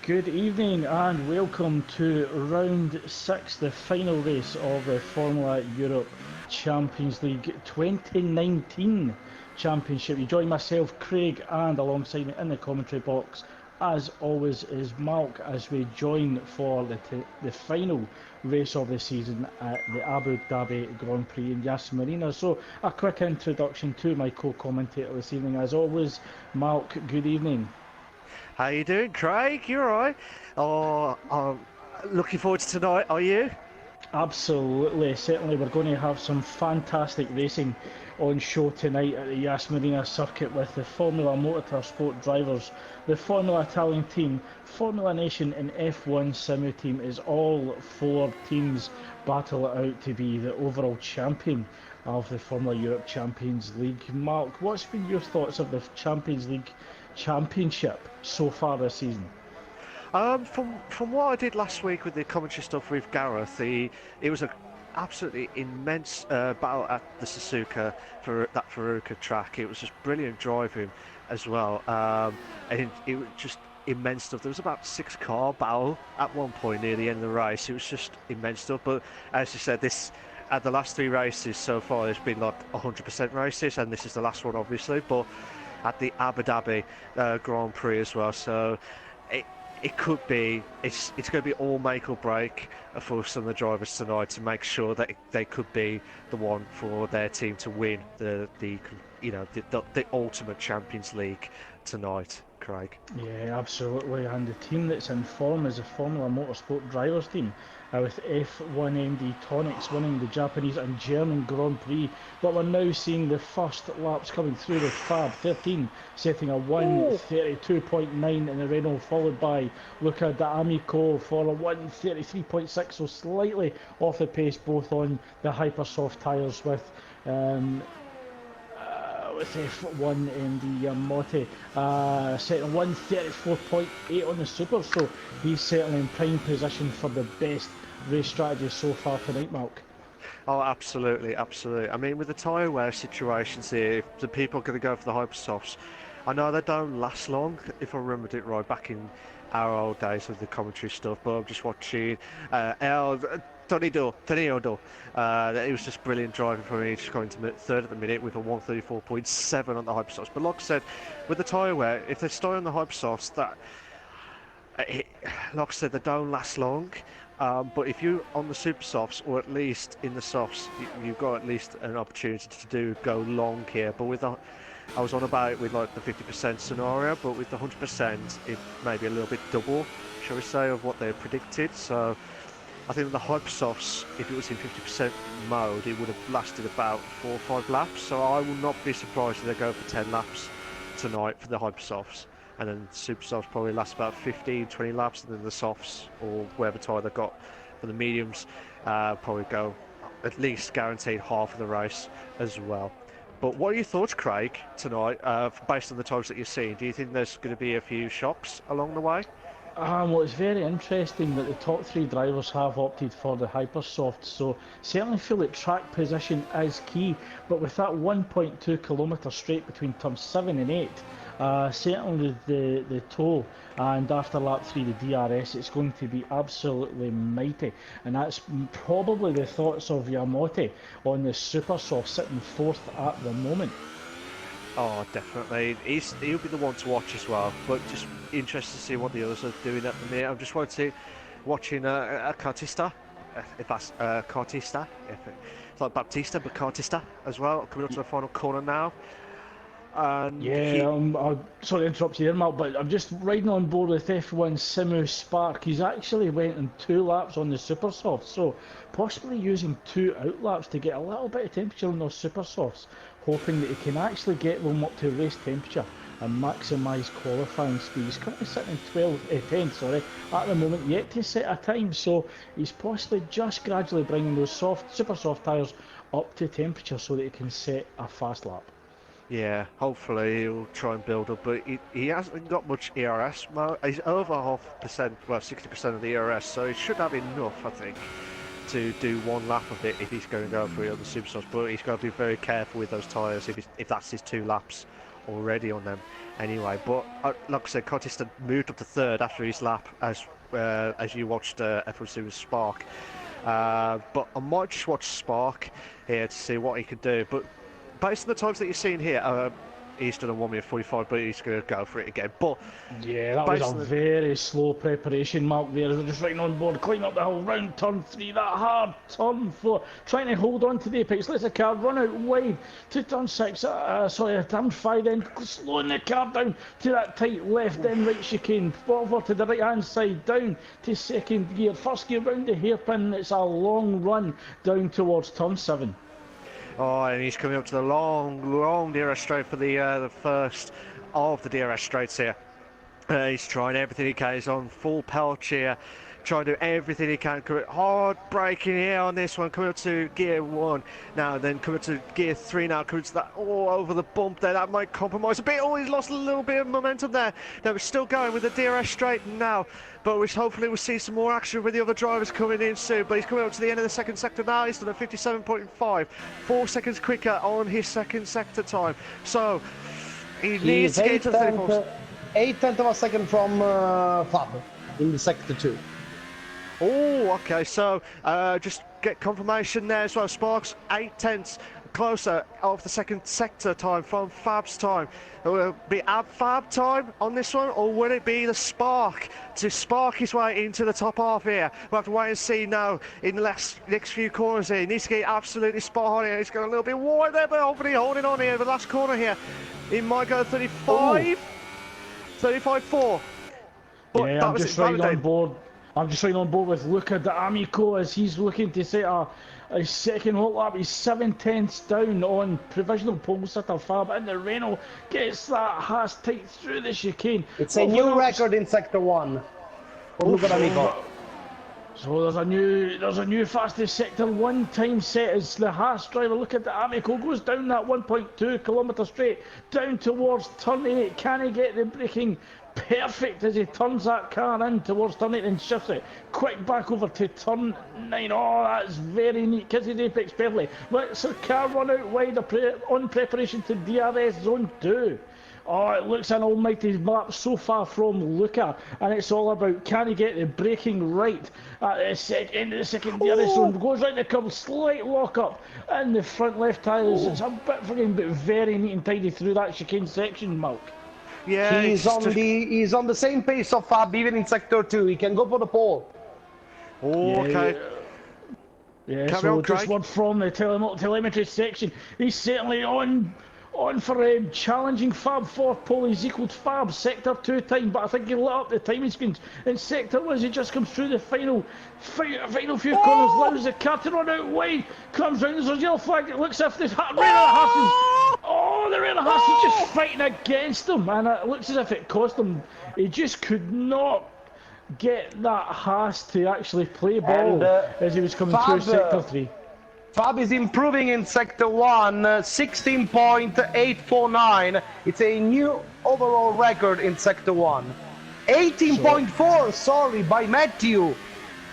Good evening and welcome to round 6, the final race of the Formula Europe Champions League 2019 Championship. You join myself, Craig, and alongside me in the commentary box, as always, is Malk as we join for the final race of the season at the Abu Dhabi Grand Prix in Yas Marina. So a quick introduction to my co-commentator this evening. As always, Malk, good evening. How you doing, Craig? You alright? Oh, I'm looking forward to tonight, are you? Absolutely, certainly we're going to have some fantastic racing on show tonight at the Yas Marina circuit with the Formula Motorsport drivers, the Formula Italian team, Formula Nation and F1 Simu team, as all four teams battle it out to be the overall champion of the Formula Europe Champions League. Mark, what's been your thoughts of the Champions League Championship so far this season? From what I did last week with the commentary stuff with Gareth, it was an absolutely immense battle at the Suzuka for that Furuka track. It was just brilliant driving as well, and it was just immense stuff. There was about 6-car battle at one point near the end of the race. It was just immense stuff. But as you said, at the last 3 races so far, there's been like 100% races, and this is the last one, obviously. But at the Abu Dhabi Grand Prix as well, so it could be it's going to be all make or break for some of the drivers tonight to make sure that they could be the one for their team to win the ultimate Champions League tonight, Craig. Yeah, absolutely, and the team that's in form is the Formula Motorsport drivers team, with F1MD Tonics winning the Japanese and German Grand Prix, but we're now seeing the first laps coming through with Fab 13 setting a 1:32.9 in the Renault, followed by Luca D'Amico for a 1:33.6, so slightly off the pace both on the Hypersoft tyres with F1 in the Yamamoto, setting 1:34.8 on the Super, so he's certainly in prime position for the best race strategy so far tonight, Mark. Oh, absolutely, absolutely. I mean, with the tyre wear situations here, if the people are going to go for the Hypersofts, I know they don't last long, if I remembered it right, back in our old days with the commentary stuff, but I'm just watching Tonio. It was just brilliant driving for me, just going to third at the minute with a 1:34.7 on the Hypersofts. But like I said, with the tyre wear, if they stay on the Hypersofts, like I said, they don't last long. But if you're on the super softs, or at least in the softs, you've got at least an opportunity to go long here. But I was on about it with like the 50% scenario, but with the 100%, it may be a little bit double, shall we say, of what they predicted. So I think the Hypersofts, if it was in 50% mode, it would have lasted about 4 or 5 laps. So I will not be surprised if they go for 10 laps tonight for the Hypersofts. And then the Super Softs probably last about 15, 20 laps. And then the Softs, or whatever tyre they've got for the mediums, probably go at least guaranteed half of the race as well. But what are your thoughts, Craig, tonight, based on the times that you've seen? Do you think there's going to be a few shocks along the way? Well, it's very interesting that the top 3 drivers have opted for the Hypersoft, so certainly feel that track position is key, but with that 1.2 kilometre straight between turns 7 and 8, certainly the toe and after lap 3 the DRS, it's going to be absolutely mighty, and that's probably the thoughts of Yamamoto on the Supersoft, sitting 4th at the moment. Oh, definitely. He'll be the one to watch as well. But just interested to see what the others are doing at the minute. I'm just watching Cartista, if that's Cartista. It's like Baptista, but Cartista as well. Coming up to the final corner now. And Yeah, I'm sorry to interrupt you there, Mark, but I'm just riding on board with F1 Simu Spark. He's actually went in 2 laps on the super softs, so possibly using 2 outlaps to get a little bit of temperature on those super softs, hoping that he can actually get them up to race temperature and maximise qualifying speed. He's currently sitting in 10, sorry, at the moment, yet to set a time, so he's possibly just gradually bringing those super soft tyres up to temperature so that he can set a fast lap. yeah, hopefully he'll try and build up, but he hasn't got much ERS. He's over 0.5%, well, 60% of the ERS, so he should have enough, I think, to do 1 lap of it if he's going to go for the other superstars. But he's got to be very careful with those tyres if that's his 2 laps already on them. Anyway, but like I said, Cotteston moved up to third after his lap, as you watched F1 Series Spark. But I might just watch Spark here to see what he can do. But based on the times that you're seeing here, he's done a 1 minute 45, but he's going to go for it again. But yeah, that was a very slow preparation, Mark. There, they're just riding on board, clean up the hill, round turn 3, that hard turn 4, trying to hold on to the apex. Lets the car run out wide to turn 6. Turn 5, then slowing the car down to that tight left, then right chicane, over to the right hand side, down to second gear, first gear round the hairpin. It's a long run down towards turn 7. Oh, and he's coming up to the long DRS straight for the first of the DRS straights here. He's trying everything he can. He's on full pelch here, trying to do everything he can. Hard braking here on this one, coming up to gear 1 now, then coming to gear 3 now, coming to that over the bump there. That might compromise a bit. Oh, he's lost a little bit of momentum there. No, we're still going with the DRS straight now, but hopefully we'll see some more action with the other drivers coming in soon. But he's coming up to the end of the second sector now. He's done a 57.5, 4 seconds quicker on his second sector time. So he needs to get to the 34. 8/10 of a second from Fab in the sector 2. Oh, okay, so just get confirmation there as well. Sparks 8/10 closer of the second sector time from Fab's time. Will it be Fab time on this one, or will it be the Spark to spark his way into the top half here? We'll have to wait and see now in the next few corners here. He needs to get absolutely spot on here. He's got a little bit wide there, but hopefully holding on here. The last corner here, he might go 35. 35.4. But yeah, I'm just riding on board. I'm just riding on board with Luca D'Amico as he's looking to set a second hot lap. He's 7/10 down on provisional pole sitter Fab, and the Renault gets that Haas tight through the chicane. It's a new record in sector 1 for Luca D'Amico. So there's a new fastest sector 1 time set as the Haas driver, look at the Amico, goes down that 1.2 kilometre straight down towards turn 8. Can he get the braking perfect as he turns that car in towards turn 8 and shifts it quick back over to turn 9? Oh, that's very neat. Kisses the apex perfectly. Let's the car run out wide on preparation to DRS zone 2. Oh, it looks an almighty map so far from Luca, and it's all about can he get the braking right at the end of the second DRS zone. Goes right the curve, slight lock up in the front left tyres. It's a bit frigging, but very neat and tidy through that chicane section, Malk. Yeah, he's on the same pace of Fab even in sector 2. He can go for the pole. Oh, okay. Yeah, so just word from the telemetry section. He's certainly on for challenging Fab for pole. He's equalled Fab sector 2 time, but I think he lit up the timing screens in sector 1 as he just comes through the final few corners, allows the car to run out wide, comes round, there's a yellow flag. It looks as if the Renault Haas is just fighting against him, and it looks as if it cost him. He just could not get that Haas to actually play ball as he was coming through sector 3. Fab is improving in sector 1, 16.849. It's a new overall record in sector 1. 18.4, sorry, by Matthew.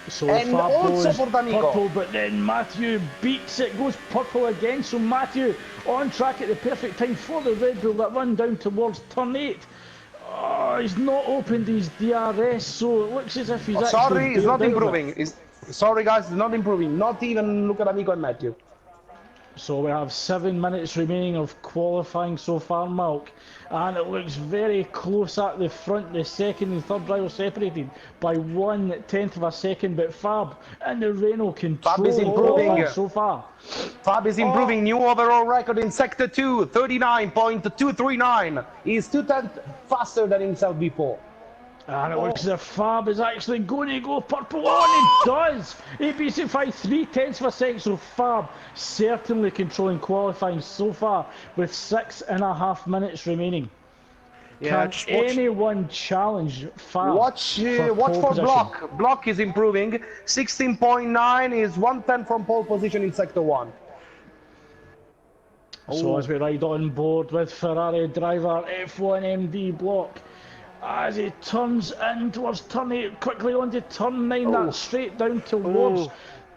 So and Fab also goes for D'Amico. purple, but then Matthew beats it, goes purple again. So Matthew on track at the perfect time for the Red Bull that run down towards turn 8. Oh, he's not opened his DRS, so it looks as if he's actually... Sorry, it's not improving. Sorry guys, it's not improving. Not even look at Amico and Matthew. So we have 7 minutes remaining of qualifying so far, Malk. And it looks very close at the front. The second and third driver separated by 1/10 of a second. But Fab and the Renault Fab is control improving. so far. Fab is improving. New overall record in Sector 2, 39.239. He's 2/10 faster than himself before. And it looks as if Fab is actually going to go purple on. He does! He beats it by 3/10 of a second. So Fab certainly controlling qualifying so far with 6.5 minutes remaining. Yeah, Can anyone challenge Fab? Watch for for Block. Block is improving. 16.9 is 1/10 from pole position in Sector 1. So as we ride on board with Ferrari driver F1 MD Block, as he turns in towards turn 8, quickly onto turn 9, that's straight down towards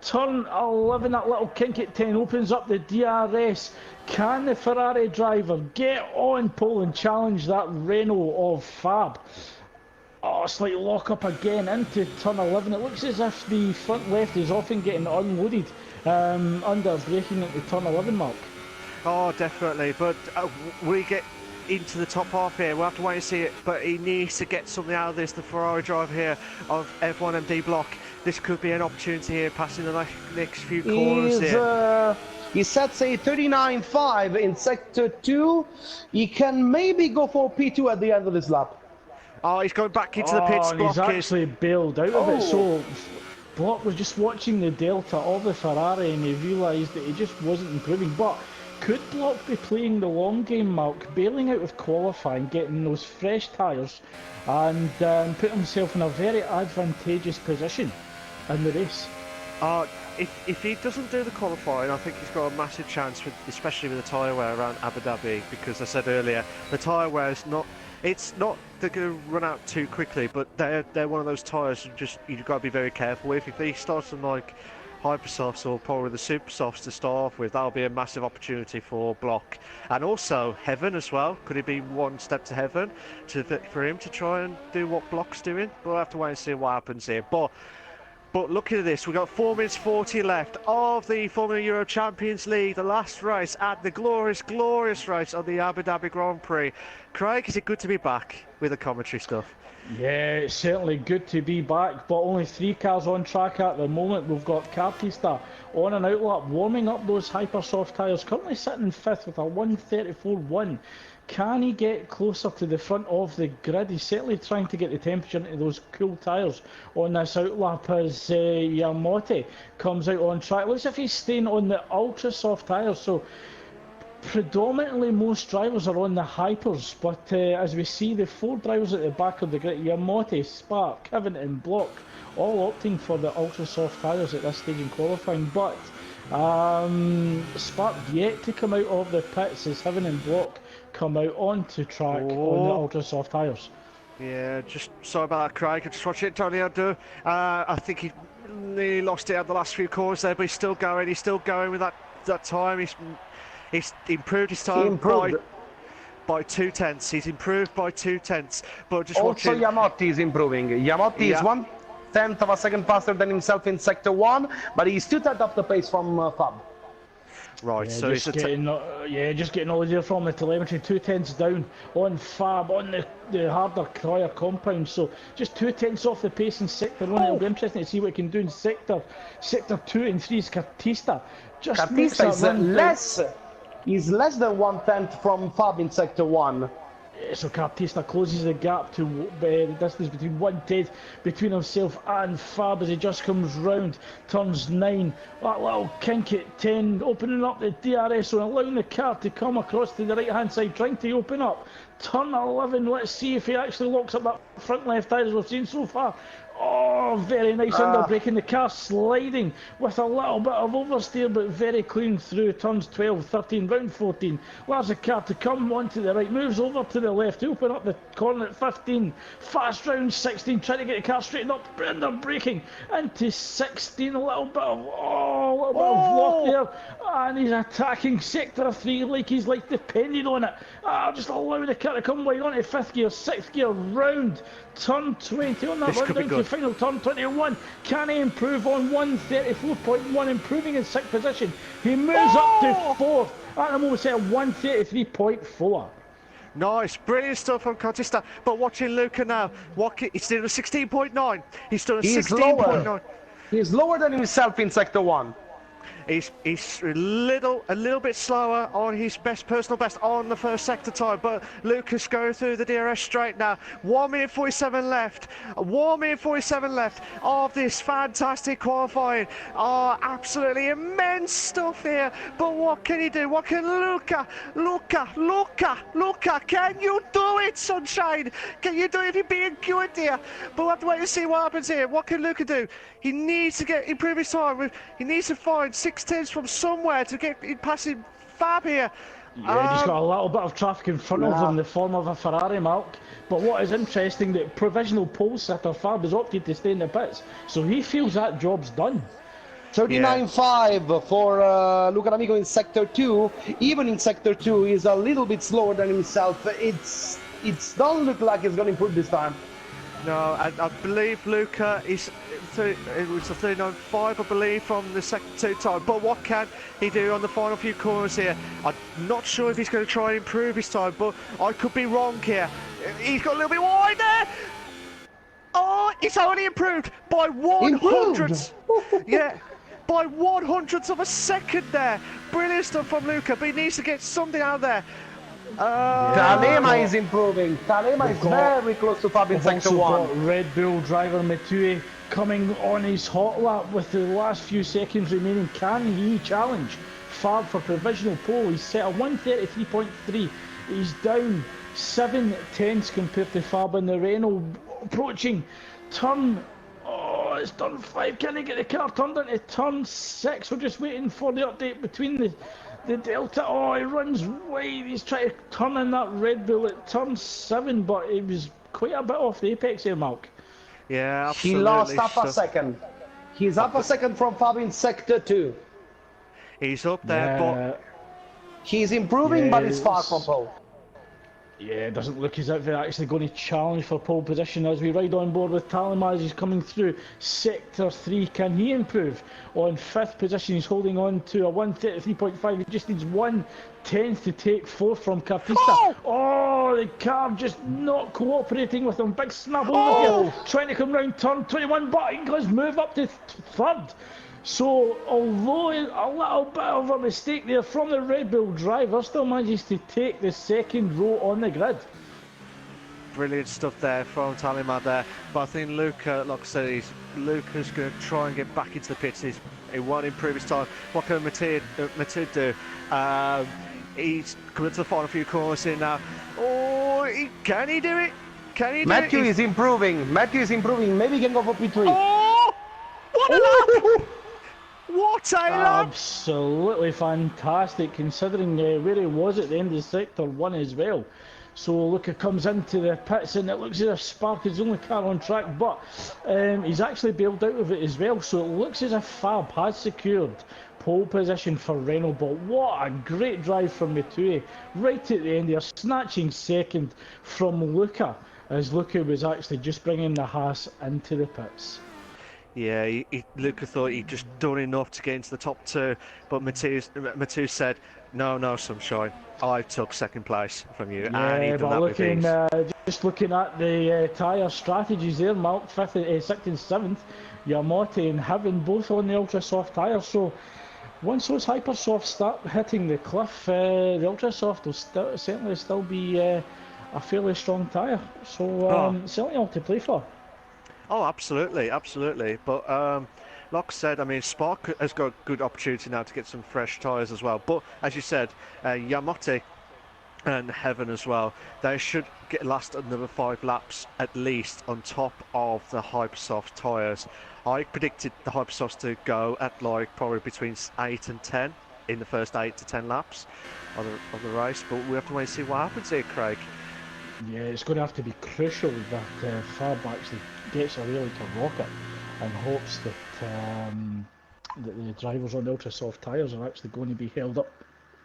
turn 11, that little kink at 10 opens up the DRS. Can the Ferrari driver get on pole and challenge that Renault of Fab? Oh, slight lock up again into turn 11. It looks as if the front left is often getting unloaded under braking at the turn 11 mark. Oh, definitely. But we get into the top half here. We'll have to wait and see it. But he needs to get something out of this. The Ferrari driver here of F1 MD Block. This could be an opportunity here, passing the next few corners here. He sets a 39.5 in Sector 2. He can maybe go for P2 at the end of this lap. Oh, he's going back into the pits. And he's actually bailed out of it. So Block was just watching the delta of the Ferrari and he realised that he just wasn't improving. But could Block be playing the long game, Mark, bailing out of qualifying, getting those fresh tyres and put himself in a very advantageous position in the race? If he doesn't do the qualifying, I think he's got a massive chance, especially with the tyre wear around Abu Dhabi, because I said earlier, the tyre wear is not, they're going to run out too quickly, but they're one of those tyres you've got to be very careful with. If he starts on like hypersofts or probably the super softs to start off with, that'll be a massive opportunity for Block. And also Heaven as well. Could it be one step to Heaven for him to try and do what Block's doing? We'll have to wait and see what happens here. But looking at this, we've got 4 minutes 40 left of the Formula Euro Champions League, the last race at the glorious, glorious race of the Abu Dhabi Grand Prix. Craig, is it good to be back with the commentary stuff? Yeah, it's certainly good to be back, but only 3 cars on track at the moment. We've got Cartista on an outlap, warming up those hypersoft tyres, currently sitting in 5th with a 1:34.1. Can he get closer to the front of the grid? He's certainly trying to get the temperature into those cool tyres on this outlap as Yamamoto comes out on track. Looks as if he's staying on the ultra soft tyres, so predominantly most drivers are on the hypers, but as we see the 4 drivers at the back of the grid, Yamamoto, Spark, Covington, Block, all opting for the ultra soft tyres at this stage in qualifying. But Spark yet to come out of the pits as Heaven and Block come out onto track on the ultra soft tyres. Yeah, just sorry about that, Craig. I just watched it, Antonio do. I think he nearly lost it at the last few corners there, but he's still going. He's still going with that time. He's improved his time by 2/10. He's improved by 2/10. But just also watching. Yamamoto is improving. Yamamoto is 1/10 of a second faster than himself in Sector 1, but he's 2/10 off the pace from Fab. Right, Yeah, so just getting all there from the telemetry. 2/10 down on Fab on the harder tyre compound, so just 2/10 off the pace in Sector 1. It'll be interesting to see what he can do in Sector 2 and 3 is Cartista. Cartista is less than 1/10 from Fab in Sector 1. So Cartista closes the gap to the distance between 1/10 between himself and Fab as he just comes round turns 9. That little kink at 10, opening up the DRS and allowing the car to come across to the right hand side, trying to open up turn 11. Let's see if he actually locks up that front left tyre as we've seen so far. Oh, very nice under braking. The car sliding with a little bit of oversteer, but very clean through turns 12, 13, round 14. Allows the car to come onto the right, moves over to the left, open up the corner at 15. Fast round 16, trying to get the car straightened up, under braking into 16. A little bit of lock there, and he's attacking Sector 3 like his life depended on it. Just allowing the car to come wide onto 5th gear, 6th gear, round turn 20 on that run down to final turn, 21. Can he improve on 134.1, improving in 6th position? He moves up to 4th at the moment, set 133.4. Nice, brilliant stuff from Contista. But watching Luca now, he's doing a 16.9. He's done a He's 16.9. lower. He's lower than himself in Sector 1. He's a little bit slower on his personal best on the first sector time, but Lucas going through the DRS straight now. 1 minute 47 left. 1 minute 47 left of this fantastic qualifying. Oh, absolutely immense stuff here. But what can he do? What can Luca? Can you do it, sunshine? Can you do it if you're being good here? But we'll have to wait and see what happens here. What can Luca do? He needs to improve his time. He needs to find 6/10 from somewhere to get passing Fab here. Yeah, he's got a little bit of traffic in front of him in the form of a Ferrari, Mark. But what is interesting, that provisional pole sitter Fab has opted to stay in the pits, so he feels that job's done. 39.5 for Luca D'Amico in Sector 2. Even in Sector 2, he's a little bit slower than himself. It doesn't look like he's going to improve this time. No, I believe Luca is. It was a 39.5, I believe, from the second 2 time. But what can he do on the final few corners here? I'm not sure if he's going to try and improve his time, but I could be wrong here. He's got a little bit wide there. Oh, it's only improved by 1/100th. Yeah, by 1/100th of a second there. Brilliant stuff from Luca, but he needs to get something out there. Talema is improving. Talema is very close to Fab in Sector 1. Red Bull driver Matue coming on his hot lap with the last few seconds remaining. Can he challenge Fab for provisional pole? He's set a 133.3. He's down 7/10 compared to Fab in the Renault. Approaching turn. Oh, it's turn 5. Can he get the car turned into turn 6? We're just waiting for the update between the Delta. Oh, he runs wide. He's trying to turn in that Red Bull at turn 7, but he was quite a bit off the apex here, Mark. Yeah, absolutely. He lost half a second. He's up a second from Fab in Sector 2. He's up there, but he's improving, but he's far from pole. Yeah, it doesn't look as if they're actually going to challenge for pole position as we ride on board with Talema as he's coming through Sector 3. Can he improve? On 5th position, he's holding on to a 133.5. He just needs 1/10 to take 4th from Cartista. Oh, the car just not cooperating with him. Big snap over here. Trying to come round turn 21, but Inglis move up to 3rd. So, although a little bit of a mistake there from the Red Bull driver, still manages to take the 2nd row on the grid. Brilliant stuff there from Talema there. But I think Luca, like I said, Luca's going to try and get back into the pits. He won't improve his time. What can Mathieu do? He's coming to the final few corners here now. Oh, can he do it? Can he do it? Matthew is improving. Matthew is improving. Maybe he can go for P3. Oh, what a lap! What a lap! Absolutely fantastic, considering where he was at the end of Sector 1 as well. So Luca comes into the pits and it looks as if Spark is the only car on track, but he's actually bailed out of it as well. So it looks as if Fab has secured pole position for Renault, but what a great drive from Matue right at the end there, snatching 2nd from Luca, as Luca was actually just bringing the Haas into the pits. Yeah, Luca thought he'd just done enough to get into the top 2, but Mathieu said, no, sunshine, I took 2nd place from you. Yeah, and even but just looking at the tyre strategies there, Mark, 6th and 7th, Yamate and Heaven both on the ultra soft tyres. So once those hyper softs start hitting the cliff, the ultra soft will certainly still be a fairly strong tyre. So certainly all to play for. Oh, absolutely. But like I said, I mean, Spark has got a good opportunity now to get some fresh tyres as well. But as you said, Yamate and Heaven as well, they should last another 5 laps at least on top of the Hypersoft tyres. I predicted the Hypersofts to go at like probably between 8 and 10 in the first 8 to 10 laps of the race. But we have to wait and see what happens here, Craig. Yeah, it's going to have to be crucial that Fab actually gets a really to rocket and hopes that that the drivers on the ultra soft tyres are actually going to be held up.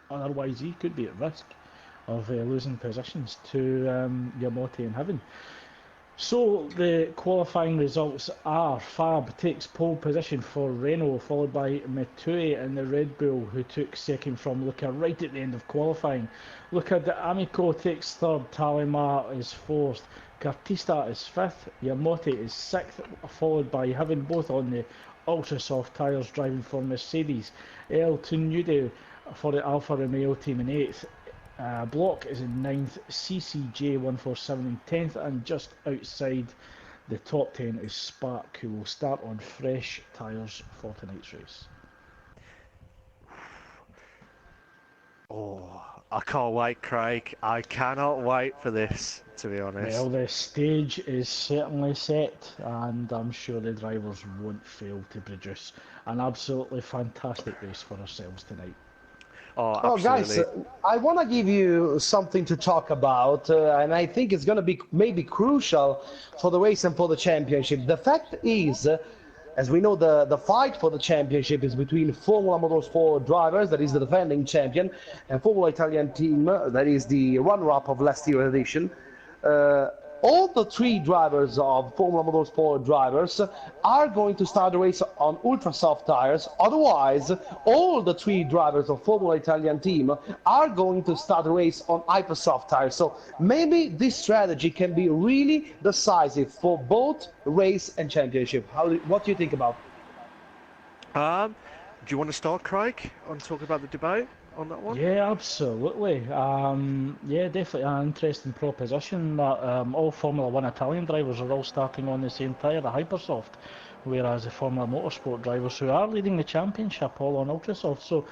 Otherwise, he could be at risk of losing positions to Yamate and Heaven. So the qualifying results are Fab takes pole position for Renault, followed by Matui in the Red Bull, who took second from Luca right at the end of qualifying. Luca D'Amico takes third, Talima is fourth, Cartista is fifth, Yamote is sixth, followed by having both on the ultra soft tyres driving for Mercedes. El Tunude for the Alfa Romeo team in eighth. Block is in ninth, CCJ 147 in 10th, and just outside the top 10 is Spark, who will start on fresh tyres for tonight's race. Oh, I can't wait, Craig. I cannot wait for this, to be honest. Well, the stage is certainly set, and I'm sure the drivers won't fail to produce an absolutely fantastic race for ourselves tonight. Oh, Well, guys, absolutely. I want to give you something to talk about, and I think it's going to be maybe crucial for the race and for the championship. The fact is, as we know, the fight for the championship is between Formula Motorsport drivers, that is the defending champion, and Formula Italian team, that is the runner-up of last year's edition. Uh, all the three drivers of Formula Motorsport drivers are going to start the race on ultra soft tires. Otherwise, all the three drivers of Formula Italian team are going to start the race on hyper soft tires. So maybe this strategy can be really decisive for both race and championship. What do you think about? Do you want to start, Craig, on talking about the debate on that one? Yeah, absolutely. Yeah, definitely an interesting proposition that all Formula One Italian drivers are all starting on the same tyre, the Hypersoft, whereas the Formula Motorsport drivers who are leading the championship all on Ultrasoft. So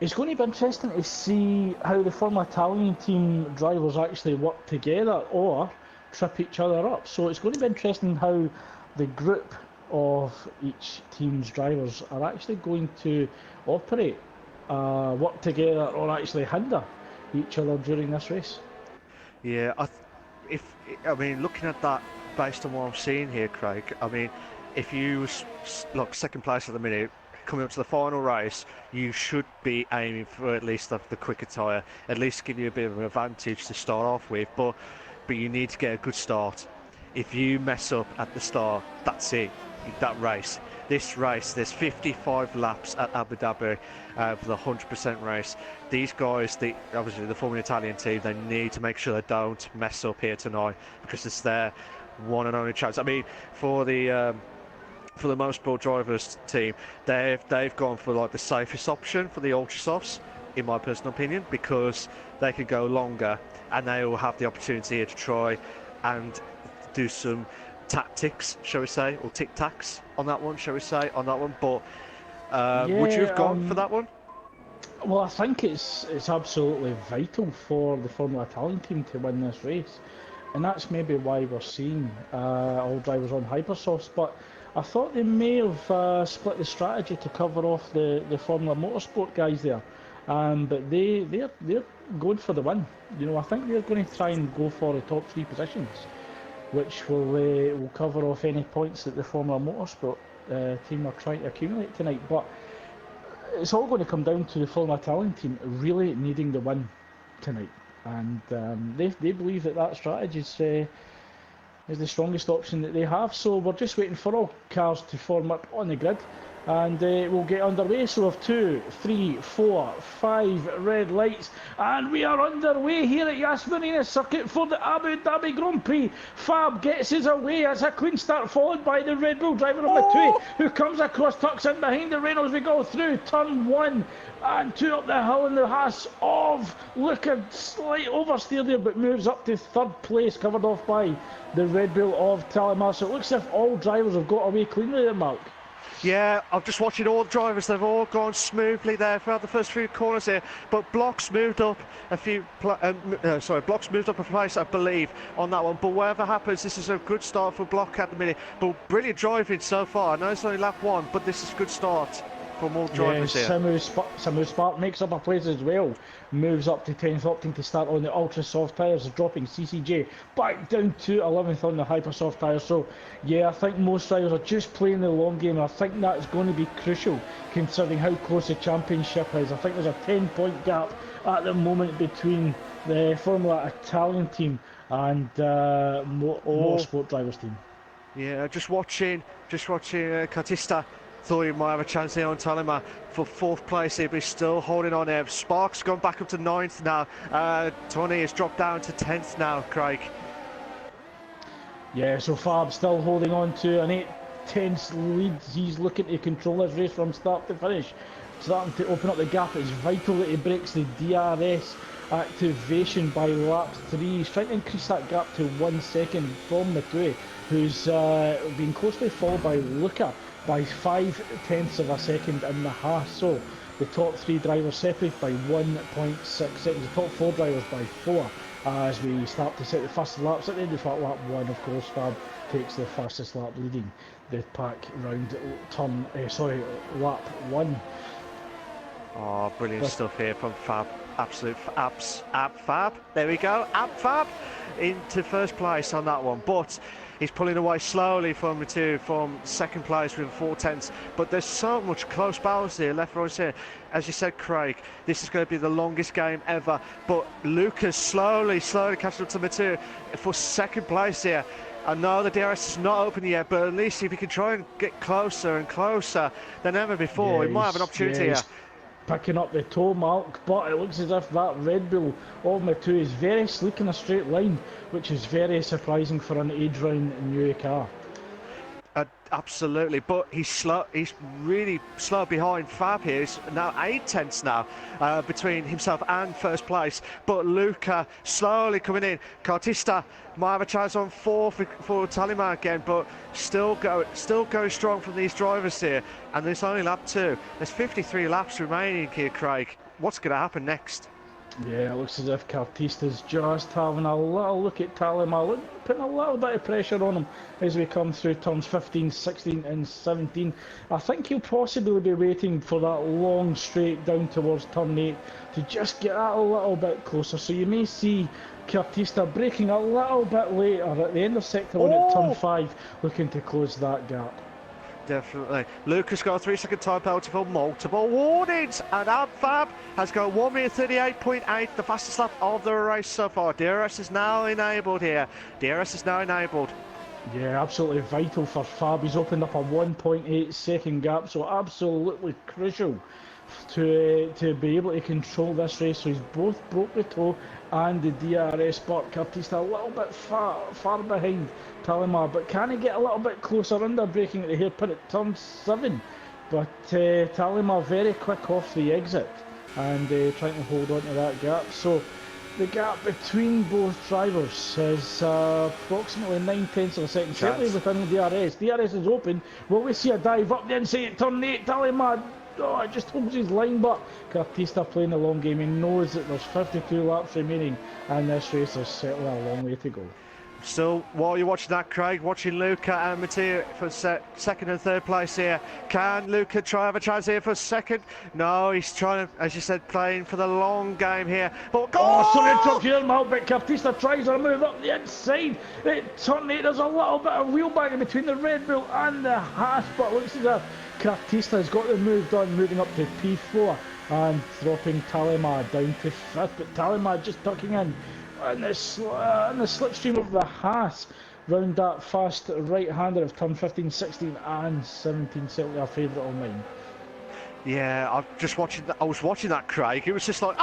it's going to be interesting to see how the Formula Italian team drivers actually work together or trip each other up. So it's going to be interesting how the group of each team's drivers are actually going to operate, work together, or actually hinder each other during this race. Yeah, I mean, looking at that based on what I'm seeing here, Craig. I mean, if you look second place at the minute, coming up to the final race, you should be aiming for at least the quicker tyre, at least give you a bit of an advantage to start off with. But you need to get a good start. If you mess up at the start, that's it. That race. This race, there's 55 laps at Abu Dhabi for the 100% race. These guys, obviously the Formula Italian team, they need to make sure they don't mess up here tonight because it's their one and only chance. I mean, for the motorsport drivers team, they've gone for like the safest option for the ultra softs, in my personal opinion, because they can go longer and they will have the opportunity here to try and do some tactics, shall we say, or tic-tacs on that one, shall we say, on that one. But would you have gone for that one? Well, I think it's absolutely vital for the Formula Italian team to win this race, and that's maybe why we're seeing all drivers on Hypersofts. But I thought they may have split the strategy to cover off the Formula Motorsport guys there, but they're going for the win. You know, I think they're going to try and go for the top three positions, which will cover off any points that the Formula Motorsport team are trying to accumulate tonight. But it's all going to come down to the Formula Italian team really needing the win tonight, and they believe that strategy is the strongest option that they have. So we're just waiting for all cars to form up on the grid, and we'll get underway. So we have 2, 3, 4, 5 red lights, and we are underway here at Yas Marina Circuit for the Abu Dhabi Grand Prix. Fab gets his away as a clean start, followed by the Red Bull driver of Matui, who comes across, tucks in behind the Renault as we go through turn 1 and 2 up the hill, and the Haas of Luca slight oversteer there, but moves up to third place, covered off by the Red Bull of Talamar. So it looks as if all drivers have got away cleanly there, Mark. Yeah, I'm just watching all the drivers. They've all gone smoothly there throughout the first few corners here. But Block's moved up Block's moved up a place, I believe, on that one. But whatever happens, this is a good start for Block at the minute. But brilliant driving so far. I know it's only lap 1, but this is a good start. for more Yeah, drivers here. Samu Spark makes up a place as well. Moves up to 10th, opting to start on the ultra soft tyres, dropping CCJ back down to 11th on the hyper soft tyres. So, yeah, I think most drivers are just playing the long game. I think that's going to be crucial considering how close the championship is. I think there's a 10-point gap at the moment between the Formula Italian team and Motorsport Drivers team. Yeah, just watching Cartista. Thought he might have a chance here on Talima for 4th place here, but he's still holding on there. Sparks gone back up to 9th now. Tony has dropped down to 10th now, Craig. Yeah, so Fab still holding on to an 8-tenths lead. He's looking to control this race from start to finish. Starting to open up the gap. It's vital that he breaks the DRS activation by lap 3. He's trying to increase that gap to 1 second from Matue, who's been closely followed by Luca by 5/10 of a second in the Haas. So the top 3 drivers separate by 1.6 seconds. The top 4 drivers by 4 as we start to set the fastest laps. At the end of lap 1, of course, Fab takes the fastest lap, leading the pack round lap 1. Oh, brilliant stuff here from Fab. Absolute Fab. There we go. Fab into 1st place on that one. But he's pulling away slowly from Mathieu from 2nd place with 4/10. But there's so much close battles here, left, right, here. As you said, Craig, this is going to be the longest game ever. But Lucas slowly catching up to Mathieu for 2nd place here. I know the DRS is not open yet, but at least if he can try and get closer and closer than ever before, he might have an opportunity here. Picking up the toe mark, but it looks as if that Red Bull of Mathieu is very sleek in a straight line, which is very surprising for an age-round new car. Absolutely, but he's really slow behind Fab here. It's now 8/10 now between himself and 1st place, but Luca slowly coming in. Cartista might have a chance on 4th for Talima again, but still going strong from these drivers here. And there's only lap 2. There's 53 laps remaining here, Craig. What's going to happen next? Yeah, it looks as if Cartista's just having a little look at Talima, putting a little bit of pressure on him as we come through turns 15, 16 and 17. I think he'll possibly be waiting for that long straight down towards turn 8 to just get that a little bit closer. So you may see Cartista braking a little bit later at the end of sector 1 at turn 5, looking to close that gap. Definitely. Lucas got a 3-second time penalty for multiple warnings, and Fab has got 1:38.8, the fastest lap of the race so far. DRS is now enabled here. DRS is now enabled. Yeah, absolutely vital for Fab. He's opened up a 1.8 second gap, so absolutely crucial to be able to control this race. So he's both broke the toe and the DRS, but Cartista a little bit far behind Talima, but can he get a little bit closer under braking at the hairpin at turn 7? But Talima very quick off the exit and trying to hold on to that gap. So the gap between both drivers is approximately 9/10 of a second, certainly within the DRS. DRS is open. Will we see a dive up the inside at turn 8? Talima, it just holds his line, but Cartista playing the long game. He knows that there's 52 laps remaining and this race is certainly a long way to go. Still, while you're watching that, Craig, watching Luca and Mathieu for 2nd and 3rd place here. Can Luca try have a chance here for 2nd? No, he's trying to, as you said, playing for the long game here. But sorry to interrupt here, Mal, but Cartista tries to move up the inside. At turn 8, there's a little bit of wheel bagging between the Red Bull and the Haas, but looks as if Cartista has got the move done, moving up to P4 and dropping Talima down to 5th. But Talima just tucking in the slipstream of the Haas round that fast right-hander of turn 15, 16 and 17, certainly a favourite of mine. Yeah, I was watching that, Craig. It was just like,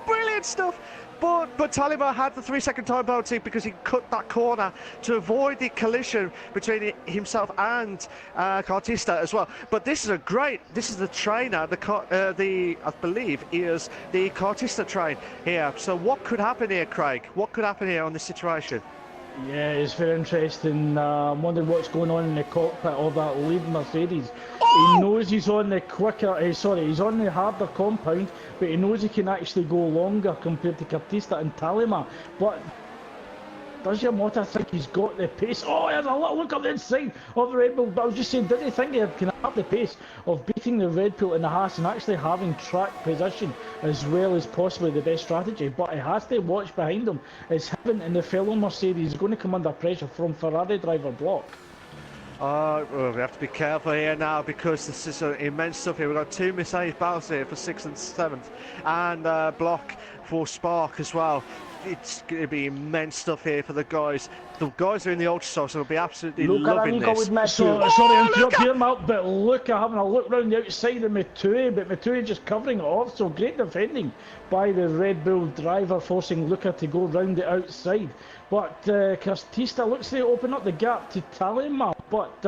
brilliant stuff. But Talima had the 3-second time penalty because he cut that corner to avoid the collision between himself and Cartista as well. But this is the trainer, I believe is the Cartista train here. So what could happen here, Craig? What could happen here on this situation? Yeah, it's very interesting. I'm wondering what's going on in the cockpit of that lead Mercedes. He knows he's on the he's on the harder compound, but he knows he can actually go longer compared to Cartista and Talima. But Does Yamata think he's got the pace? Oh, he has a little look up the inside of the Red Bull. But I was just saying, did he think he can have the pace of beating the Red Bull in the Haas and actually having track position as well as possibly the best strategy? But he has to watch behind him. It's him and the fellow Mercedes going to come under pressure from Ferrari driver block. Well, we have to be careful here now because this is immense stuff here. We've got 2 Mercedes battles here for 6th and 7th, and block for Spark as well. It's going to be immense stuff here for the guys. The guys who are in the Ultrasofts will be absolutely loving this. Sorry to interrupt here, Mark, but Luca having a look round the outside of Matui, but Matui just covering it off, so great defending by the Red Bull driver, forcing Luca to go round the outside. But Kirstista looks to open up the gap to Talima, but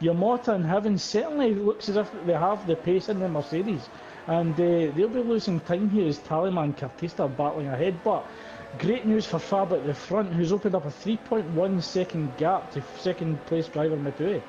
Yamata and Heaven certainly looks as if they have the pace in the Mercedes. And they'll be losing time here as Talima and Kirstista are battling ahead, but great news for Fab at the front, who's opened up a 3.1 second gap to second place driver Matui.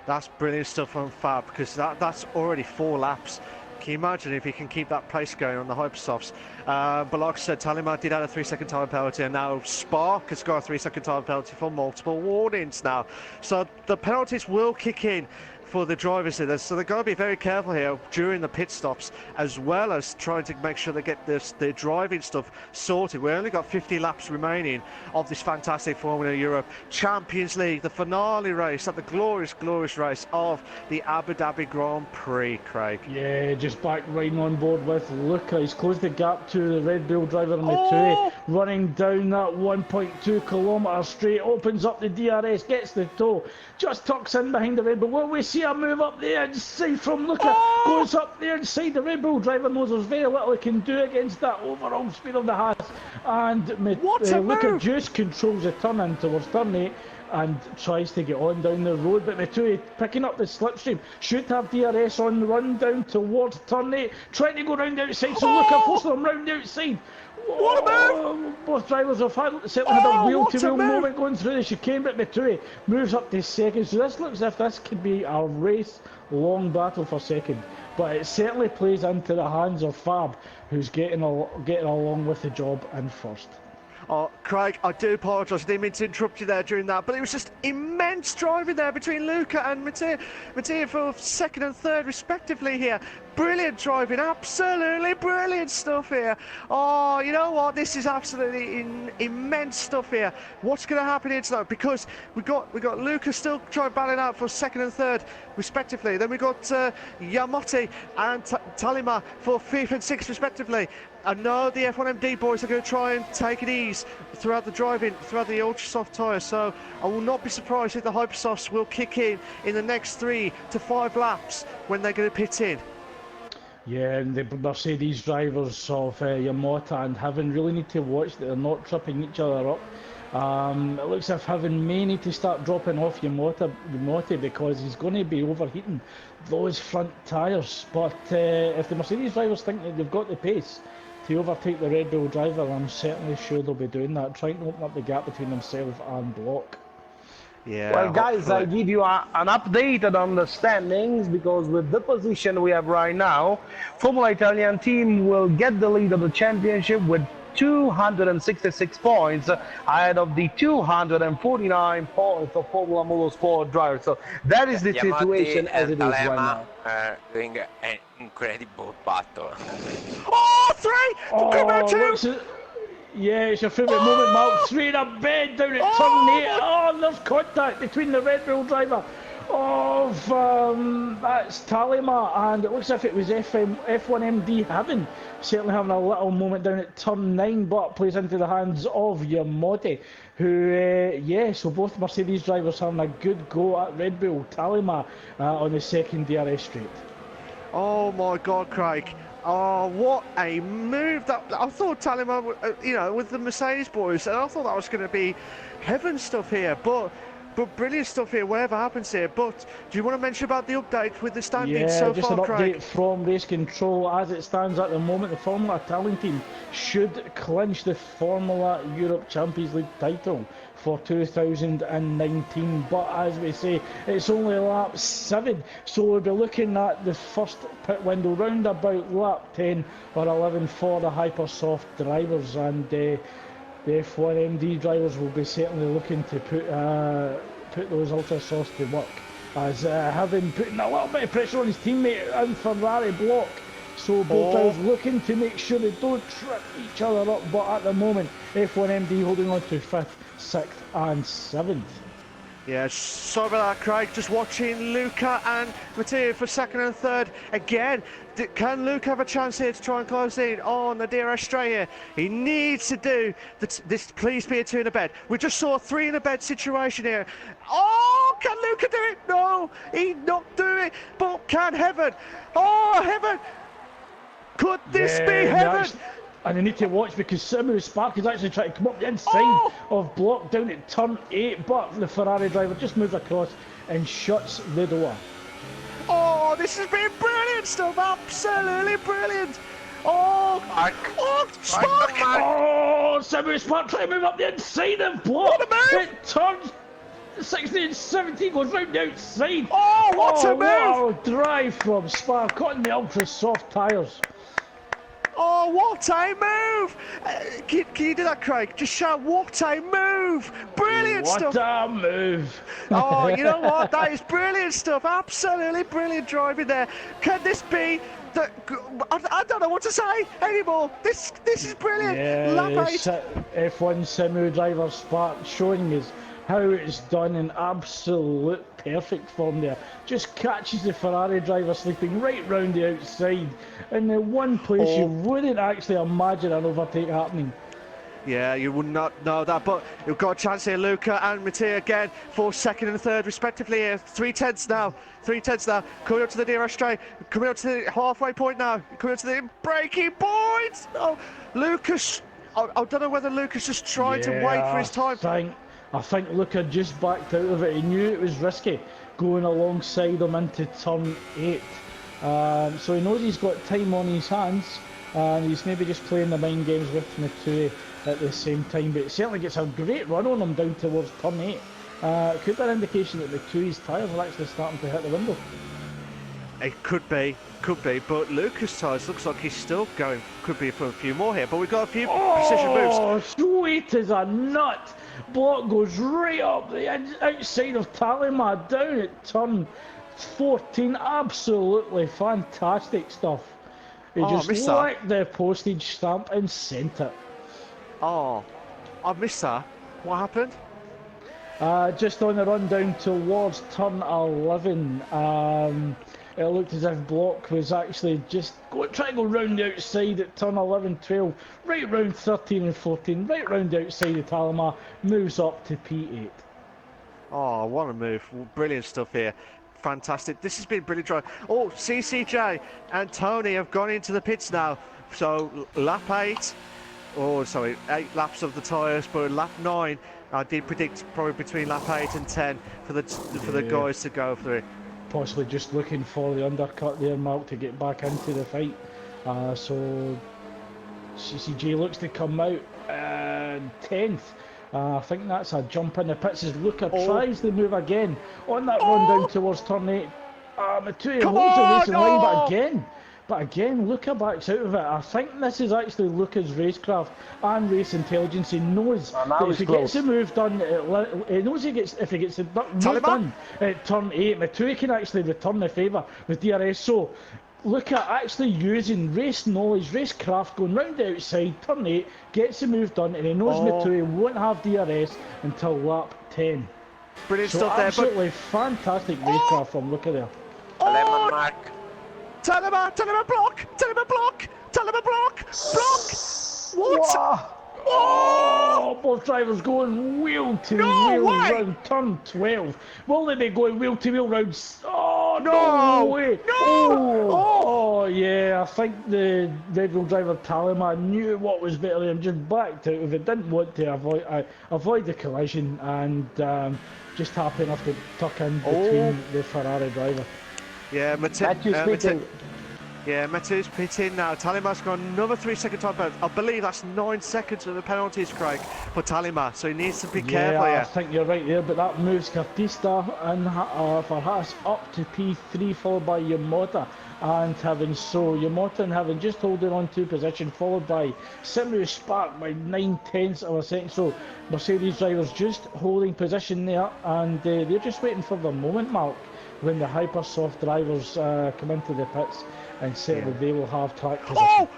That's brilliant stuff from Fab, because that's already 4 laps. Can you imagine if he can keep that pace going on the Hypersofts? But like I said, Talima did have a 3-second time penalty, and now Spark has got a 3-second time penalty for multiple warnings now. So the penalties will kick in for the drivers here, so they've got to be very careful here during the pit stops, as well as trying to make sure they get their driving stuff sorted. We've only got 50 laps remaining of this fantastic Formula Europe Champions League, the finale race, at the glorious race of the Abu Dhabi Grand Prix, Craig. Yeah, just back riding on board with Luca. He's closed the gap to the Red Bull driver Matui, running down that 1.2 kilometre straight, opens up the DRS, gets the toe, just tucks in behind the Red Bull. Well, we see a move up the inside from Luca, goes up the inside. The Red Bull driver knows there's very little he can do against that overall speed of the Haas, and Luca just controls the turn in towards turn 8 and tries to get on down the road, but Matui picking up the slipstream, should have DRS on the run down towards turn 8, trying to go round the outside, so Luca forcing him round the outside. What a move! Both drivers have certainly had a wheel-to-wheel moment going through the chicane, but Matui moves up to second, so this looks as if this could be a race-long battle for second, but it certainly plays into the hands of Fab, who's getting along with the job in first. Oh, Craig, I do apologise. I didn't mean to interrupt you there during that, but it was just immense driving there between Luca and Mattia for 2nd and 3rd respectively here. Brilliant driving, absolutely brilliant stuff here. Oh, you know what? This is absolutely immense stuff here. What's going to happen here tonight? Because we got Luca still trying battling out for 2nd and 3rd respectively. Then we got Yamotti and Talima for 5th and 6th respectively. I know the F1MD boys are going to try and take it easy throughout the driving, throughout the ultra-soft tyres, so I will not be surprised if the Hypersofts will kick in the next 3 to 5 laps when they're going to pit in. Yeah, and the Mercedes drivers of Yamata and Heaven really need to watch that they're not tripping each other up. It looks as if Heaven may need to start dropping off Yamata because he's going to be overheating those front tyres. But if the Mercedes drivers think that they've got the pace to overtake the Red Bull driver, I'm certainly sure they'll be doing that, trying to open up the gap between themselves and block. Yeah, well, guys, I give you an updated on the standings, because with the position we have right now, Formula Italian team will get the lead of the championship with 266 points ahead of the 249 points of Formula Motorsport drivers. So that is the situation as it is right now. Doing an incredible battle. Oh, 3! Oh, 2! Yeah, it's your favourite moment, Mark. 3 in a bed down at turn 8. Oh, and there's contact between the Red Bull driver of that's Talima, and it looks as if it was F1MD Heaven certainly having a little moment down at turn 9, but plays into the hands of Yamate, who so both Mercedes drivers having a good go at Red Bull. Talima on the second DRS straight. Oh my God, Craig. Oh, what a move! That I thought Talima, with the Mercedes boys, and I thought that was going to be heaven stuff here, but brilliant stuff here, whatever happens here. But do you want to mention about the update with the standings so just far, an Craig? update from Race Control. As it stands at the moment, the Formula Italian team should clinch the Formula Europe Champions League title for 2019, but as we say, it's only lap 7, so we'll be looking at the first pit window round about lap 10 or 11 for the Hypersoft drivers, and the F1 MD drivers will be certainly looking to put those ultra softs to work, as having putting a little bit of pressure on his teammate and Ferrari block. So both drivers looking to make sure they don't trip each other up, but at the moment F1 MD holding on to 5th, 6th and 7th. Yeah, sorry about that, Craig. Just watching Luca and Matteo for 2nd and 3rd. Again, can Luca have a chance here to try and close in on the DRS straight here? He needs to do this. Please be a 2 in a bed. We just saw a 3 in a bed situation here. Oh, can Luca do it? No, he not do it. But can Heaven? Oh, Heaven! Could this be Heaven? And they need to watch because Simu Spark is actually trying to come up the inside of block down at turn 8, but the Ferrari driver just moves across and shuts the door. Oh, this has been brilliant stuff, absolutely brilliant. Oh, Spark! Oh, Simu Spark trying to move up the inside of block. What a move! It turns 16 and 17, goes round the outside. Oh, what a move! Wow, drive from Spark, caught in the ultra soft tyres. Oh, what a move! Can you do that, Craig? Just shout, what a move! Brilliant stuff! What a move! Oh, you know what? That is brilliant stuff. Absolutely brilliant driving there. Can this be the... I don't know what to say anymore. This is brilliant. Yeah, Lap 8. F1 Simu driver Spark showing us how it's done in absolute perfect form there. Just catches the Ferrari driver sleeping right round the outside in the one place you wouldn't actually imagine an overtake happening. Yeah, you would not know that, but you've got a chance here, Luca and Matteo again for 2nd and 3rd respectively here. 3/10 now, 3/10 now, coming up to the DRS straight, coming up to the halfway point now, coming up to the braking point. Oh, Lucas, I don't know whether Lucas just tried to wait for his time. I think Luca just backed out of it. He knew it was risky going alongside him into turn 8. So he knows he's got time on his hands, and he's maybe just playing the mind games with Matui at the same time. But it certainly gets a great run on him down towards turn 8. Could be an indication that Matui's tyres are actually starting to hit the window. It could be, but Lucas' tyres looks like he's still going, could be for a few more here, but we've got a few precision moves. Oh, sweet as a nut! Block goes right up the outside of Talima, down at turn 14. Absolutely fantastic stuff. He just licked the postage stamp and sent it. Oh, I missed that. What happened? Just on the run down towards turn 11. It looked as if Block was actually just trying to go round the outside at turn 11, 12, right round 13 and 14, right round the outside of Talima, moves up to P8. Oh, what a move. Brilliant stuff here. Fantastic. This has been brilliant drive. Oh, CCJ and Tony have gone into the pits now. So lap 8, 8 laps of the tyres, but lap 9, I did predict probably between lap 8 and 10 for the guys to go through it. Possibly just looking for the undercut there, Mark, to get back into the fight. So CCJ looks to come out 10th. I think that's a jump in the pits as Luca tries the move again on that run down towards turn 8. Matui holds the racing line, but again Luca backs out of it. I think this is actually Luca's racecraft and race intelligence. He knows that if he gets the move done, he knows if he gets the move done at turn 8, Matui can actually return the favour with DRS. So Luca actually using race knowledge, racecraft, going round the outside, turn 8, gets the move done, and he knows Matui won't have DRS until lap 10. Brilliant stuff there. Absolutely fantastic racecraft from Luca there. Lemon Mark. Tell him a block! What? Oh, both drivers going wheel to wheel round turn 12. Will they be going wheel to wheel round? Oh, no way! Oh, yeah, I think the Red Bull driver Talima knew what was better than him, just backed out of it, didn't want to avoid the collision, and just happy enough to tuck in between the Ferrari driver. Yeah, Yeah, Metu's pit in now. Talimar's got another 3-second time penalty. I believe that's 9 seconds of the penalties, Craig, for Talimar, so he needs to be careful I here. think you're right there, but that moves Cartista and for Haas up to P3, followed by Yamota and having Yamota and having just holding on to position, followed by Simu Spark by 9/10 of a second. So Mercedes drivers just holding position there, and they're just waiting for the moment, Mark, when the Hypersoft drivers come into the pits, and certainly they will have track position. Oh!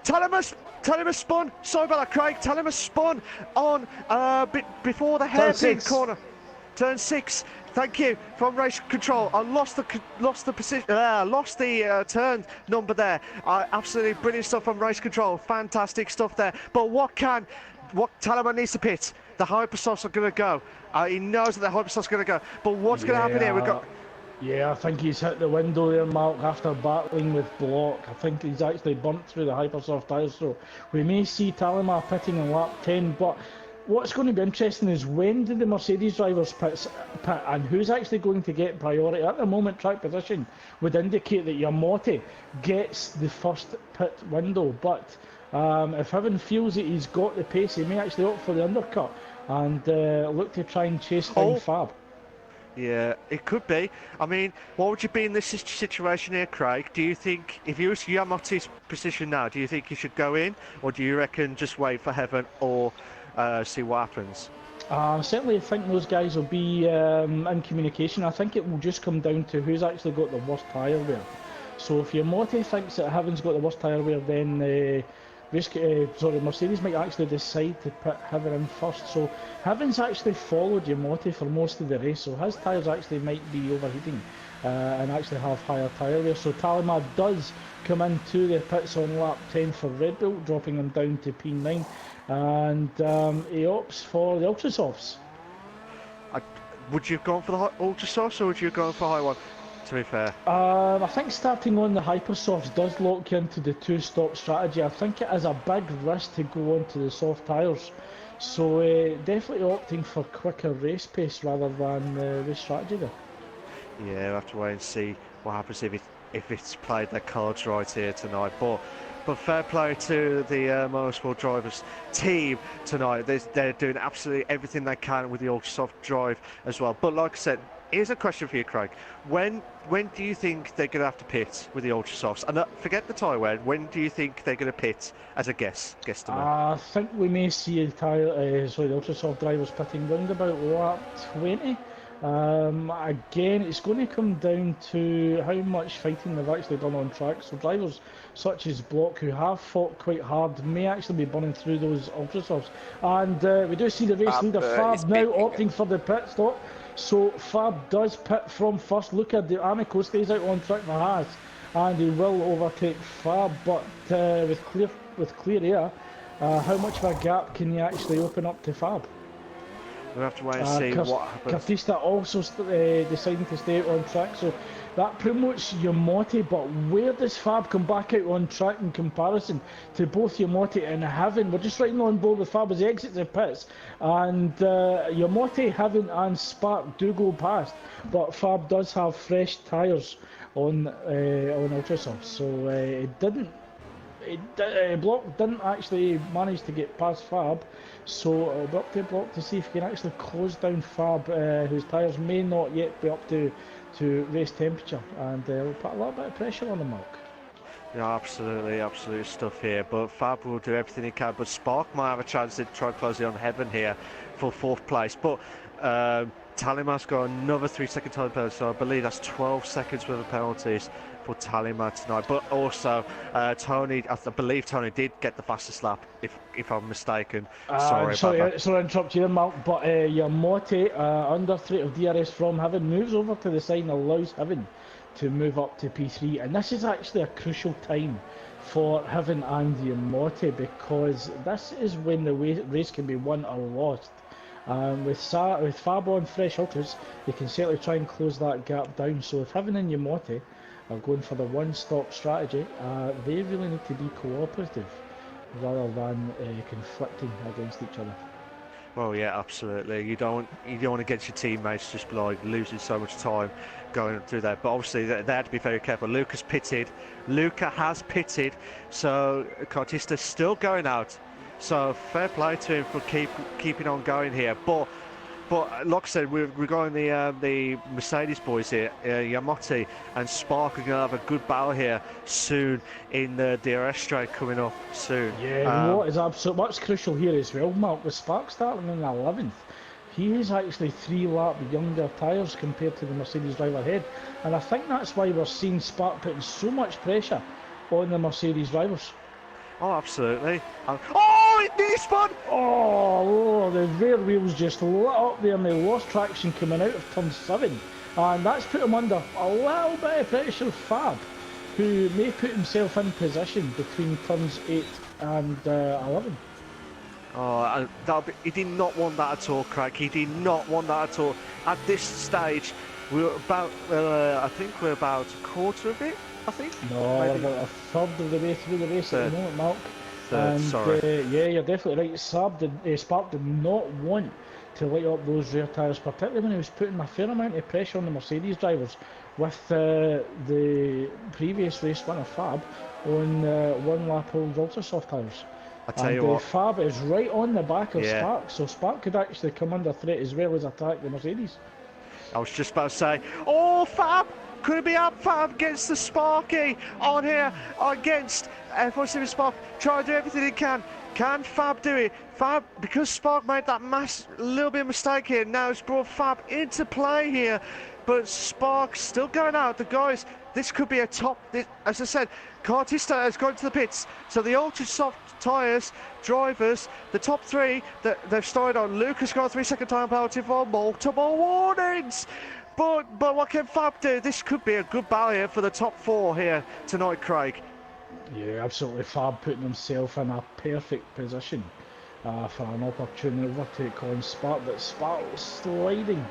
Talimer spun. Sorry about that, Craig. Talimer spun on before the hairpin corner. Turn 6. Thank you from race control. I lost the position. Lost the turn number there. Absolutely brilliant stuff from race control. Fantastic stuff there. But what Talimer needs to pit? The Hypersofts are going to go. He knows that the Hypersofts are going to go. But what's going to happen here? We've got. Yeah, I think he's hit the window there, Mark, after battling with block. I think he's actually burnt through the Hypersoft tyres, so we may see Talimar pitting in lap 10, but what's going to be interesting is when do the Mercedes drivers pit, and who's actually going to get priority. At the moment, track position would indicate that Yamate gets the first pit window, but if Evan feels that he's got the pace, he may actually opt for the undercut and look to try and chase down Fab. Yeah, it could be. I mean, what would you be in this situation here, Craig? Do you think, if you was Yamate's position now, do you think he should go in, or do you reckon just wait for Heaven or see what happens? Certainly I think those guys will be in communication. I think it will just come down to who's actually got the worst tyre wear. So if Yamate thinks that Heaven's got the worst tyre wear, then Mercedes might actually decide to put Heaven in first. So Heaven's actually followed Yamate for most of the race, so his tyres actually might be overheating and actually have higher tyre wear. So Talimar does come into the pits on lap 10 for Red Bull, dropping him down to P9, and he opts for the Ultrasofts. Would you have gone for the Ultrasofts, or would you have gone for high one? To be fair, I think starting on the Hypersofts does lock you into the two-stop strategy. I think it is a big risk to go onto the soft tyres, so definitely opting for quicker race pace rather than race strategy there. Yeah, we'll have to wait and see what happens if it's played their cards right here tonight. But fair play to the Motorsport Drivers team tonight. They're doing absolutely everything they can with the Ultrasoft drive as well. But like I said, here's a question for you, Craig. When do you think they're going to have to pit with the Ultrasofts? And forget the tyre wear. When do you think they're going to pit as a guesstimate? I think we may see the Ultrasoft drivers pitting round about lap 20. Again, it's going to come down to how much fighting they've actually done on track. So drivers such as Block, who have fought quite hard, may actually be burning through those Ultrasofts. And we do see the race leader Fab now opting for the pit stop. So Fab does pit from first. Look at the Amico stays out on track for Haas, and he will overtake Fab, but with clear air, how much of a gap can you actually open up to Fab? We'll have to wait and see what happens. Cartista also deciding to stay out on track, so that promotes Yamate, but where does Fab come back out on track in comparison to both Yamate and Heaven? We're just riding on board with Fab as he exits the pits, and Yamate, Heaven and Spark do go past, but Fab does have fresh tyres on Ultrasoft, so Block didn't actually manage to get past Fab, so it'll be up to Block to see if he can actually close down Fab, whose tyres may not yet be up to race temperature, and we'll put a little bit of pressure on the Mark. Yeah, absolute stuff here. But Fab will do everything he can. But Spark might have a chance to try closing on Heaven here for 4th place. But Talimar's got another 3-second time penalty, so I believe that's 12 seconds worth of penalties for Talimar tonight. But also, Tony, I believe Tony did get the fastest lap, if I'm mistaken. Sorry to interrupt you there, Mark, but Yamate, under threat of DRS from Heaven, moves over to the side and allows Heaven to move up to P3, and this is actually a crucial time for Heaven and Yamate, because this is when the race can be won or lost. With Fab on fresh ultras, they can certainly try and close that gap down. So if Heaven and Yamate are going for the one-stop strategy, they really need to be cooperative rather than conflicting against each other. Well, yeah, absolutely. You don't want to get your teammates just like losing so much time going through that. But obviously they had to be very careful. Luca's pitted. Luca has pitted, so Cartista's still going out. So fair play to him for keeping on going here. But like I said, we're going the Mercedes boys here, Yamotti and Spark are going to have a good battle here soon in the DRS straight coming up soon. Yeah, what's crucial here as well, Mark, with Spark starting in 11th, he is actually 3 lap younger tyres compared to the Mercedes driver ahead, and I think that's why we're seeing Spark putting so much pressure on the Mercedes drivers. Oh, absolutely. Oh, it nearly spun! Oh, the rear wheels just lit up there and they lost traction coming out of turn 7. And that's put him under a little bit of pressure of Fab, who may put himself in position between turns 8 and 11. Oh, he did not want that at all, Craig. He did not want that at all. At this stage, we're about, I think we're about a quarter of it, I think. No, maybe about a third of the way through the race at the moment, Mark. Sorry. Yeah, you're definitely right. Spark did not want to light up those rear tyres, particularly when he was putting a fair amount of pressure on the Mercedes drivers with the previous race winner Fab on 1 lap old ultra soft tyres. I tell you what, Fab is right on the back of Yeah. Spark, so Spark could actually come under threat as well as attack the Mercedes. I was just about to say, oh, Fab! Could it be up Fab against the Sparky on here against F1 Spark? Try to do everything he can. Can Fab do it? Fab, because Spark made that little bit of mistake here, now it's brought Fab into play here. But Spark's still going out. The guys, this could be a top. As I said, Cartista has gone to the pits. So the ultra soft tyres, drivers, the top 3 that they've started on. Lucas got a 3-second time penalty for multiple warnings. But what can Fab do? This could be a good battle here for the top 4 here tonight, Craig. Yeah, absolutely. Fab putting himself in a perfect position for an opportunity to overtake on Spark. But Spark was sliding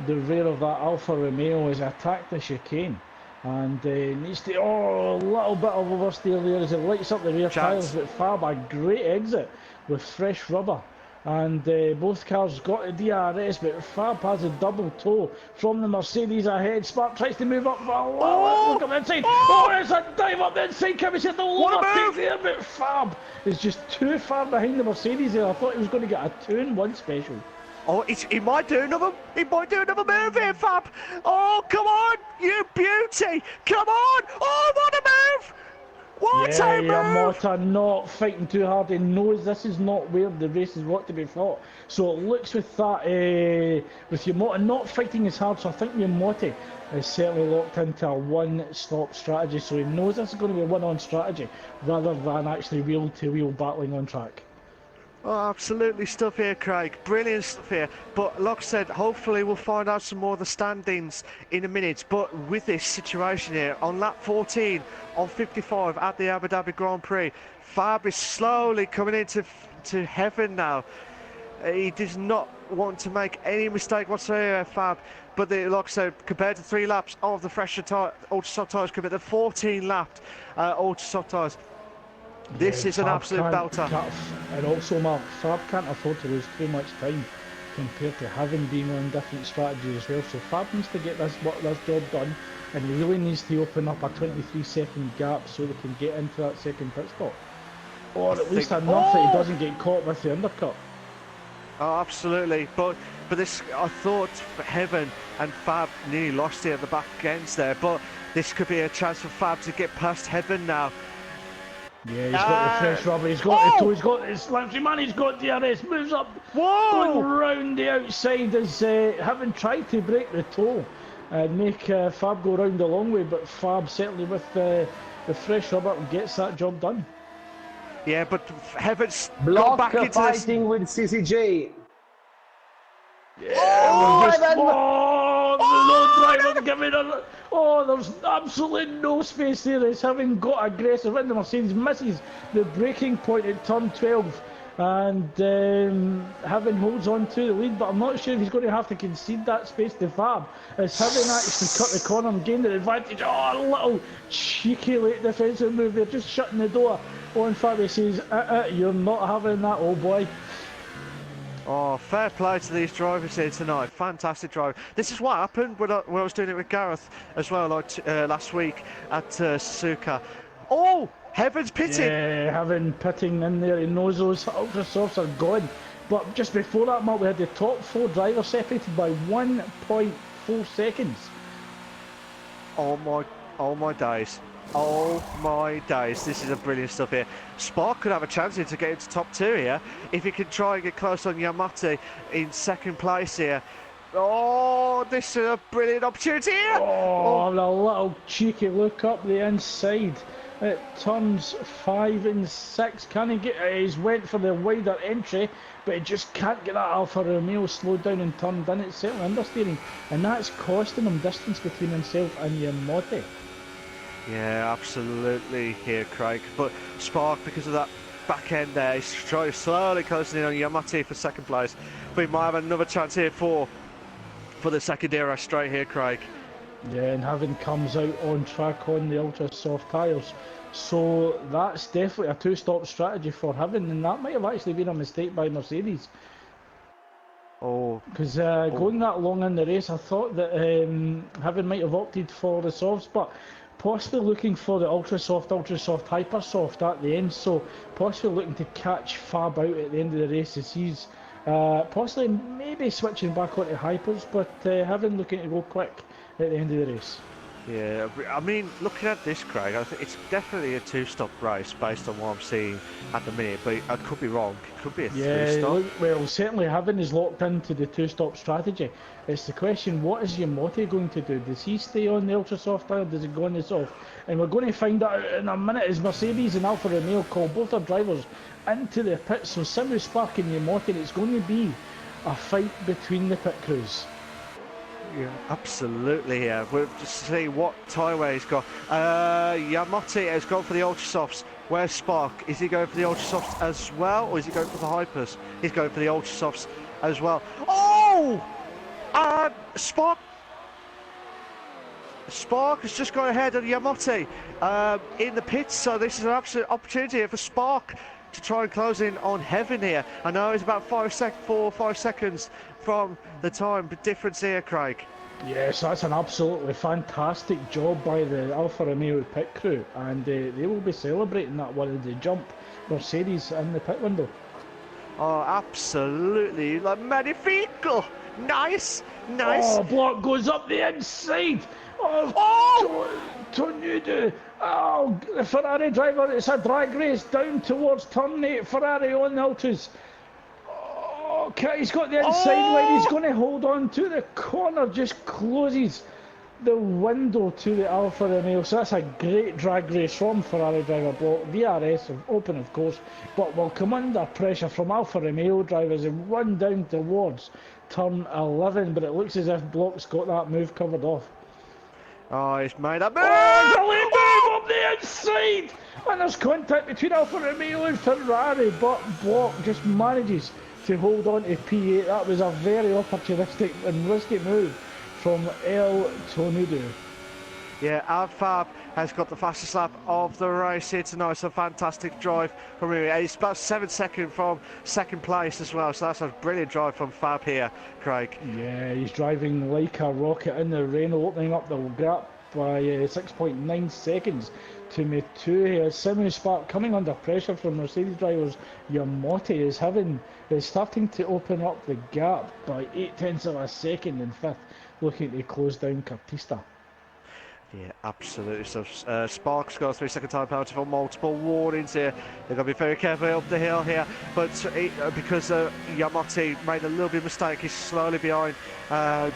the rear of that Alfa Romeo as he attacked the chicane. And needs to, a little bit of oversteer there as it lights up the rear tyres. But Fab, a great exit with fresh rubber. And both cars got a DRS, but Fab has a double toe from the Mercedes ahead. Spark tries to move up for a look up the inside. There's a dive up the inside. Kevin said the overtake there, but Fab is just too far behind the Mercedes there. I thought he was going to get a 2-in-1 special. Oh, he might do another. He might do another move here, Fab. Oh, come on, you beauty! Come on! Oh, what a move! What a move! Yamamoto not fighting too hard. He knows this is not where the race is what to be fought. So it looks with that, with Yamamoto not fighting as hard. So I think Yamamoto is certainly locked into a one-stop strategy. So he knows this is going to be a one-on strategy rather than actually wheel-to-wheel battling on track. Oh, absolutely stuff here, Craig. Brilliant stuff here. But like I said, hopefully we'll find out some more of the standings in a minute. But with this situation here, on lap 14, on 55 at the Abu Dhabi Grand Prix, Fab is slowly coming into heaven now. He does not want to make any mistake whatsoever, Fab. But like I said, compared to 3 laps of the fresher ultra soft tyres, compared to 14 lapped ultra soft tyres, this is an absolute belter. And also, Mark, Fab can't afford to lose too much time compared to having been on different strategies as well. So Fab needs to get this job done, and he really needs to open up a 23-second gap so they can get into that second pit stop. Or at least enough that he doesn't get caught with the undercut. Oh, absolutely. But this, I thought for Heaven and Fab nearly lost it at the back ends there. But this could be a chance for Fab to get past Heaven now. Yeah, he's got the fresh rubber, he's got the toe, he's got his slouchy man, he's got DRS, moves up, going round the outside as having tried to break the toe and make Fab go round the long way, but Fab certainly with the fresh rubber gets that job done. Yeah, but Heaven's Block got back into fighting with CCJ. There's absolutely no space there. It's having got aggressive in the Mercedes, misses the braking point at turn 12 and having holds on to the lead, but I'm not sure if he's going to have to concede that space to Fab as having actually cut the corner and gained the advantage. A little cheeky late defensive move there, just shutting the door on Fab. He says, you're not having that, old boy. Oh, fair play to these drivers here tonight. Fantastic drive. This is what happened when I was doing it with Gareth as well, like last week at Suzuka. Oh, Heaven's pitted. Yeah, having pitting in there, he knows those ultra softs are gone. But just before that, Mark, we had the top 4 drivers separated by 1.4 seconds. Oh my days. Oh my days, this is a brilliant stuff here. Spark could have a chance here to get into top 2 here if he can try and get close on Yamate in second place here. Oh, this is a brilliant opportunity here. Oh, a little cheeky look up the inside at turns 5 and 6. Can he get? He's went for the wider entry, but he just can't get that Alfa Romeo slowed down and turned in. It's certainly understeering, and that's costing him distance between himself and Yamate. Yeah, absolutely here, Craig. But Spark, because of that back end there, he's trying slowly closing in on Yamate for second place. But he might have another chance here for the second era straight here, Craig. Yeah, and having comes out on track on the ultra soft tyres. So that's definitely a 2-stop strategy for Heaven, and that might have actually been a mistake by Mercedes. Oh, because going that long in the race, I thought that Heaven might have opted for the softs, but possibly looking for the ultra soft, hyper soft at the end. So possibly looking to catch Fab out at the end of the race as he's possibly maybe switching back onto hypers, but Heaven looking to go quick at the end of the race. yeah, I mean, looking at this, Craig, I think it's definitely a 2-stop race based on what I'm seeing at the minute, but I could be wrong. It could be a 3-stop. Well, certainly Heaven is locked into the 2-stop strategy. It's the question, what is Yamate going to do? Does he stay on the ultra soft tyre? Does he go on the soft? And we're going to find out in a minute as Mercedes and Alfa Romeo call both their drivers into the pit. So Simu, Spark and Yamate, it's going to be a fight between the pit crews. Yeah, absolutely. Yeah, we'll just see what tyre wear he's got. Yamate has gone for the ultra softs. Where's Spark? Is he going for the ultra softs as well, or is he going for the hypers? He's going for the ultra softs as well. Oh! Spark has just gone ahead of Yamate in the pits, so this is an absolute opportunity here for Spark to try and close in on Heaven here. I know it's about 4 or 5 seconds from the time difference here, Craig. Yes, that's an absolutely fantastic job by the Alfa Romeo pit crew, and they will be celebrating that one of the jump Mercedes in the pit window. Oh, absolutely, like magnifico! Nice. Oh, block goes up the inside. Oh, Tonudu. Oh, the Ferrari driver. It's a drag race down towards turn 8. Ferrari on the ultras. Oh, okay, he's got the inside line. He's going to hold on to the corner. Just closes the window to the Alfa Romeo. So that's a great drag race from Ferrari driver block. DRS open, of course, but will come under pressure from Alfa Romeo drivers and run down towards turn 11. But it looks as if Block's got that move covered off. Oh, he's made a move! Oh, move up the inside! And there's contact between Alfa Romeo and Ferrari, but Block just manages to hold on to P8. That was a very opportunistic and risky move from El Tonudu. Yeah, Fab has got the fastest lap of the race here tonight. It's a fantastic drive from him. He's about 7 seconds from second place as well, so that's a brilliant drive from Fab here, Craig. Yeah, he's driving like a rocket in the rain, opening up the gap by 6.9 seconds to Metu here. Simu Spark coming under pressure from Mercedes drivers. Yamate is starting to open up the gap by 0.8 of a second in fifth, looking to close down Cartista. Yeah, absolutely. So Spark's got a 3-second time penalty for multiple warnings here. They've got to be very careful up the hill here. But because Yamate made a little bit of mistake, he's slowly behind,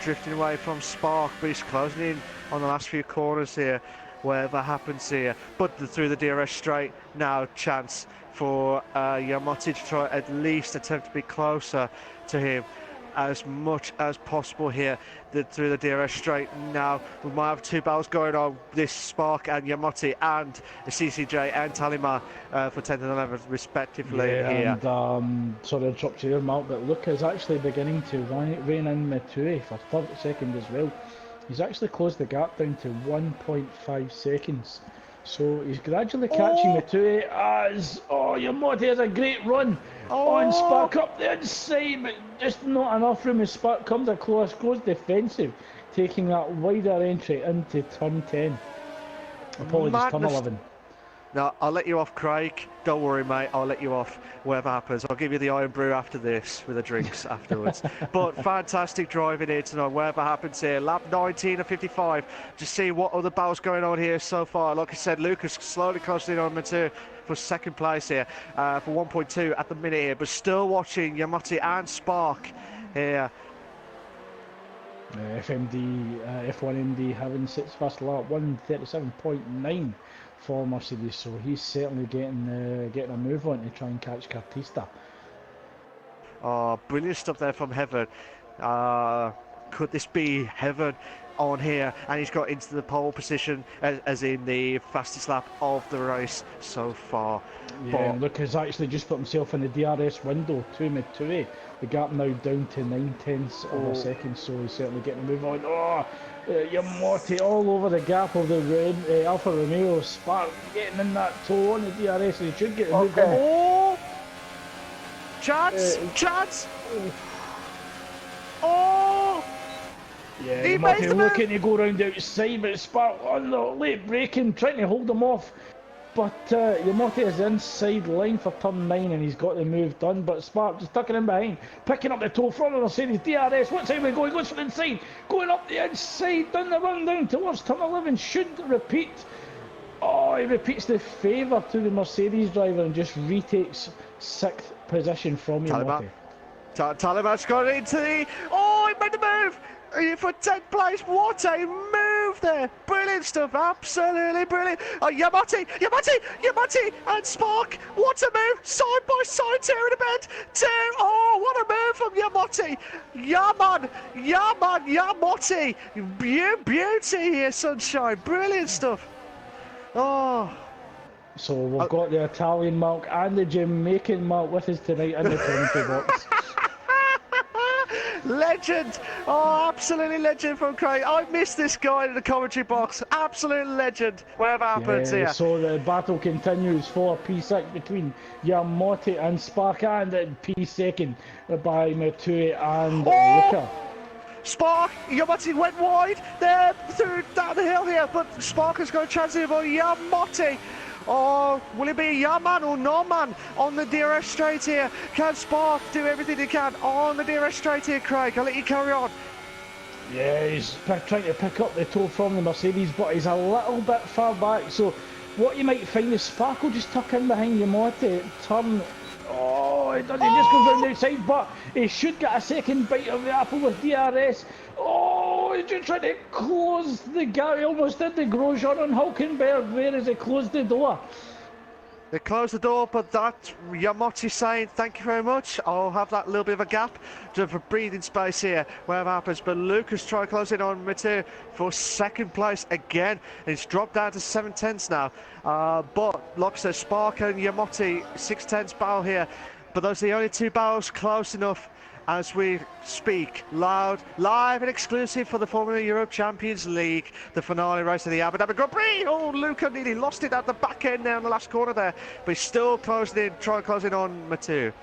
drifting away from Spark. But he's closing in on the last few corners here, whatever happens here. But through the DRS straight, now chance for Yamate to try at least attempt to be closer to him as much as possible here through the DRS straight. Now we might have 2 battles going on, this Spark and Yamate, and the CCJ and Talima for 10th and 11th respectively here. And sorry to interrupt you there, Mark, but Luca is actually beginning to rein in Matue for third second as well. He's actually closed the gap down to 1.5 seconds. So he's gradually catching the two as Yamate has a great run on Spark up the inside, but just not enough room as Spark comes across, goes defensive, taking that wider entry into turn 10. Apologies, turn 11. No, I'll let you off, Craig. Don't worry, mate. I'll let you off whatever happens. I'll give you the iron brew after this with the drinks afterwards. But fantastic driving here tonight, whatever happens here. Lap 19 of 55. Just see what other battles going on here so far. Like I said, Lucas slowly closing in on Matteo for second place here, for 1.2 at the minute here. But still watching Yamate and Spark here. F1MD having sixth first lap, 1:37.9 for Mercedes, so he's certainly getting a move on to try and catch Cartista. Oh, brilliant stuff there from Heaven. Could this be Heaven on here? And he's got into the pole position as in the fastest lap of the race so far. Yeah, and Luke has actually just put himself in the DRS window to Matteo. The gap now down to 9/10 of a second, so he's certainly getting a move on. Yamate all over the gap of the Alfa Romeo. Spark getting in that toe on the DRS, and he should get the move on. Oh! Chance! Oh! Yeah, Yamate looking to go round outside, but Spark on the late braking, trying to hold him off. But Yamate is inside line for turn 9 and he's got the move done, but Spark just tucking in behind, picking up the toe from the Mercedes DRS. What side we go? He goes for the inside, going up the inside, down the run down towards turn 11, should repeat. Oh, he repeats the favour to the Mercedes driver and just retakes 6th position from Yamate. Taliban's got into the... Oh, he made the move! For 10th place, what a move there! Brilliant stuff, absolutely brilliant. Oh, Yamate, and Spark, what a move! Side by side, two in a bend, two. Oh, what a move from Yamate! Yamate! Beauty here, sunshine, brilliant stuff. Oh. So we've got the Italian Mark and the Jamaican Mark with us tonight in the commentary box. Legend! Oh, absolutely legend from Craig. I missed this guy in the commentary box. Absolute legend. Whatever happens here. So the battle continues for P6 between Yamate and Spark, and at P2 by Matteo and Luca. Spark, Yamate went wide there through down the hill here, but Spark has got a chance here for Yamate. Oh, will it be Yaman or no man on the DRS straight here? Can Spark do everything he can on the DRS straight here, Craig? I'll let you carry on. Yeah, he's trying to pick up the toe from the Mercedes, but he's a little bit far back. So what you might find is Spark will just tuck in behind Yamate, turn. Oh, he doesn't. He just goes round the outside, but he should get a second bite of the apple with DRS. Oh, he's just trying to close the gap. He almost did the Grosjean on Hulkenberg there as he closed the door. They closed the door, but that Yamate saying thank you very much. I'll have that little bit of a gap for breathing space here, whatever happens. But Lucas try closing on Matteo for second place again. And it's dropped down to 7/10 now. But like I said, Spark and Yamate 6/10 battle here. But those are the only two battles close enough as we speak, live and exclusive for the Formula Europe Champions League, the finale race of the Abu Dhabi Grand Prix. Oh, Luca nearly lost it at the back end there in the last corner there, but he's still closing in on Matteo.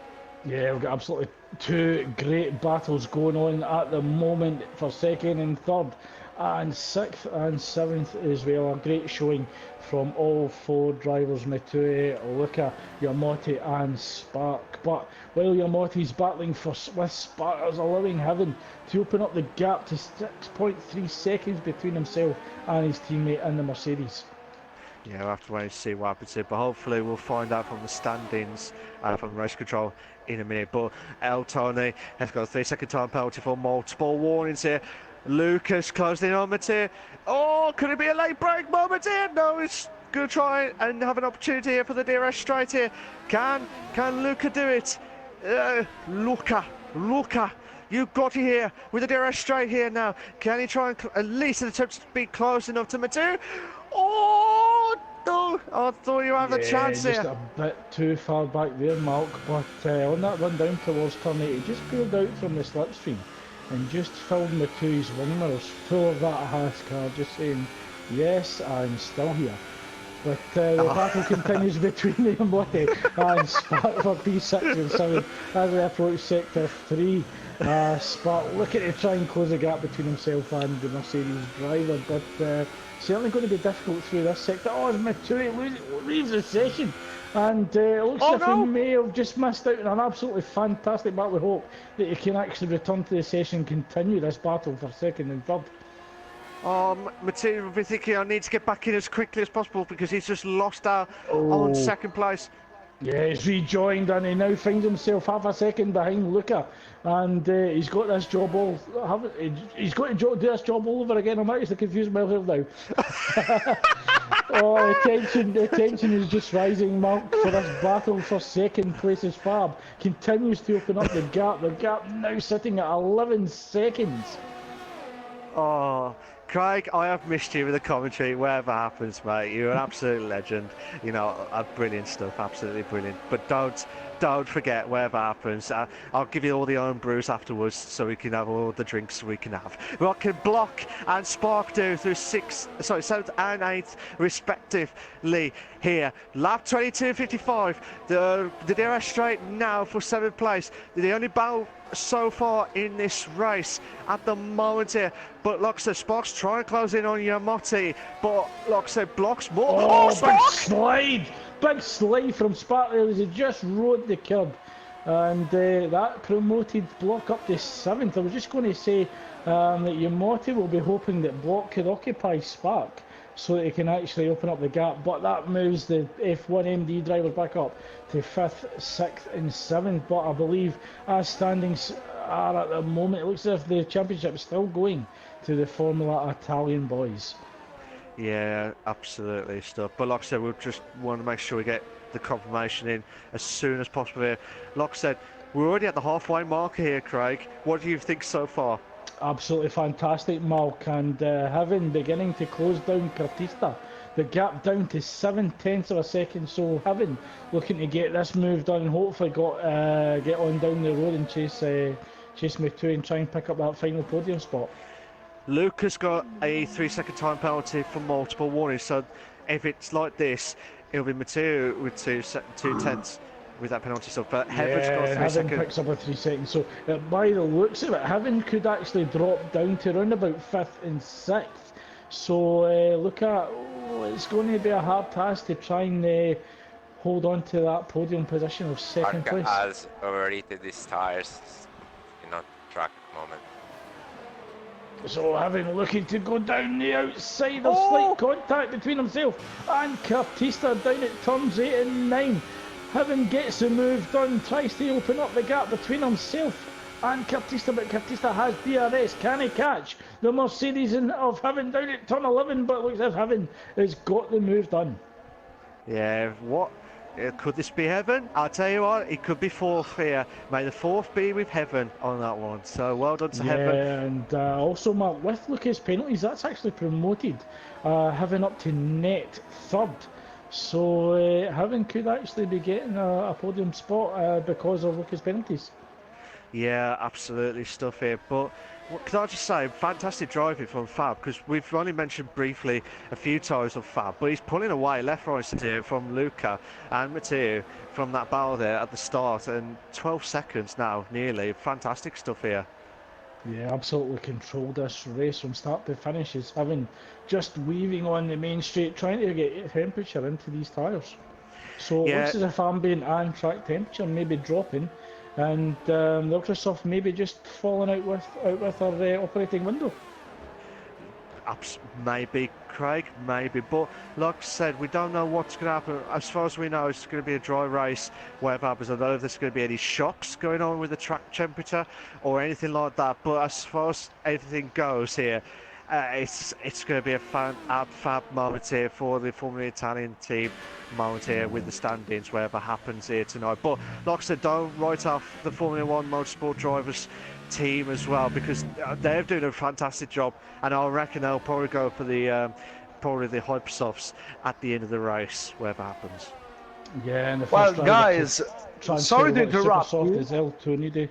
Yeah, we've got absolutely two great battles going on at the moment for second and third, and 6th and 7th as well. A great showing from all four drivers, Matteo, Luca, Yamate and Spark. But while Yamate's battling with Spark, is allowing Heaven to open up the gap to 6.3 seconds between himself and his teammate in the Mercedes. Yeah, we'll have to wait and see what happens here, but hopefully we'll find out from the standings from race control in a minute. But El Tony has got a 3-second time penalty for multiple warnings here. Lucas closed in on Matteo. Oh, could it be a late break moment here? No, it's going to try and have an opportunity here for the DRS straight here. Can Luca do it? Luca, you've got it here with the DRS straight here now. Can he try and at least attempt to be close enough to Matteo? Oh, no, I thought you had the chance just here. A bit too far back there, Mark, but on that run down towards turn 8, he just pulled out from the slipstream and just filled Matteo's wing mirrors full of that hash card, just saying, yes, I'm still here. But the battle continues between the Motti and Spark for P6 and 7 as they approach Sector 3. Spark looking to try and close the gap between himself and the Mercedes driver, but certainly going to be difficult through this sector. Oh, as Maturi leaves the session, and it looks as if he may have just missed out on an absolutely fantastic battle. We hope that he can actually return to the session and continue this battle for second and third. Matteo will be thinking, I need to get back in as quickly as possible because he's just lost out on second place. Yeah, he's rejoined and he now finds himself half a second behind Luca, and he's got this job he's got to do this job all over again. I'm actually confused myself now. Oh, the tension is just rising, Mark, for this battle for second place as Fab continues to open up the gap. The gap now sitting at 11 seconds. Oh, Craig, I have missed you with the commentary, whatever happens, mate. You're an absolute legend. You know, brilliant stuff, absolutely brilliant. But don't forget, whatever happens, I'll give you all the own brews afterwards so we can have all the drinks we can have. What can Block and Spark do through 7th and 8th respectively here? Lap 22.55, the DRS straight now for 7th place. The only battle so far in this race at the moment here, but like I said, Sparks trying to close in on Yamotti, but like I said, blocks more. Big slide from Spark there as he just rode the curb, and that promoted Block up to 7th. I was just going to say that Yamotti will be hoping that Block could occupy Spark so that he can actually open up the gap, but that moves the F1 MD driver back up to 5th, 6th and 7th. But I believe as standings are at the moment, it looks as if the championship is still going to the Formula Italian boys. Yeah, absolutely stuff. But like I said, we'll just want to make sure we get the confirmation in as soon as possible here. Like I said, we're already at the halfway marker here, Craig. What do you think so far? Absolutely fantastic, Malk, and beginning to close down Cartista. The gap down to 7/10 of a second, so Heaven looking to get this move done and hopefully get on down the road and chase me too and try and pick up that final podium spot. Luke has got a 3-second time penalty for multiple warnings, so if it's like this, it'll be Matteo with 2/10 with that penalty stuff, but Heaven's got 3 Heaven seconds. picks up a 3 seconds, so by the looks of it, Heaven could actually drop down to around about 5th and 6th. So it's going to be a hard task to try and hold on to that podium position of second place. Has overrated his tires in a track moment. So Heaven looking to go down the outside of slight contact between himself and Cartista down at turns 8 and 9. Heaven gets the move done, tries to open up the gap between himself and Cartista, but Cartista has DRS. Can he catch the Mercedes of Heaven down at turn 11? But looks as if Heaven has got the move done. Yeah, what? Could this be Heaven? I'll tell you what, it could be 4th here. May the 4th be with Heaven on that one. So well done to Heaven. And also, Mark, with Lucas penalties, that's actually promoted Heaven up to net 3rd. So Heaven could actually be getting a podium spot because of Lucas penalties. Yeah, absolutely stuff here. But what can I just say, fantastic driving from Fab, because we've only mentioned briefly a few times of Fab, but he's pulling away left, right, center from Luca and Matteo from that battle there at the start, and 12 seconds now, nearly. Fantastic stuff here. Yeah, absolutely controlled this race from start to finish. Is Heaven just weaving on the main straight, trying to get temperature into these tyres. So it looks as if ambient and track temperature may be dropping, and the Ultrasoft maybe just falling out with our operating window. Maybe, Craig, maybe. But like I said, we don't know what's going to happen. As far as we know, it's going to be a dry race. Whatever happens, I don't know if there's going to be any shocks going on with the track temperature or anything like that. But as far as everything goes here, it's going to be a fab moment here for the Formula Italian team moment here with the standings, whatever happens here tonight. But like I said, don't write off the Formula 1 motorsport drivers team as well, because they're doing a fantastic job, and I reckon they'll probably go for the Hypersofts at the end of the race, whatever happens. Yeah, and the Well, first guys, sorry to interrupt you. you. Is El Tornado.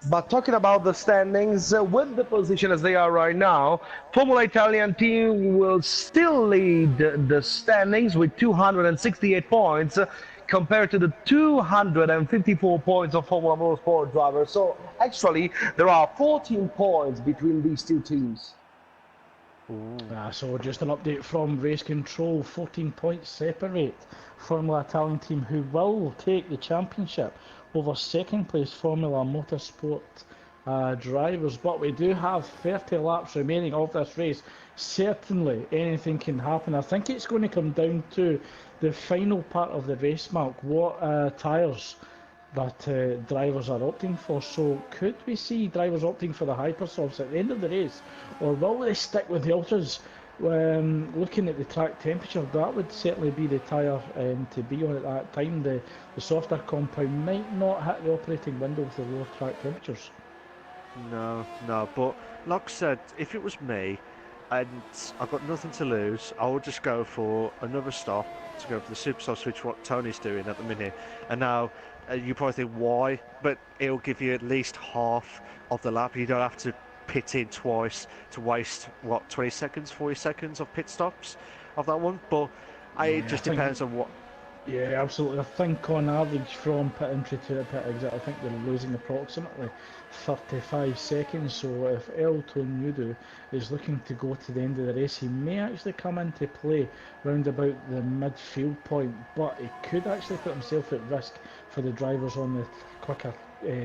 But talking about the standings, with the position as they are right now, Formula Italian team will still lead the standings with 268 points compared to the 254 points of Formula Motorsport drivers. So actually, there are 14 points between these two teams. So just an update from race control, 14 points separate Formula Italian team, who will take the championship over second place Formula Motorsport drivers. But we do have 30 laps remaining of this race. Certainly anything can happen. I think it's going to come down to the final part of the race, Mark, what tyres that drivers are opting for. So could we see drivers opting for the hypersofts at the end of the race, or will they stick with the ultras? Looking at the track temperature, that would certainly be the tyre to be on at that time. The softer compound might not hit the operating window with the lower track temperatures. No, but like I said, if it was me and I've got nothing to lose, I would just go for another stop, to go for the super soft switch, what Tony's doing at the minute. And now you probably think why, but it'll give you at least half of the lap. You don't have to pit in twice to waste 20 seconds, 40 seconds of pit stops of that one. But it just depends on what. Yeah, absolutely. I think on average from pit entry to pit exit, I think they're losing approximately 35 seconds. So if Elton Nudo is looking to go to the end of the race, he may actually come into play round about the midfield point, but he could actually put himself at risk for the drivers on the quicker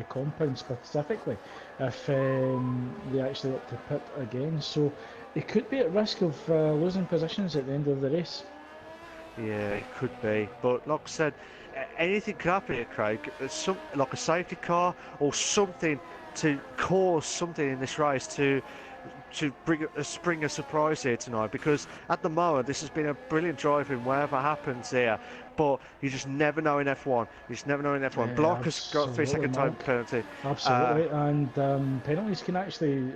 compound specifically if they actually look to pit again. So he could be at risk of losing positions at the end of the race. Yeah, it could be, but like I said, anything could happen here, Craig. Like a safety car or something to cause something in this race to spring a surprise here tonight. Because at the moment, this has been a brilliant driving, whatever happens here. But you just never know in F1. You just never know in F1. Block has got 3-second time penalty. Absolutely, and penalties can actually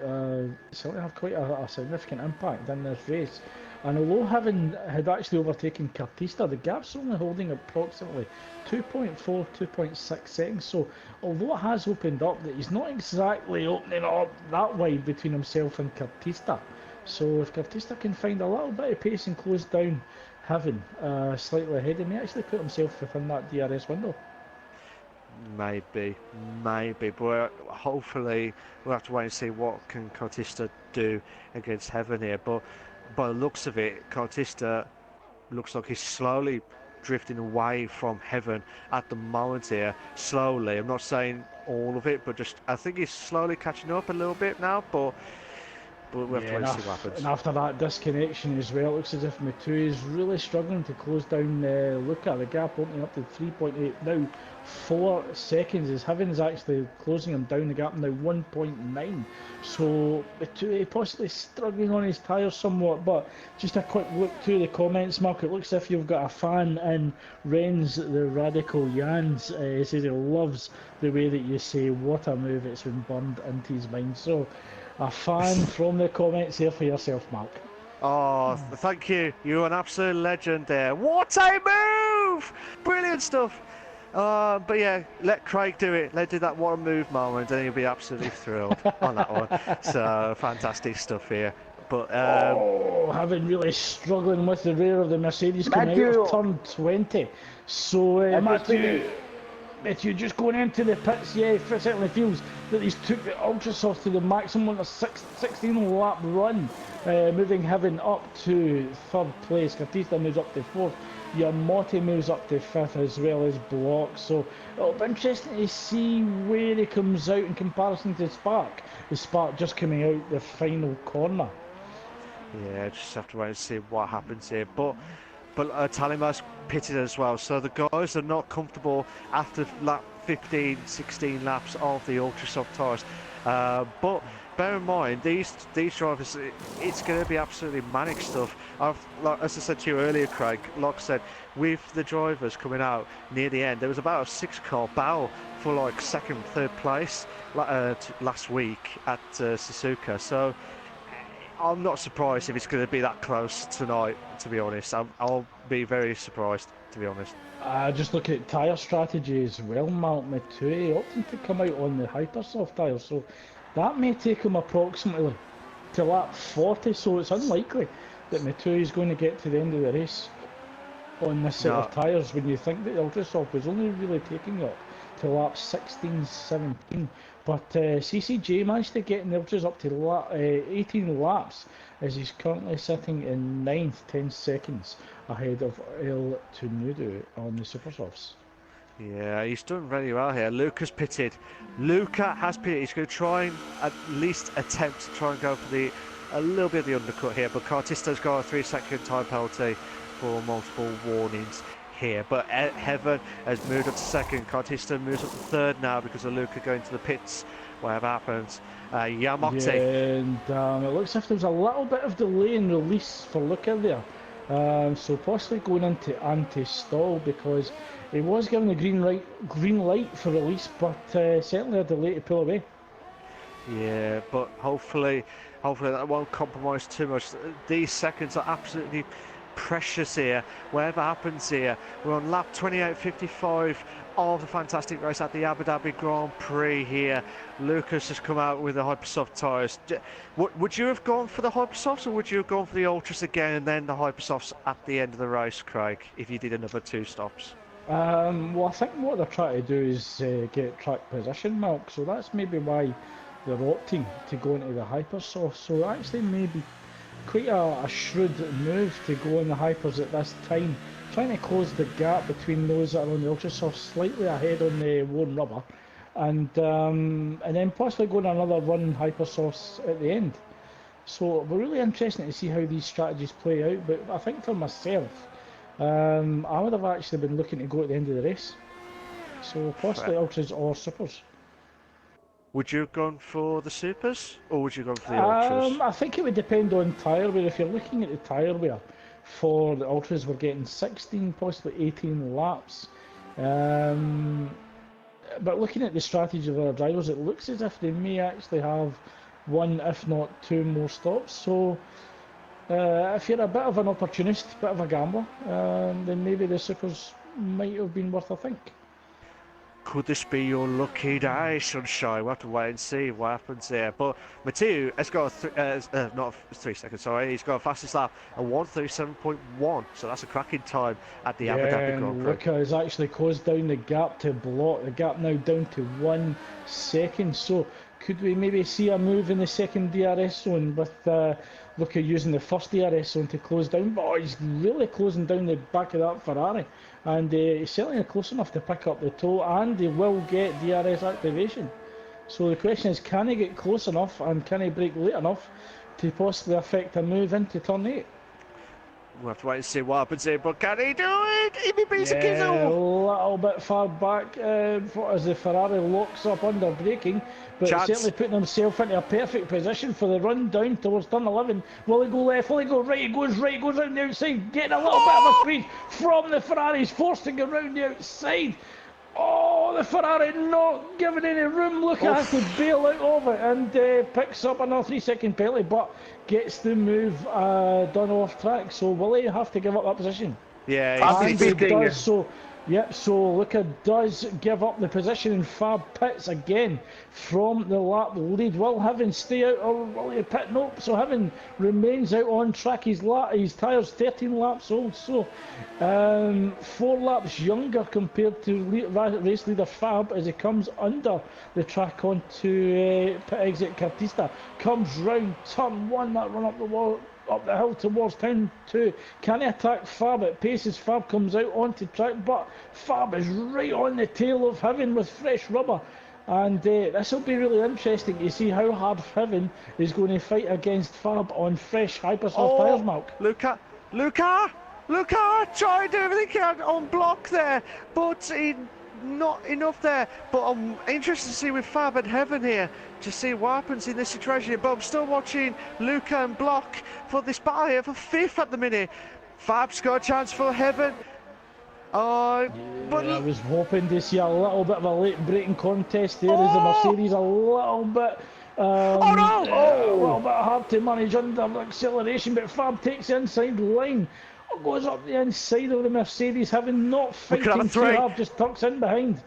certainly have quite a significant impact in this race. And although having had actually overtaken Cartista, the gap's only holding approximately 2.4, 2.6 seconds. So although it has opened up, that he's not exactly opening up that wide between himself and Cartista. So if Cartista can find a little bit of pace and close down Heaven slightly ahead, he may actually put himself within that DRS window. Maybe, but hopefully we'll have to wait and see what can Cartista do against Heaven here. But by the looks of it, Cartista looks like he's slowly drifting away from Heaven at the moment here. Slowly, I'm not saying all of it, but just I think he's slowly catching up a little bit now. But we'll have to wait and see what happens. And after that disconnection as well, it looks as if Matui is really struggling to close down Luca. The gap opening up to 3.8 now. 4 seconds as Heaven is actually closing him down. The gap now 1.9. So Matui possibly struggling on his tyres somewhat. But just a quick look to the comments, Mark. It looks as if you've got a fan in Renz, the Radical Jans. He says he loves the way that you say what a move. It's been burned into his mind. So a fan from the comments here for yourself, Mark. Oh, thank you. You're an absolute legend there. What a move! Brilliant stuff. But yeah, let Craig do it. Let do that what a move moment, and he'll be absolutely thrilled on that one. So fantastic stuff here. But Having really struggling with the rear of the Mercedes coming out of turn 20. So Matthew just going into the pits, yeah, it certainly feels that he's took the Ultrasoft to the maximum, a 16 lap run, moving Heaven up to 3rd place. Cartista moves up to 4th. Yamamoto moves up to 5th as well as Block. So it'll be interesting to see where he comes out in comparison to Spark. The Spark just coming out the final corner. Yeah, just have to wait and see what happens here. But Talima's pitted as well, so the guys are not comfortable after lap 15, 16 laps of the Ultrasoft tyres. But bear in mind, these drivers, it's going to be absolutely manic stuff. As I said to you earlier, Craig, like I said, with the drivers coming out near the end, there was about a 6-car battle for like 2nd, 3rd place last week at Suzuka. So I'm not surprised if it's going to be that close tonight, to be honest. I'll be very surprised. to be honest. Just look at tyre strategy as well, Mark. Matui opting to come out on the hypersoft tyres, so that may take him approximately to lap 40, so it's unlikely that Matui is going to get to the end of the race on this set of tyres when you think that the Ultrasoft was only really taking up to lap 16, 17. But CCJ managed to get in the Ultras up to 18 laps as he's currently sitting in 9th, 10 seconds ahead of El Tunudu on the Supersofts. Yeah, he's done very well here. Luca's pitted. Luca has pitted. He's going to try and at least attempt to try and go for a little bit of the undercut here, but Cartista's got a 3-second time penalty for multiple warnings here. But Heaven has moved up to second. Cartista moves up to third now because of Luca going to the pits. Whatever happens. Yamate. Yeah, and it looks as if there's a little bit of delay in release for Luca there. So possibly going into anti-stall because he was given the green light for release, but certainly a delay to pull away. Yeah, but hopefully that won't compromise too much. These seconds are absolutely precious here. Whatever happens here, we're on lap 28.55 of the fantastic race at the Abu Dhabi Grand Prix here. Lucas has come out with the Hypersoft tyres. Would you have gone for the Hypersofts, or would you have gone for the Ultras again and then the Hypersofts at the end of the race, Craig, if you did another 2 stops? Well, I think what they're trying to do is get track position, Mark, so that's maybe why they're opting to go into the Hypersoft. So actually maybe quite a shrewd move to go on the Hypers at this time, trying to close the gap between those that are on the Ultrasoft slightly ahead on the worn rubber, and then possibly going another run Hypersofts at the end. So we're really interested to see how these strategies play out, but I think for myself, I would have actually been looking to go at the end of the race. So possibly Ultras or Supers. Would you have gone for the Supers, or would you have gone for the Ultras? I think it would depend on tyre wear. If you're looking at the tyre wear for the Ultras, we're getting 16, possibly 18 laps. But looking at the strategy of our drivers, it looks as if they may actually have 1, if not 2 more stops. So if you're a bit of an opportunist, bit of a gambler, then maybe the Supers might have been worth a think. Could this be your lucky day, Sunshine? We'll have to wait and see what happens there. But Mathieu has got not 3 seconds, sorry. He's got a fastest lap, a 1:37.1. So that's a cracking time at the Abu Dhabi Grand Prix. Luca has actually closed down the gap to block. The gap now down to 1 second. So could we maybe see a move in the second DRS zone with Luca using the first DRS zone to close down? But he's really closing down the back of that Ferrari. And he's certainly close enough to pick up the toe, and he will get DRS activation. So the question is, can he get close enough and can he brake late enough to possibly affect a move into turn 8? We'll have to wait and see what happens here, but can he do it? He beats a little bit far back as the Ferrari locks up under braking, but certainly putting himself into a perfect position for the run down towards turn 11. Will he go left? Will he go right? He goes right, goes around the outside, getting a little bit of a speed from the Ferraris, forcing around the outside. Oh, the Ferrari not giving any room. Look, has to bail out of it and picks up another 3-second penalty, but gets the move done off track. So will he have to give up that position? Yeah, he does. So, yep. So Luca does give up the position, and Fab pits again from the lap lead. Will Heaven stay out or will he pit? Nope. So Heaven remains out on track. His tyres 13 laps old, so 4 laps younger compared to race leader Fab as he comes under the track onto pit exit. Cartista comes round turn 1, that run up the wall. Up the hill towards turn 2. Can he attack Fab at pace as Fab comes out onto track? But Fab is right on the tail of Heaven with fresh rubber. And this will be really interesting to see how hard Heaven is going to fight against Fab on fresh Hypersoft tyres, Mark. Luca trying to do everything he can on block there, but not enough there. But I'm interested to see with Fab and Heaven here to see what happens in this situation. But I'm still watching Luca and Block for this battle here for 5th at the minute. Fab's got a chance for Heaven. But I was hoping to see a little bit of a late braking contest there as the Mercedes a little bit a little bit hard to manage under acceleration, but Fab takes the inside line Goes up the inside of the Mercedes, having not We could have a fighting too three. hard, just tucks in behind.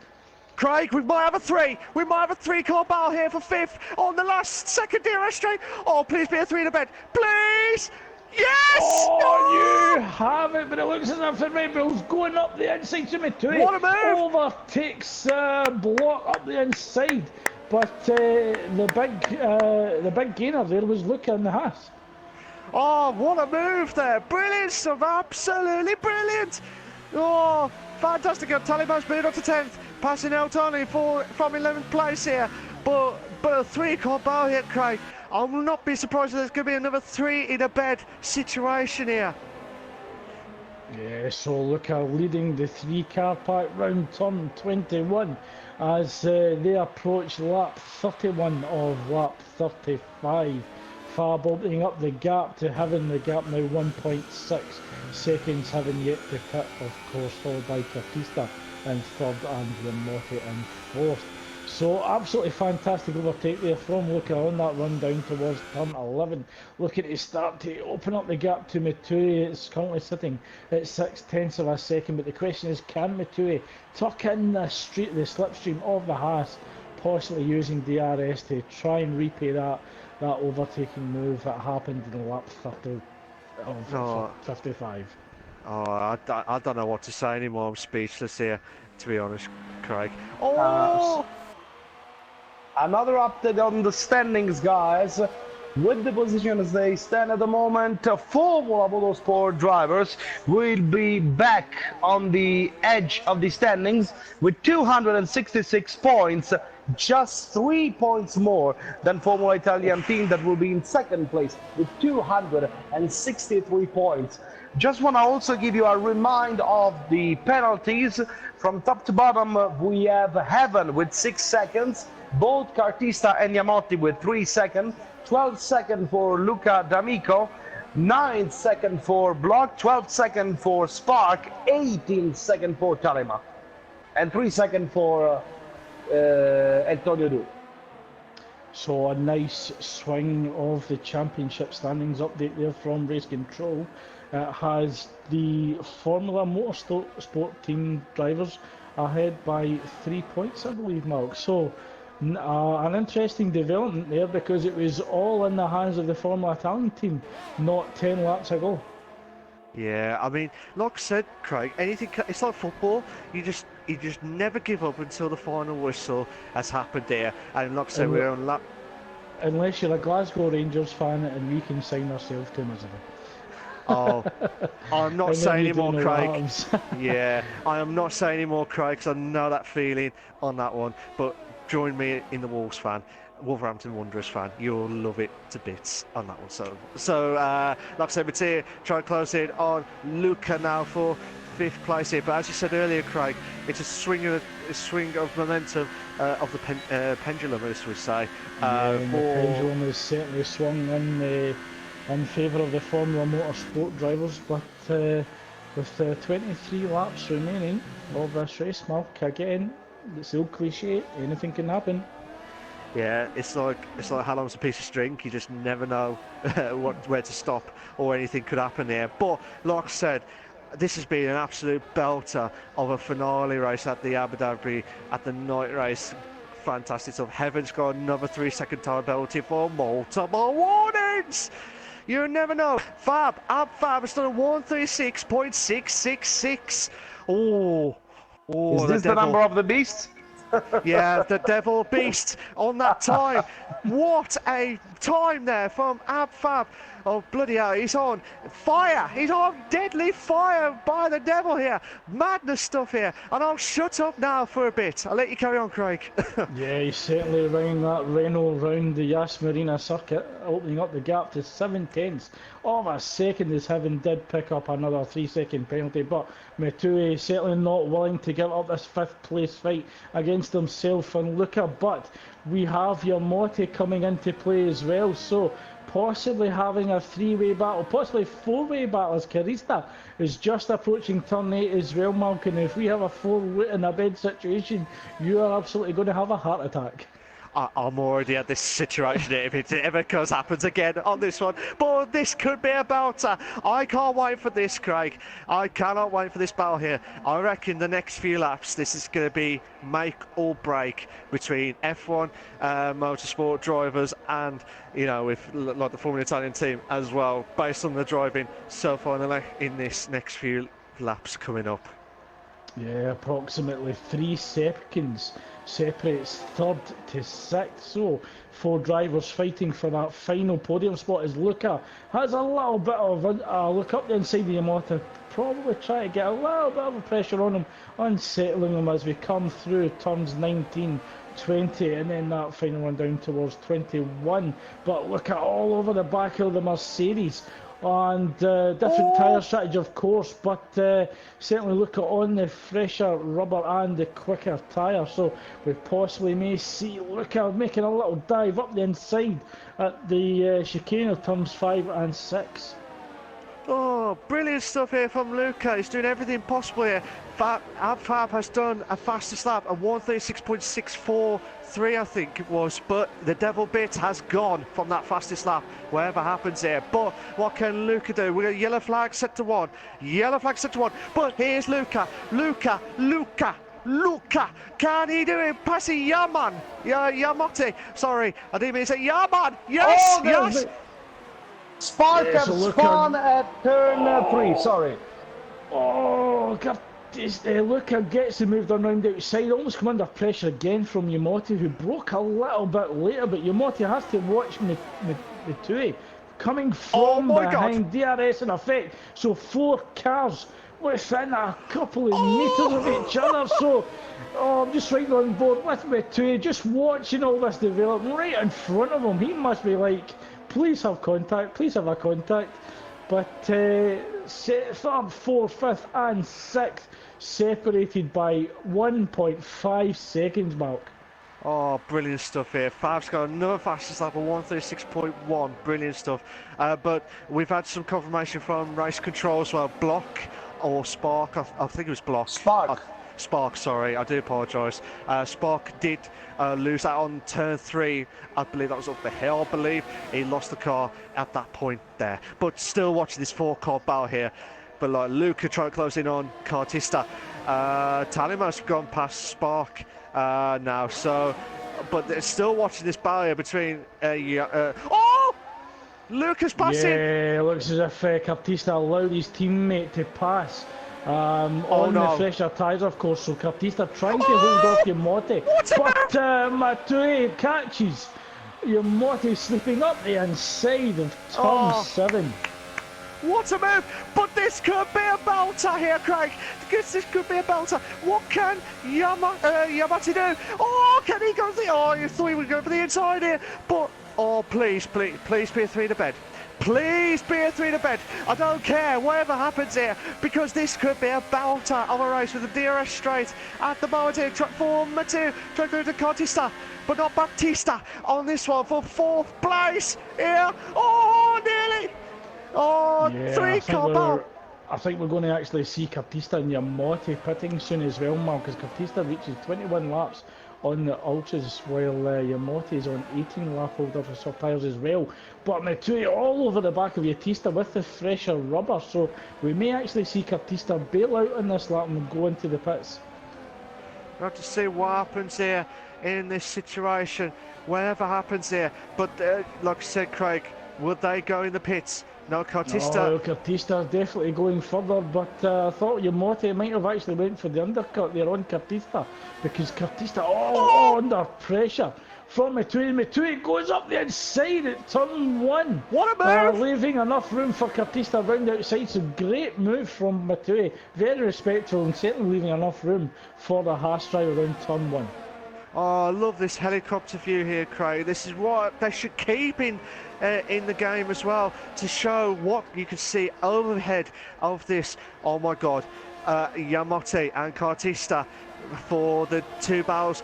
Craig, we might have a three. We might have a three-car battle here for fifth on the last second DRS straight. Oh, please be a three in a bed. Please! Yes! Oh, you have it, but it looks as if the Red Bull's going up the inside to Mitui. What a move! Overtakes Block up the inside, but the big gainer there was Luca in the Haas. Oh, what a move there. Brilliant stuff. Absolutely brilliant. Oh, fantastic. Taliban's moved up to 10th. Passing out only from 11th place here. But a three-car battle here, Craig. I will not be surprised if there's going to be another three in a bed situation here. Yeah, so Luca leading the three-car park round turn 21 as they approach lap 31 of lap 35. Fab opening up the gap to having the gap now 1.6 seconds, having yet to pit, of course, followed by Batista in third and Lamotte in fourth. So absolutely fantastic overtake there from Luca on that run down towards turn 11. Looking to start to open up the gap to Mitui. It's currently sitting at 6/10 of a second, but the question is, can Mitui tuck in the slipstream of the Haas, possibly using DRS to try and repay that overtaking move that happened in lap 30 of 55. Oh, I don't know what to say anymore. I'm speechless here, to be honest, Craig. Oh! Another update on the standings, guys. With the position as they stand at the moment, Formula Motorsport drivers will be back on the edge of the standings with 266 points, just 3 points more than Formula Italian team that will be in second place with 263 points. Just want to also give you a reminder of the penalties. From top to bottom, we have Heaven with 6 seconds, both Cartista and Yamotti with 3 seconds, 12 seconds for Luca D'Amico, 9 seconds for Block, 12 seconds for Spark, 18 seconds for Talema, and 3 seconds for Antonio Du. So a nice swing of the championship standings update there from Race Control. It has the Formula Motorsport team drivers ahead by 3 points, I believe, Mark. So an interesting development there, because it was all in the hands of the Formula Italian team not 10 laps ago. Yeah, I mean, like I said, Craig, it's like football. You just never give up until the final whistle has happened there. And like I said, we're on lap. Unless you're a Glasgow Rangers fan and we can sign ourselves to Misery. Oh, I'm not saying any more, Craig. Yeah, I am not saying any more, Craig, because I know that feeling on that one. But join me in the Wolverhampton Wanderers fan. You'll love it to bits on that one. So like I said, Mattia try and close in on Luca now for 5th place here. But as you said earlier, Craig, it's a swing of momentum of the pendulum, as we say. The pendulum has certainly swung in favour of the Formula Motorsport drivers, but with 23 laps remaining of this race, Mark, again, it's the old cliche, anything can happen. Yeah, it's like how long's a piece of string. You just never know where to stop, or anything could happen there. But like I said, this has been an absolute belter of a finale race at the Abu Dhabi at the night race. Fantastic stuff. Heaven's got another 3-second time penalty for multiple warnings. You never know. Fab has done a 136.666. Is this the number of the beast? Yeah, the devil beast on that time. What a time there from Fab. Oh, bloody hell, he's on fire. He's on deadly fire by the devil here. Madness stuff here. And I'll shut up now for a bit. I'll let you carry on, Craig. Yeah, he's certainly around that Renault round the Yas Marina circuit, opening up the gap to 7/10 of a second as Heaven did pick up another 3-second penalty. But Mitui certainly not willing to give up this 5th place fight against himself and Luca. But we have Yamotti coming into play as well. So possibly having a 3-way battle, possibly 4-way battle, as Carista is just approaching turn 8 as well, Malcolm. If we have a 4 in a bed situation, you are absolutely going to have a heart attack. I'm already at this situation if it ever happens again on this one. But this could be a belter. I can't wait for this, Craig. I cannot wait for this battle here. I reckon the next few laps, this is going to be make or break between F1 motorsport drivers and, you know, with like the Formula Italian team as well, based on the driving so far in this next few laps coming up. Yeah, approximately 3 seconds separates third to sixth. So 4 drivers fighting for that final podium spot as Luca has a little bit of a look up the inside of Yamato, probably try to get a little bit of a pressure on him, unsettling him as we come through turns 19, 20, and then that final one down towards 21. But look at all over the back of the Mercedes. And different tyre strategy, of course, but certainly look at on the fresher rubber and the quicker tyre. So we possibly may see Luca making a little dive up the inside at the chicane of turns 5 and 6. Oh, brilliant stuff here from Luca. He's doing everything possible here. Fab has done a fastest lap, a 1:36.643, I think it was, but the devil bit has gone from that fastest lap, whatever happens here. But what can Luca do? We got yellow flag set to 1, yellow flag set to 1, but here's Luca, can he do it? Passing Yaman, Yamate, sorry, I didn't mean to say Yaman, yes, yes! Spark Yes, and spawn at turn 3, sorry. Oh, Luca gets him moved around outside, almost come under pressure again from Yamate, who broke a little bit later, but Yamate has to watch Mitui coming from behind, DRS in effect, so 4 cars within a couple of metres of each other. So I'm just right on board with Mitui, just watching all this develop right in front of him. He must be like, please have contact, please have a contact. But third, 4th, 5th and 6th separated by 1.5 seconds, Mark. Oh, brilliant stuff here. Fab's got another fastest lap of 1:36.1. Brilliant stuff. But we've had some confirmation from race control as well. Block or Spark, I think it was Block. Spark, sorry, I do apologise. Spark did lose that on turn 3. I believe that was up the hill, I believe. He lost the car at that point there. But still watching this 4-car battle here. But like Luca trying to close in on Cartista. Talima's gone past Spark now, so... But they're still watching this battle here between... oh! Luca's passing! Yeah, looks as if Cartista allowed his teammate to pass. The fresher tyres, of course, so Cartista trying to hold off Yamate, but Matui catches Yamate slipping up the inside of turn 7. What a move! But this could be a belter here, Craig. This could be a belter. What can Yamate do? Oh, can he go for the... Oh, you thought he would go for the inside here, but... Oh, please be a 3 to bed. Please be a 3 to bed. I don't care whatever happens here, because this could be a belter of a race with the DRS straight at the moment here. For Mathieu, trying to go to Cartista, but not Baptista on this one for 4th place here. Oh, nearly. Oh, yeah, 3-car battle. I think we're going to actually see Cartista and Yamate pitting soon as well, Mark, because Cartista reaches 21 laps on the ultras, while Yamate is on 18 lap holder for soft tyres as well. But Matui all over the back of Cartista with the fresher rubber, so we may actually see Cartista bail out on this lap and go into the pits. We'll have to see what happens here in this situation, whatever happens here. But like I said, Craig, would they go in the pits? No, Cartista. No, Cartista definitely going further, but I thought Yamate might have actually went for the undercut there on Cartista, because Cartista under pressure from Matui. Matui goes up the inside at turn 1. What a move! Leaving enough room for Cartista round outside, so great move from Matui. Very respectful and certainly leaving enough room for the Haas driver around turn 1. Oh, I love this helicopter view here, Craig. This is what they should keep in the game as well, to show what you can see overhead of this. Oh my God, Yamate and Cartista for the 2 cars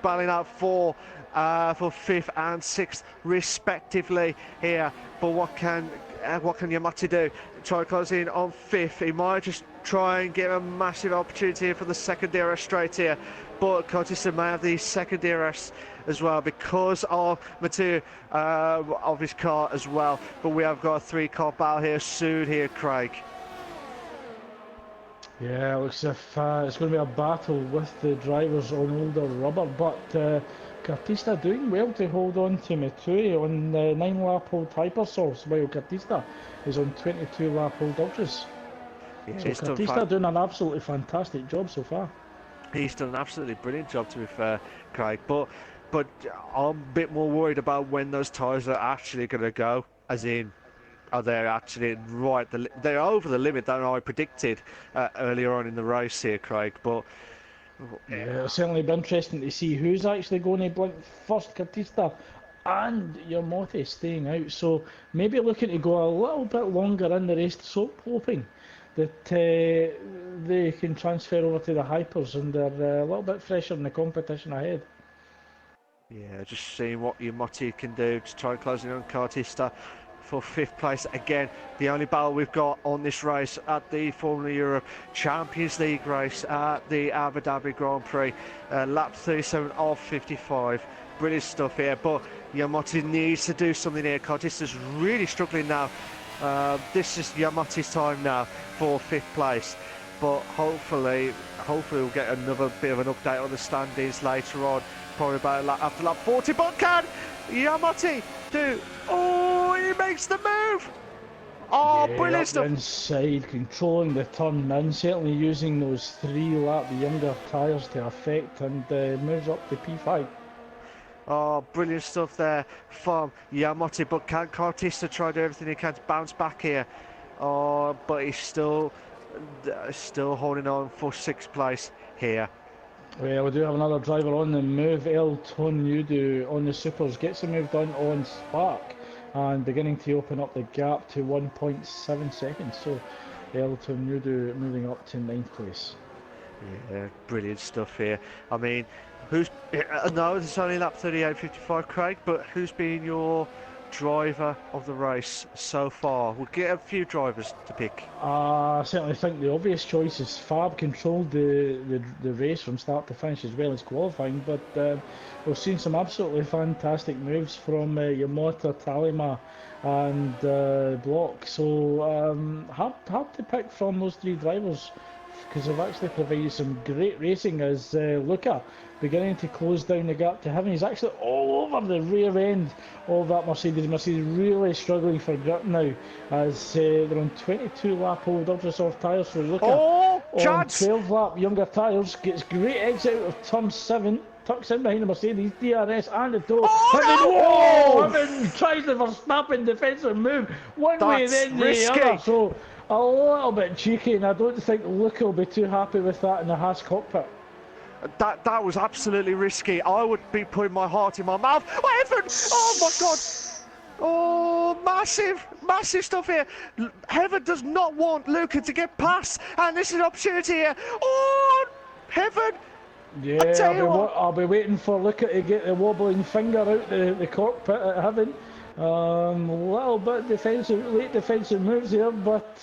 battling out for for 5th and 6th respectively here. But what can Yamati do? Try close in on 5th. He might just try and get a massive opportunity here for the second DRS straight here. But Curtis may have the second DRS as well because of material of his car as well. But we have got a 3-car battle here soon here, Craig. Yeah, it looks as if it's going to be a battle with the drivers on older rubber, but Cartista doing well to hold on to Matui on 9-lap-old Hypersource, while Cartista is on 22-lap-old Ultras. Yeah, so Cartista doing an absolutely fantastic job so far. He's done an absolutely brilliant job, to be fair, Craig. But I'm a bit more worried about when those tyres are actually going to go, as in, are they actually right? They're over the limit that I predicted earlier on in the race here, Craig. But yeah, it'll certainly be interesting to see who's actually going to blink first, Cartista and Yamamoto staying out. So maybe looking to go a little bit longer in the race, so hoping that they can transfer over to the Hypers and they're a little bit fresher in the competition ahead. Yeah, just seeing what Yamamoto can do to try and close in on Cartista for 5th place. Again, the only battle we've got on this race at the Formula Europe Champions League race at the Abu Dhabi Grand Prix, lap 37 of 55. Brilliant stuff here, but Yamamoto needs to do something here. Cartista's really struggling now. This is Yamamoto's time now for 5th place, but hopefully we'll get another bit of an update on the standings later on, probably about after lap 40. But can Yamamoto do? Oh, he makes the move! Oh, yeah, brilliant up stuff! the inside, controlling the turn in, certainly using those 3-lap younger tyres to effect, and moves up to P5. Oh, brilliant stuff there from Yamamoto, but can Cartista try to do everything he can to bounce back here? Oh, but he's still holding on for 6th place here. Well, we do have another driver on the move. Elton Udu on the Supers gets the move done on Spark and beginning to open up the gap to 1.7 seconds. So Elton Udu moving up to 9th place. Yeah, brilliant stuff here. I mean, no, it's only lap 38.55, Craig, but who's been your driver of the race so far? We'll get a few drivers to pick. I certainly think the obvious choice is Fab. Controlled the race from start to finish as well as qualifying, but we've seen some absolutely fantastic moves from Yamamoto, Talima and Block, so hard to pick from those 3 drivers because they've actually provided some great racing as Luca beginning to close down the gap to him. He's actually all over the rear end of that Mercedes. Mercedes really struggling for grip now as they're on 22-lap-old ultra-soft tyres for Luca. Oh, on 12-lap younger tyres, gets great exit out of turn 7, tucks in behind the Mercedes, DRS and the toe. Heaven tries the Verstappen defensive move one way then the other. So a little bit cheeky, and I don't think Luca will be too happy with that in the Haas cockpit. That was absolutely risky. I would be putting my heart in my mouth. Oh, Heaven! Oh my God! Oh, massive stuff here. Heaven does not want Luca to get past, and this is an opportunity here. Oh, Heaven! Yeah, I'll be waiting for Luca to get the wobbling finger out the cockpit at Heaven. A little bit late defensive moves here, but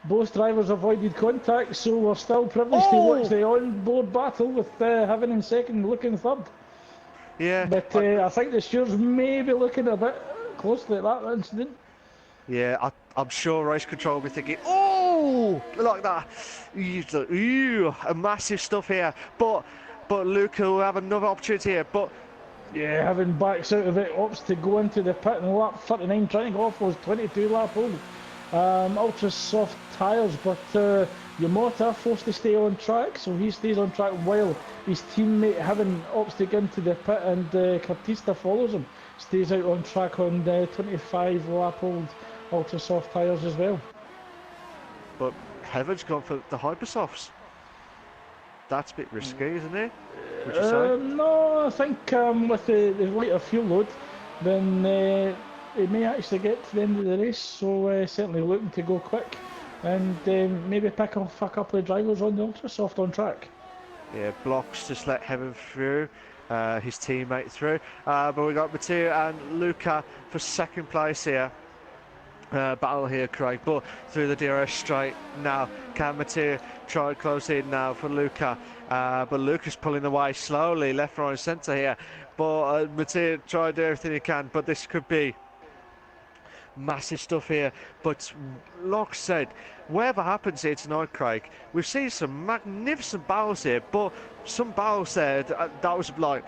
both drivers avoided contact, so we're still privileged to watch the on-board battle with Heaven in second, Luca in third. Yeah. But I think the stewards may be looking a bit closely at that incident. Yeah, I'm sure race control will be thinking, oh, like that. Ew, a massive stuff here. But Luca will have another opportunity here. But yeah, Heaven backs out of it, opts to go into the pit in lap 39, trying to go off those 22-lap-old ultra soft tyres, but Yamamoto forced to stay on track, so he stays on track while his teammate Heaven opts to get into the pit, and Cartista follows him, stays out on track on 25-lap-old ultra soft tyres as well. But Heaven's gone for the hypersofts. That's a bit risky, isn't it? Would you say? No, I think with the lighter fuel load, then it may actually get to the end of the race, so certainly looking to go quick and maybe pick off a couple of drivers on the ultra soft on track. Yeah, Blocks just let Heaven through. his teammate through. But we got Matteo and Luca for second place here. Battle here, Craig, but through the DRS straight now. Can Matteo try to close in now for Luca? But Luca's pulling away slowly, left, right, and centre here. But Matteo try to do everything he can, but this could be massive stuff here. But like I said, whatever happens here tonight, Craig, we've seen some magnificent battles here, but some battles there that was like,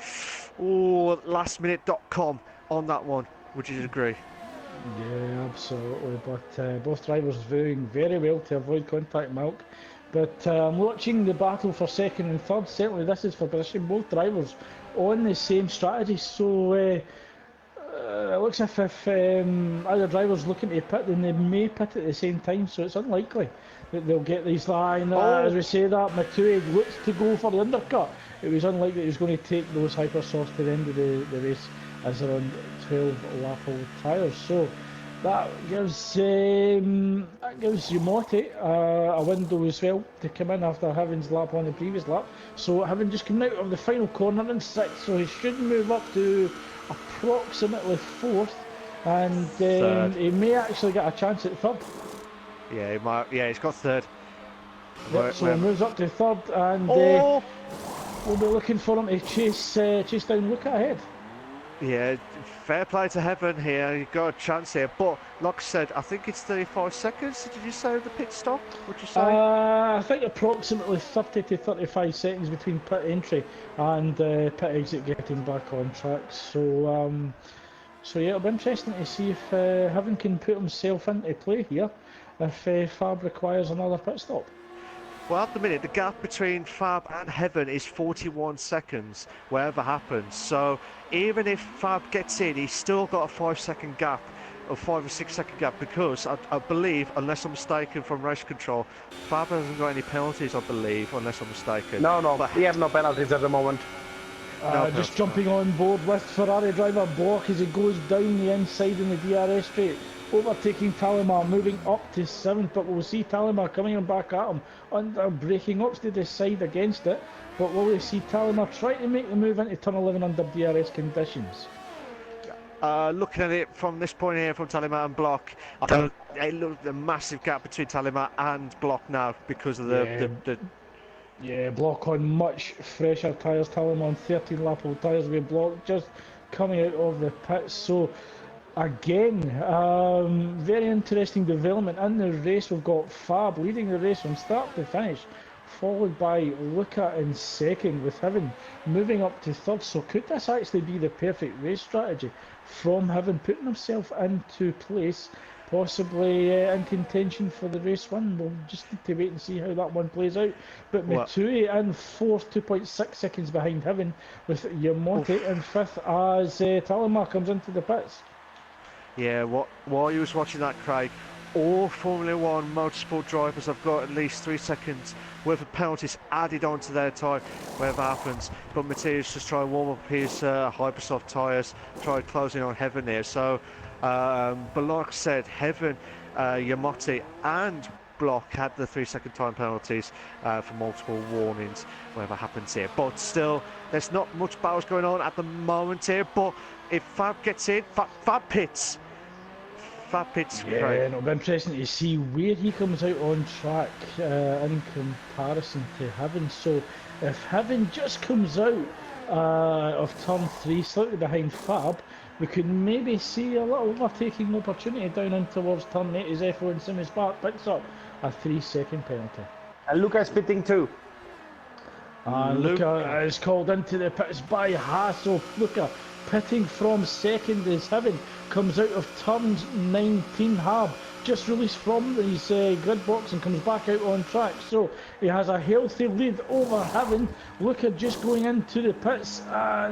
oh, lastminute.com on that one. Would you agree? Yeah, absolutely. But both drivers doing very well to avoid contact milk. But I'm watching the battle for second and third. Certainly, this is for position. Both drivers on the same strategy. So it looks as if either driver's looking to pit, then they may pit at the same time. So it's unlikely that they'll get these line. As we say that, Matui looks to go for the undercut. It was unlikely he was going to take those hypersofts to the end of the race, as they're on 12 lap old tyres. So that gives Yamate a window as well to come in after having lap on the previous lap. So having just come out of the final corner in 6th, so he should move up to approximately 4th, and he may actually get a chance at 3rd. Yeah, he might. Yeah, he's got 3rd. Yep, so he moves up to 3rd, and we'll be looking for him to chase down Luca ahead. Yeah, fair play to Heaven here. You've got a chance here, but like I said, I think it's 35 seconds. Did you say the pit stop? What'd you say? I think approximately 30 to 35 seconds between pit entry and pit exit getting back on track. So, yeah, it'll be interesting to see if Heaven can put himself into play here if Fab requires another pit stop. Well, at the minute, the gap between Fab and Heaven is 41 seconds, whatever happens. So even if Fab gets in, he's still got a 5-second gap, or 5 or 6 second gap, because I believe, unless I'm mistaken from race control, Fab hasn't got any penalties, I believe, unless I'm mistaken. No, But he has no penalties at the moment. Just jumping on board with Ferrari driver Block as he goes down the inside in the DRS straight, overtaking Talimar, moving up to 7th, but we'll see Talimar coming on back at him, under braking up to decide against it, but will we see Talimar try to make the move into turn 11 under DRS conditions? Looking at it from this point here, from Talimar and Block, it looks a massive gap between Talimar and Block now because of the Yeah, Block on much fresher tyres. Talimar on 13 lap old tyres with Block just coming out of the pits. So again, very interesting development in the race. We've got Fab leading the race from start to finish, followed by Luca in 2nd, with Heaven moving up to 3rd. So could this actually be the perfect race strategy from Heaven putting himself into place, possibly in contention for the race win? We'll just need to wait and see how that one plays out. But Matui in 4th, 2.6 seconds behind Heaven, with Yamate in 5th as Talimar comes into the pits. Yeah, while you was watching that, Craig, all Formula 1 motorsport drivers have got at least 3 seconds worth of penalties added onto their time, whatever happens. But Matthias just trying to warm up his hypersoft tyres, try closing on Heaven here. So, but like I said, Heaven, Yamate and Block had the 3-second time penalties for multiple warnings, whatever happens here. But still, there's not much battles going on at the moment here. But if Fab gets in, Fab pits. Yeah, and it'll be interesting to see where he comes out on track in comparison to Heaven. So if Heaven just comes out of turn 3 slightly behind Fab, we could maybe see a little overtaking opportunity down in towards turn 8 as F1 Simi Spark picks up a 3-second penalty. And Luca is pitting too. Luca is called into the pits by Hassel. Luca pitting from 2nd as Heaven comes out of turns 19. Hab just released from his grid box and comes back out on track, so he has a healthy lead over Heaven. Luca just going into the pits,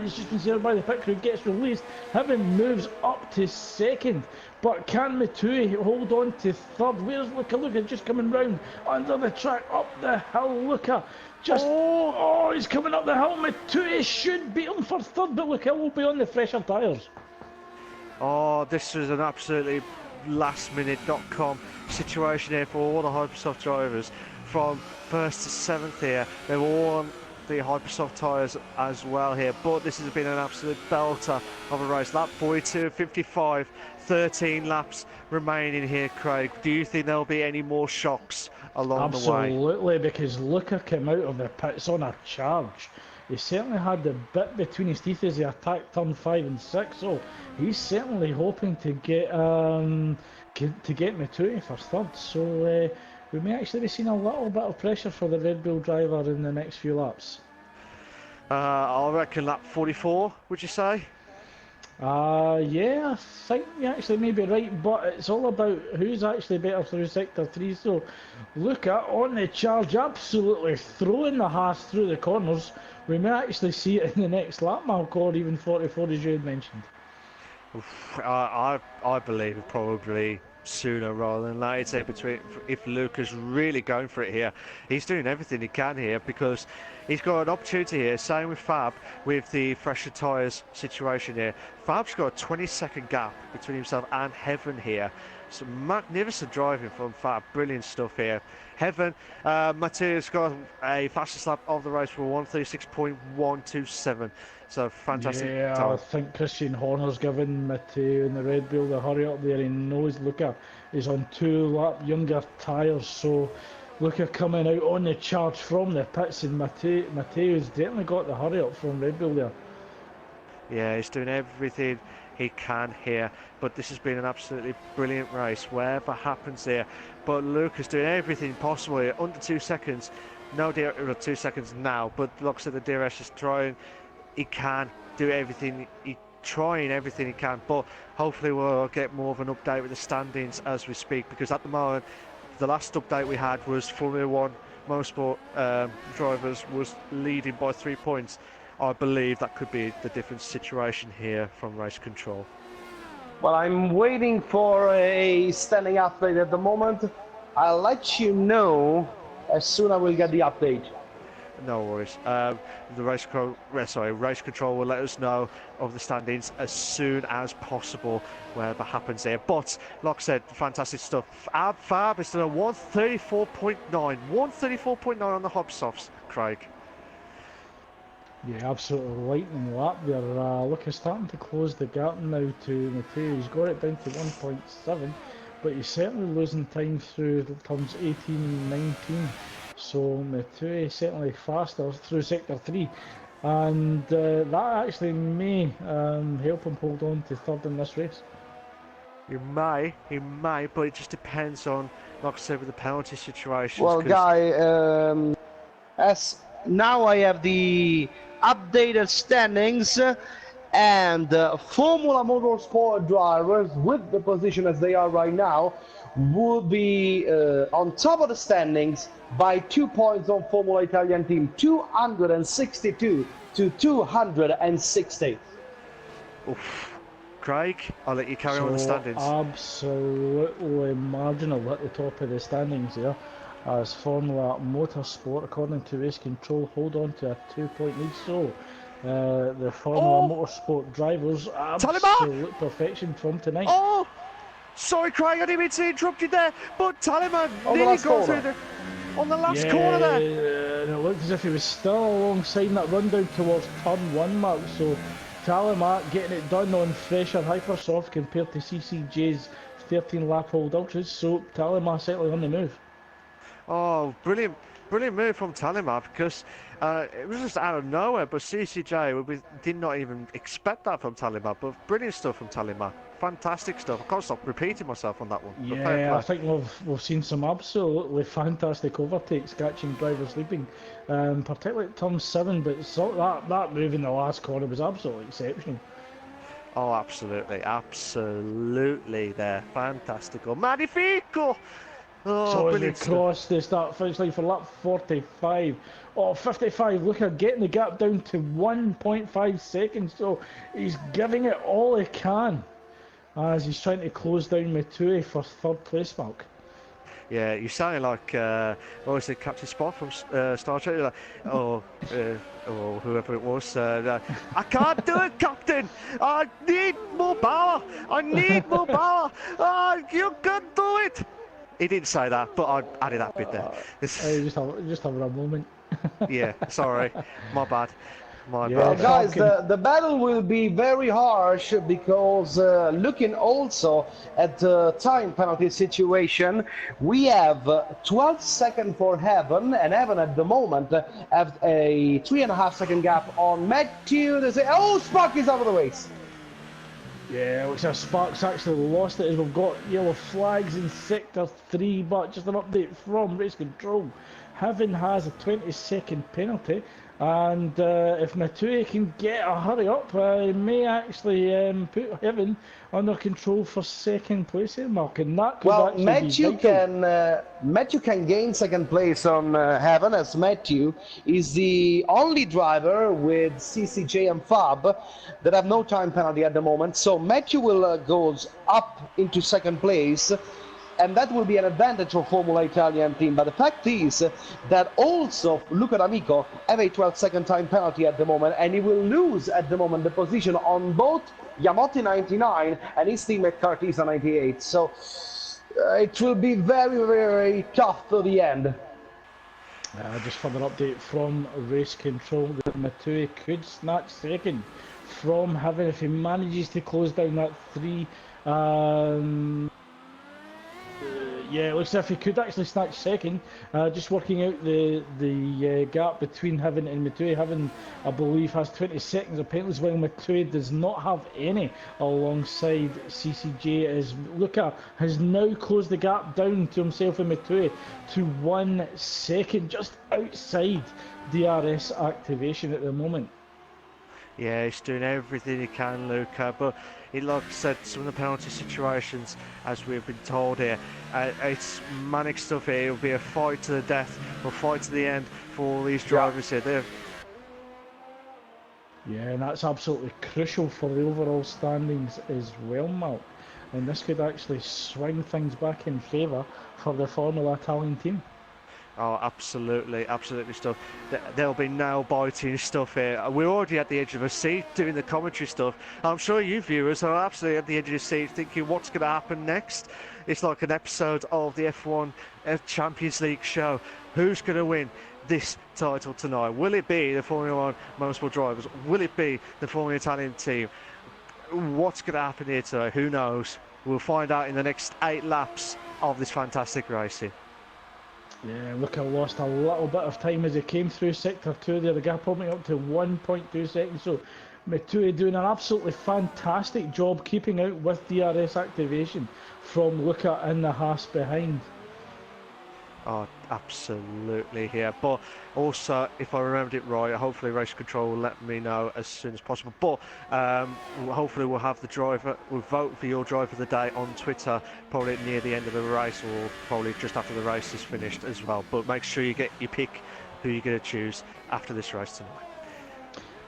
he's just been saved by the pit crew, gets released. Heaven moves up to 2nd, but can Matui hold on to 3rd? Where's Luca? Luca just coming round under the track, up the hill. Luca just, he's coming up the hill. Matui should beat him for 3rd, but Luca will be on the fresher tyres. Oh, this was an absolutely lastminute.com situation here for all the Hypersoft drivers from 1st to 7th here. They were all on the Hypersoft tyres as well here. But this has been an absolute belter of a race. Lap 42, 55, 13 laps remaining here, Craig. Do you think there'll be any more shocks along the way? Absolutely, because Luca came out of the pits on a charge. He certainly had the bit between his teeth as he attacked turn 5 and 6, so he's certainly hoping to get Matui for third. So we may actually be seeing a little bit of pressure for the Red Bull driver in the next few laps. I reckon lap 44, would you say? Yeah, I think you actually may be right, but it's all about who's actually better through Sector 3. So, Luca on the charge, absolutely throwing the Haas through the corners. We may actually see it in the next lap, Mark, or even 44, as you had mentioned. I believe probably sooner rather than later. If Luca's really going for it here, he's doing everything he can here because he's got an opportunity here. Same with Fab with the fresher tyres situation here. Fab's got a 20-second gap between himself and Heaven here. Some magnificent driving from Fab, brilliant stuff here. Heaven, Mathieu's got a fastest lap of the race for 136.127. So fantastic. Yeah, time. I think Christian Horner's given Mathieu and the Red Bull the hurry up there. He knows Luca is on 2 lap younger tyres, so Luca coming out on the charge from the pits, and Mathieu's definitely got the hurry up from Red Bull there. Yeah, he's doing everything he can here, but this has been an absolutely brilliant race, whatever happens here. But Luca's doing everything possible here, under 2 seconds. No, 2 seconds now, but like I said, the DRS is trying. He can do everything, trying everything he can, but hopefully we'll get more of an update with the standings as we speak, because at the moment, the last update we had was Formula 1 Motorsport drivers was leading by 3 points. I believe that could be the different situation here from race control. Well, I'm waiting for a standing update at the moment. I'll let you know as soon as I will get the update. No worries. The race control will let us know of the standings as soon as possible, whatever happens there. But like I said, fantastic stuff. Fab is still a 134.9, 134.9 on the Hobsofts, Craig. Yeah, absolutely lightning lap there. Look, he's starting to close the gap now to Mathieu. He's got it down to 1.7, but he's certainly losing time through turns 18 and 19. So Mathieu is certainly faster through Sector 3, and that actually may help him hold on to third in this race. He may, but it just depends on, like I said, with the penalty situations. Well, Guy, as now I have the updated standings, and Formula Motorsport drivers, with the position as they are right now, would be on top of the standings by 2 points on Formula Italian team, 262 to 260. Oof. Craig, I'll let you carry on with the standings. Absolutely marginal at the top of the standings there, as Formula Motorsport, according to race control, hold on to a 2-point lead. So the Formula Motorsport drivers, absolute perfection from tonight. Oh! Sorry, Craig, I didn't mean to interrupt you there, but Tallyman nearly got through on the last corner there. And it looked as if he was still alongside that run down towards turn 1, Mark. So Tallyman getting it done on fresher Hypersoft compared to CCJ's 13 lap hold ultras. So Tallyman certainly on the move. Oh, brilliant move from Tallyman, because it was just out of nowhere, but CCJ, we did not even expect that from Tallyman, but brilliant stuff from Tallyman. Fantastic stuff. I can't stop repeating myself on that one. Yeah, I think we've seen some absolutely fantastic overtakes catching drivers sleeping, particularly at turn 7, but that move in the last corner was absolutely exceptional. Oh, absolutely there. Fantastical. Magnifico! Oh, so as we brilliant cross the start-finish line for lap 45, 55, look at getting the gap down to 1.5 seconds, so he's giving it all he can as he's trying to close down Mathieu for third place, Mark. Yeah, you sounded like what was it, Captain Spock from Star Trek? Like, or whoever it was. I can't do it, Captain. I need more power. You can do it. He didn't say that, but I added that bit there. Just having a moment. Yeah, sorry, my bad, my Yeah, bad. Guys, Falcon. the battle will be very harsh because looking also at the time penalty situation, we have 12 seconds for Heaven, and Heaven at the moment have a 3.5 second gap on Matthew. They say, oh, Spark is out of the race. Yeah, looks like Sparks actually lost it as we've got yellow flags in Sector 3, but just an update from Race Control. Heaven has a 20-second penalty, and if Matue can get a hurry up, he may actually put Heaven under control for second place here, Mark, and that could Well, actually be vital. Matthew can gain second place on Heaven, as Matthew is the only driver with CCJ and Fab that have no time penalty at the moment. So Matthew will goes up into second place, and that will be an advantage for Formula Italian team. But the fact is that also Luca D'Amico have a 12-second time penalty at the moment, and he will lose at the moment the position on both Yamotti 99 and his teammate Cartesa 98. So it will be very, very tough to the end. Just further update from Race Control that Matue could snatch second from Heaven if he manages to close down that three. Yeah, it looks as if he could actually snatch second. Just working out the gap between Heaven and Matue. Heaven, I believe, has 20 seconds of penalties, while Matue does not have any alongside CCJ. As Luca has now closed the gap down to himself and Matue to 1 second, just outside DRS activation at the moment. Yeah, he's doing everything he can, Luca. But like I said, some of the penalty situations, as we've been told here, it's manic stuff here. It'll be a fight to the death, or fight to the end for all these drivers here. Yeah, and that's absolutely crucial for the overall standings as well, Mark. And this could actually swing things back in favour for the Formula Italian team. Oh, absolutely, absolutely stuff. There'll be nail-biting stuff here. We're already at the edge of a seat doing the commentary stuff. I'm sure you viewers are absolutely at the edge of the seat thinking what's going to happen next. It's like an episode of the F1 Champions League show. Who's going to win this title tonight? Will it be the Formula One Motorsport drivers? Will it be the Formula Italian team? What's going to happen here today? Who knows? We'll find out in the next 8 laps of this fantastic racing. Yeah, look, I lost a little bit of time as he came through Sector 2 there. The gap opening up to 1.2 seconds. So Matue doing an absolutely fantastic job keeping out with DRS activation from Luca in the Haas behind. Oh, absolutely here. But also, if I remembered it right, hopefully Race Control will let me know as soon as possible. But hopefully we'll have the driver, we'll vote for your driver of the day on Twitter, probably near the end of the race or probably just after the race is finished as well. But make sure you get your pick who you're going to choose after this race tonight.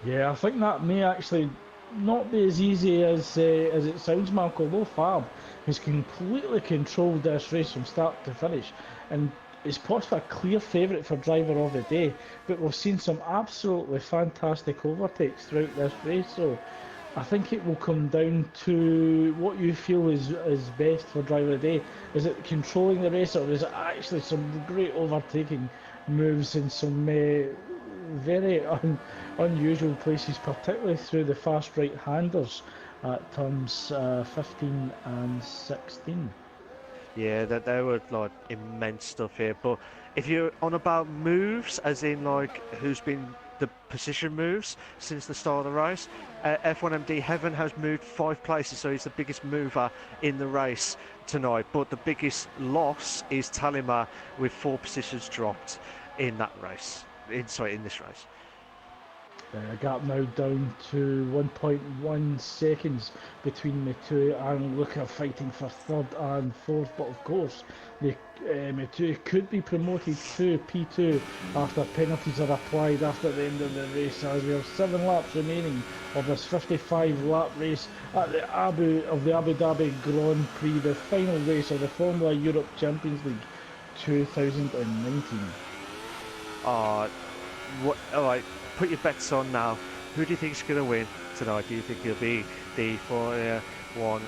Yeah, I think that may actually not be as easy as it sounds, Mark, although Fab has completely controlled this race from start to finish and is possibly a clear favourite for driver of the day, but we've seen some absolutely fantastic overtakes throughout this race, so I think it will come down to what you feel is best for driver of the day. Is it controlling the race, or is it actually some great overtaking moves in some very unusual places, particularly through the fast right-handers at turns 15 and 16. Yeah, there were like immense stuff here. But if you're on about moves, as in like who's been the position moves since the start of the race, F1MD Heaven has moved 5 places, so he's the biggest mover in the race tonight. But the biggest loss is Talima with 4 positions dropped in that race. In this race. Gap now down to 1.1 seconds between Matue and Luca, fighting for 3rd and 4th, but of course Matue could be promoted to P2 after penalties are applied after the end of the race, as we have 7 laps remaining of this 55 lap race at the Abu Dhabi Grand Prix, the final race of the Formula Europe Champions League 2019. Alright, put your bets on now. Who do you think is going to win tonight? Do you think it'll be the Formula One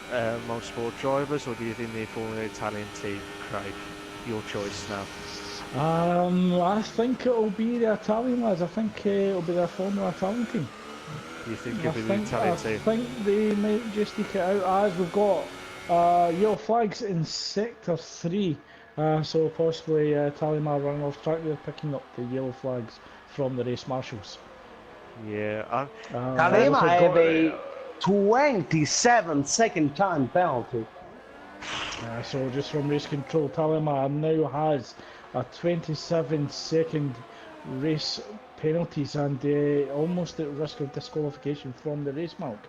Motorsport drivers, or do you think the Formula Italian team? Craig, your choice now. I think it'll be the Italian lads. I think it'll be the Formula Italian team. You think it'll be the Italian team? I think they might just eke it out as we've got yellow flags in Sector 3. So possibly Italian are running off track. They're picking up the yellow flags from the race marshals. Yeah. Kalema have a 27-second time penalty. So just from race control, Talima now has a 27-second race penalties and almost at risk of disqualification from the race mark.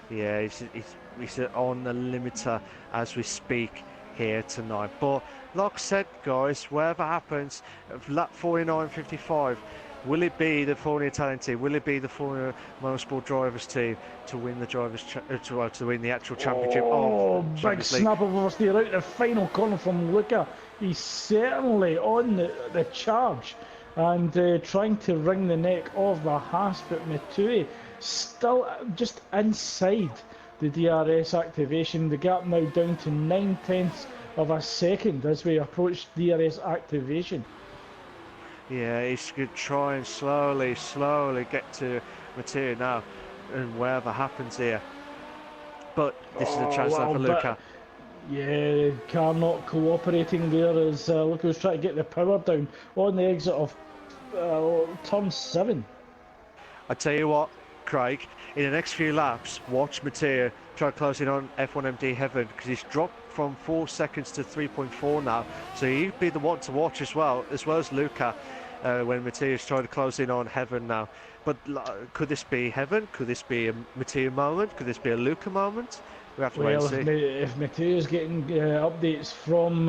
Yeah, he's on the limiter as we speak here tonight. But like I said, guys, whatever happens, lap 49.55, will it be the Formula Italian team? Will it be the Formula Motorsport drivers team to win the to win the actual championship? Oh, of big snap of oversteer out the final corner from Luca. He's certainly on the charge and trying to wring the neck of the Haas, but Matui still just inside the DRS activation. The gap now down to 9/10 of a second as we approach DRS activation. Yeah, he's going to try and slowly get to Mattia now, and whatever happens here. But this is a chance now for Luca. Yeah, car not cooperating there as Luca was trying to get the power down on the exit of turn 7. I tell you what, Craig, in the next few laps, watch Mattia try closing on F1MD Heaven, because he's dropped from 4 seconds to 3.4 now, so he'd be the one to watch as well as Luca when Mattia's trying to close in on Heaven now. But could this be Heaven? Could this be a Mattia moment? Could this be a Luca moment? We have to wait and see. If Mattia's getting updates from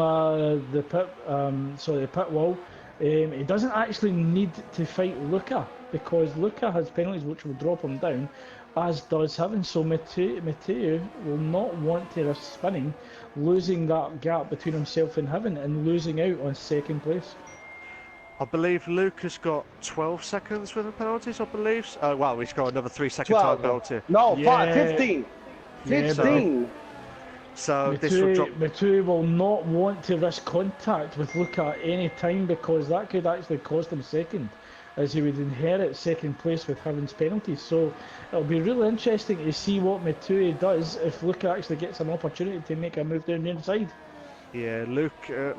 the pit wall, he doesn't actually need to fight Luca, because Luca has penalties which will drop him down, as does Heaven. So Mattia will not want to risk spinning, losing that gap between himself and Heaven and losing out on second place. I believe Luca's got 12 seconds worth of penalties, I believe. Well, he's got another 3-second time penalty. No, Yeah. 15. 15. So this will drop. Mattia will not want to risk contact with Luca at any time, because that could actually cost him second, as he would inherit second place with Heaven's penalties. So it'll be really interesting to see what Mattia does if Luca actually gets an opportunity to make a move down the inside. Yeah, Luke,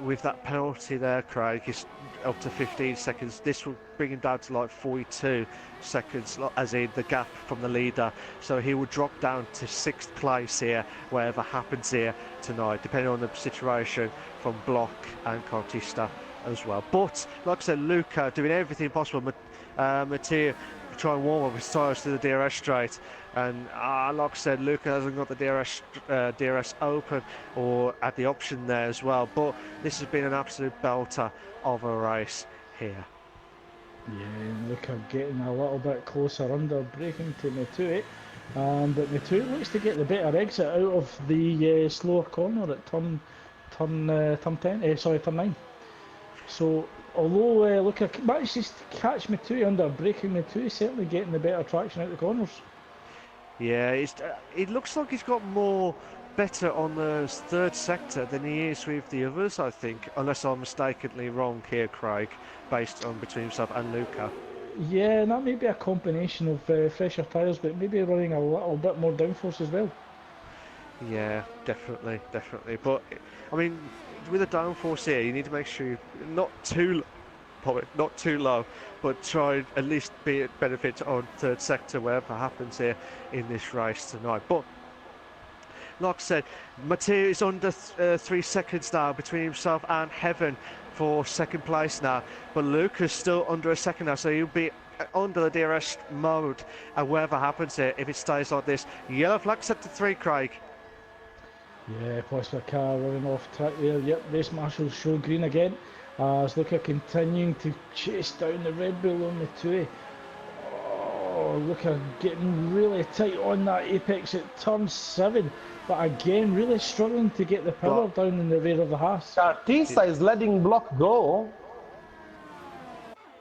with that penalty there, Craig, is up to 15 seconds. This will bring him down to like 42 seconds, as in the gap from the leader. So he will drop down to 6th place here, whatever happens here tonight, depending on the situation from Block and Cortista as well. But, like I said, Luca doing everything possible. Mattia try and warm up his tyres to the DRS straight, and like I said, Luca hasn't got the DRS open or at the option there as well. But this has been an absolute belter of a race here. Yeah, Luca getting a little bit closer under braking to Mattia, but Mattia looks to get the better exit out of the slower corner at turn 9. So although Luca manages to catch Mattia under braking, Mattia certainly getting the better traction out the corners. Yeah, it looks like he's got better on the 3rd sector than he is with the others, I think, unless I'm mistakenly wrong here, Craig, based on between himself and Luca. Yeah, and that may be a combination of fresher tyres, but maybe running a little bit more downforce as well. Yeah, definitely. But I mean, with a downforce here, you need to make sure you're not too low, but try at least be at benefit on 3rd sector, wherever happens here in this race tonight. But like I said, Mattia is under 3 seconds now between himself and Heaven for 2nd place now, but Luca's still under a second now, so he'll be under the DRS mode, and whatever happens here, if it stays like this. Yellow flag set to 3, Craig. Yeah, possibly a car running off track there. Yep, race marshals show green again, as Luca continuing to chase down the Red Bull on Mattia. Oh, Luca getting really tight on that apex at turn 7, but again really struggling to get the power down in the rear of the Haas. Cortista is letting Block go.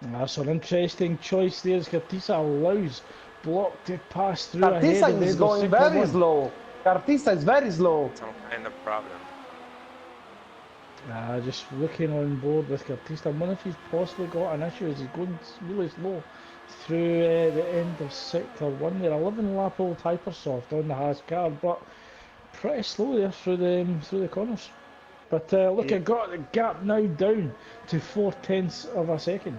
That's an interesting choice there, as Cortista allows Block to pass through. Cortista is going very slow. Cortista is very slow. Some kind of problem. Just looking on board with Curtis. I wonder if he's possibly got an issue as he's going really slow through the end of sector 1 there. 11 lap old Hypersoft on the Haas car, but pretty slow there through the corners. But look, Yeah. I got the gap now down to 4/10 of a second.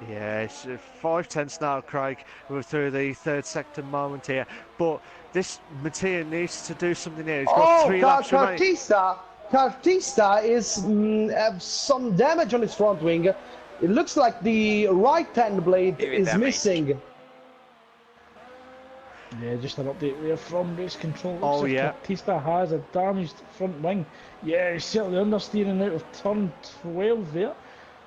Yeah, it's 5/10 now, Craig. We're through the third sector moment here, but this Mattia needs to do something here. He's got 3 laps remaining. Cartista is have some damage on his front wing. It looks like the right hand blade Heavy is damage. missing. Yeah, just an update there from race control. Looks Oh, like yeah. Batista has a damaged front wing. Yeah, he's certainly understeering out of turn 12 there.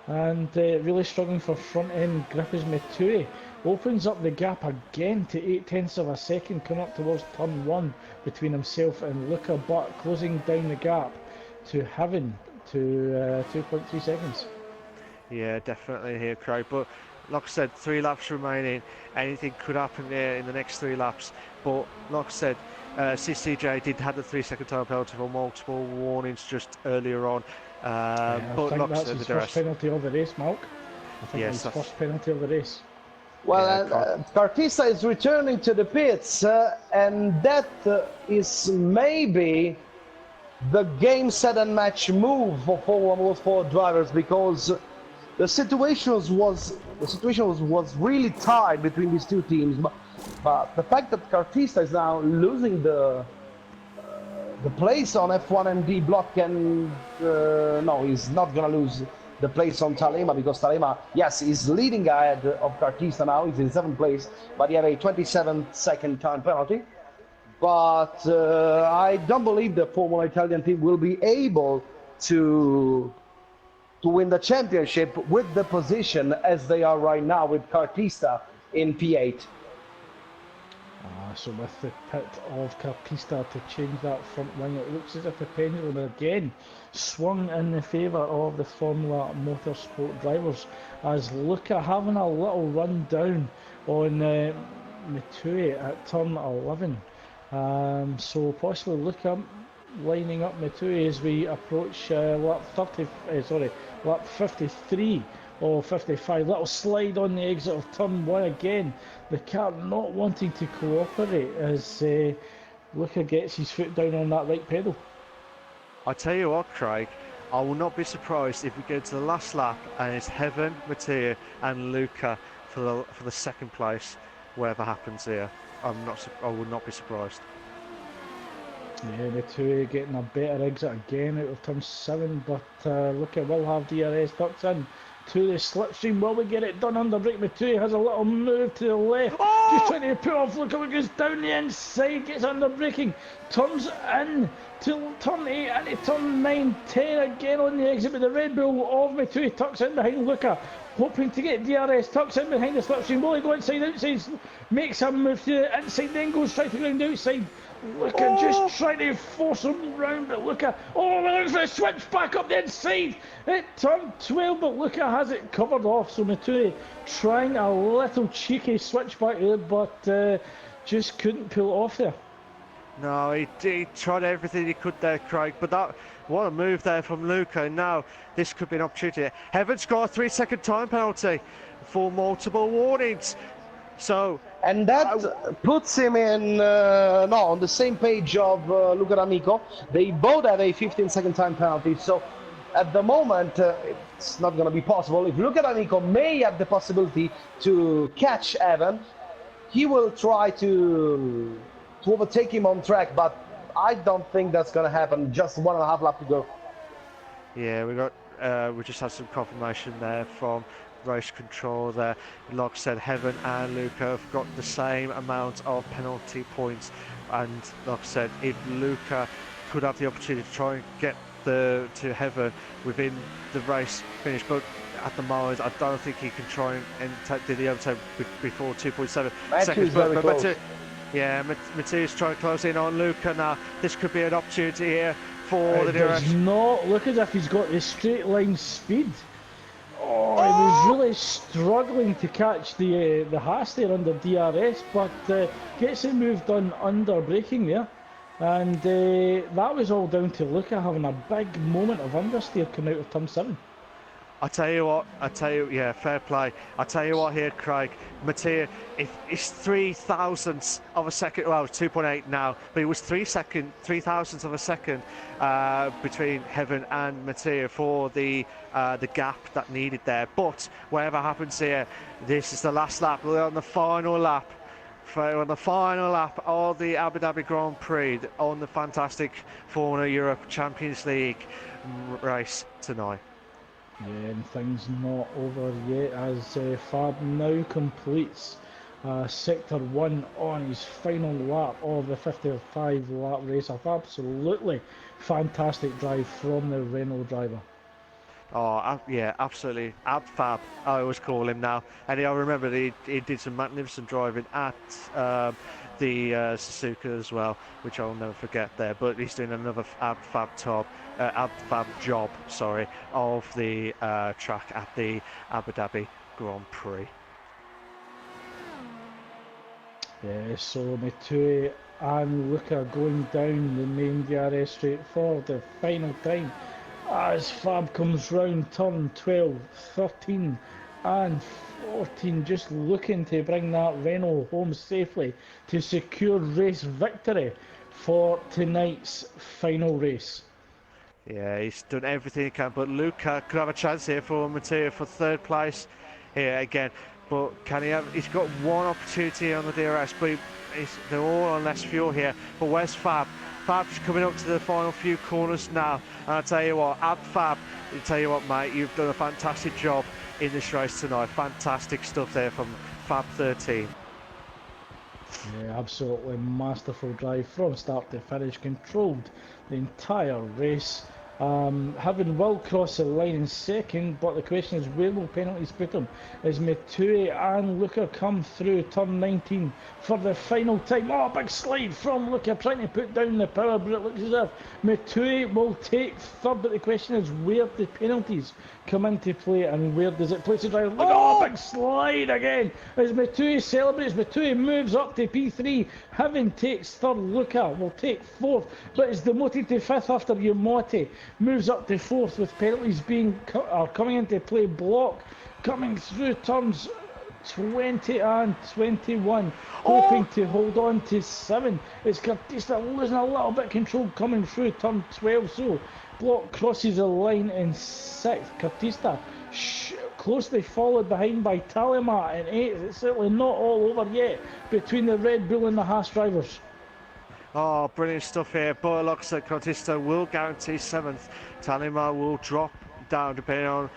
And really struggling for front end grip as Mitui opens up the gap again to 8/10 of a second, coming up towards turn 1 between himself and Luca, but closing down the gap to Heaven to 2.3 seconds. Yeah, definitely here, Craig. But like I said, 3 laps remaining. Anything could happen there in the next 3 laps. But like I said, CCJ did have the 3-second time penalty for multiple warnings just earlier on. I But think like I that's said, his the first rest. penalty of the race, Malk. I think Yes, that's his that's- first penalty of the race. Well, Yeah, Cartista is returning to the pits, and that is maybe the game, set, and match move for Formula Motorsport drivers, because the situation was really tight between these two teams. But the fact that Cartista is now losing the place on F1MD block, and no, he's not gonna lose the place on Talema, because Talema, yes, is leading ahead of Cartista now. He's in 7th place, but he have a 27-second time penalty. But I don't believe the Formula Italian team will be able to win the championship with the position as they are right now, with Cartista in P8. So with the pit of Cartista to change that front wing, it looks as if the pendulum again swung in the favour of the Formula Motorsport drivers, as Luca having a little run down on Mitui at turn 11. So possibly Luca lining up Mitui as we approach lap 53 or 55. Little slide on the exit of turn 1 again. The car not wanting to cooperate as Luca gets his foot down on that right pedal. I tell you what, Craig, I will not be surprised if we go to the last lap and it's Heaven, Mattia, and Luca for the second place, whatever happens here. I will not be surprised. Yeah, the two getting a better exit again out of turn 7, but Luca will have DRS tucked in to the slipstream. Will we get it done under brake? Matui has a little move to the left, just trying to put off Luca, goes down the inside, gets under braking, turns in to turn 8 into turn 9, 10 again on the exit, but the Red Bull of Matui tucks in behind Luca, hoping to get DRS, tucks in behind the slipstream. Will he go inside, outside, makes a move to the inside, then goes straight to the ground outside. Luca just trying to force him round, but Luca, looks for a switch back up the inside at turn 12, but Luca has it covered off. So Matui trying a little cheeky switch back there, but just couldn't pull it off there. No, he tried everything he could there, Craig, but what a move there from Luca, and now this could be an opportunity. Heaven's got a 3-second time penalty for multiple warnings. So, and that puts him in on the same page of Luca D'Amico. They both have a 15-second time penalty, so at the moment it's not going to be possible. If Luca D'Amico may have the possibility to catch Evan, he will try to overtake him on track, but I don't think that's going to happen. Just 1.5 lap to go. Yeah, we just had some confirmation there from race control there. Like I said, Heaven and Luca have got the same amount of penalty points, and like I said, if Luca could have the opportunity to try and get to Heaven within the race finish, but at the moment I don't think he can try and do the overtake before 2.7 seconds. Very close. Mattia's trying to close in on Luca now. This could be an opportunity here for the does DRS. not look as if he's got the straight line speed. He was really struggling to catch the Haas there under DRS, but gets it moved on under braking there. And that was all down to Luca having a big moment of understeer coming out of turn 7. Yeah, fair play. I tell you what here, Craig, Mattia, if it's 3 thousandths of a second, well, it's 2.8 now, but it was 3 thousandths of a second between Heaven and Mattia for the gap that needed there. But whatever happens here, this is the last lap. We're on the final lap. On the final lap of the Abu Dhabi Grand Prix on the fantastic Formula Europe Champions League race tonight. Yeah, and things not over yet as Fab now completes Sector 1 on his final lap of the 55 lap race. A absolutely fantastic drive from the Renault driver. Oh, yeah, absolutely. Fab, I always call him now. And I remember he did some magnificent driving at the Suzuka as well, which I'll never forget there. But he's doing another Fab job, sorry, of the track at the Abu Dhabi Grand Prix. Yeah, so Matui and Luca going down the main DRS straight for the final time as Fab comes round turn 12, 13 and 14, just looking to bring that Renault home safely to secure race victory for tonight's final race. Yeah, he's done everything he can, but Luca could have a chance here for Mattia for third place here again. But can he have? He's got one opportunity on the DRS, but they're all on less fuel here. But where's Fab? Fab's coming up to the final few corners now. And I tell you what, Fab, I tell you what, mate, you've done a fantastic job in this race tonight. Fantastic stuff there from Fab 13. Yeah, absolutely masterful drive from start to finish, controlled the entire race. Having will cross the line in second, but the question is where will penalties put him? As Matui and Luca come through turn 19 for the final time. Oh, big slide from Luca trying to put down the power, but it looks as if Matui will take third, but the question is where the penalties come into play and where does it place the driver? Look, oh, big slide again as Matui celebrates. Matui moves up to P3, having takes third. Luca will take fourth, but is demoted to fifth after Yamati moves up to fourth with penalties coming into play. Block coming through turns 20 and 21, hoping to hold on to 7. It's Cartista losing a little bit of control coming through turn 12, so Block crosses the line in 6th. Cartista closely followed behind by Talima in 8th. It's certainly not all over yet between the Red Bull and the Haas drivers. Oh, brilliant stuff here. But it looks like Contista will guarantee 7th. Talima will drop down depending on,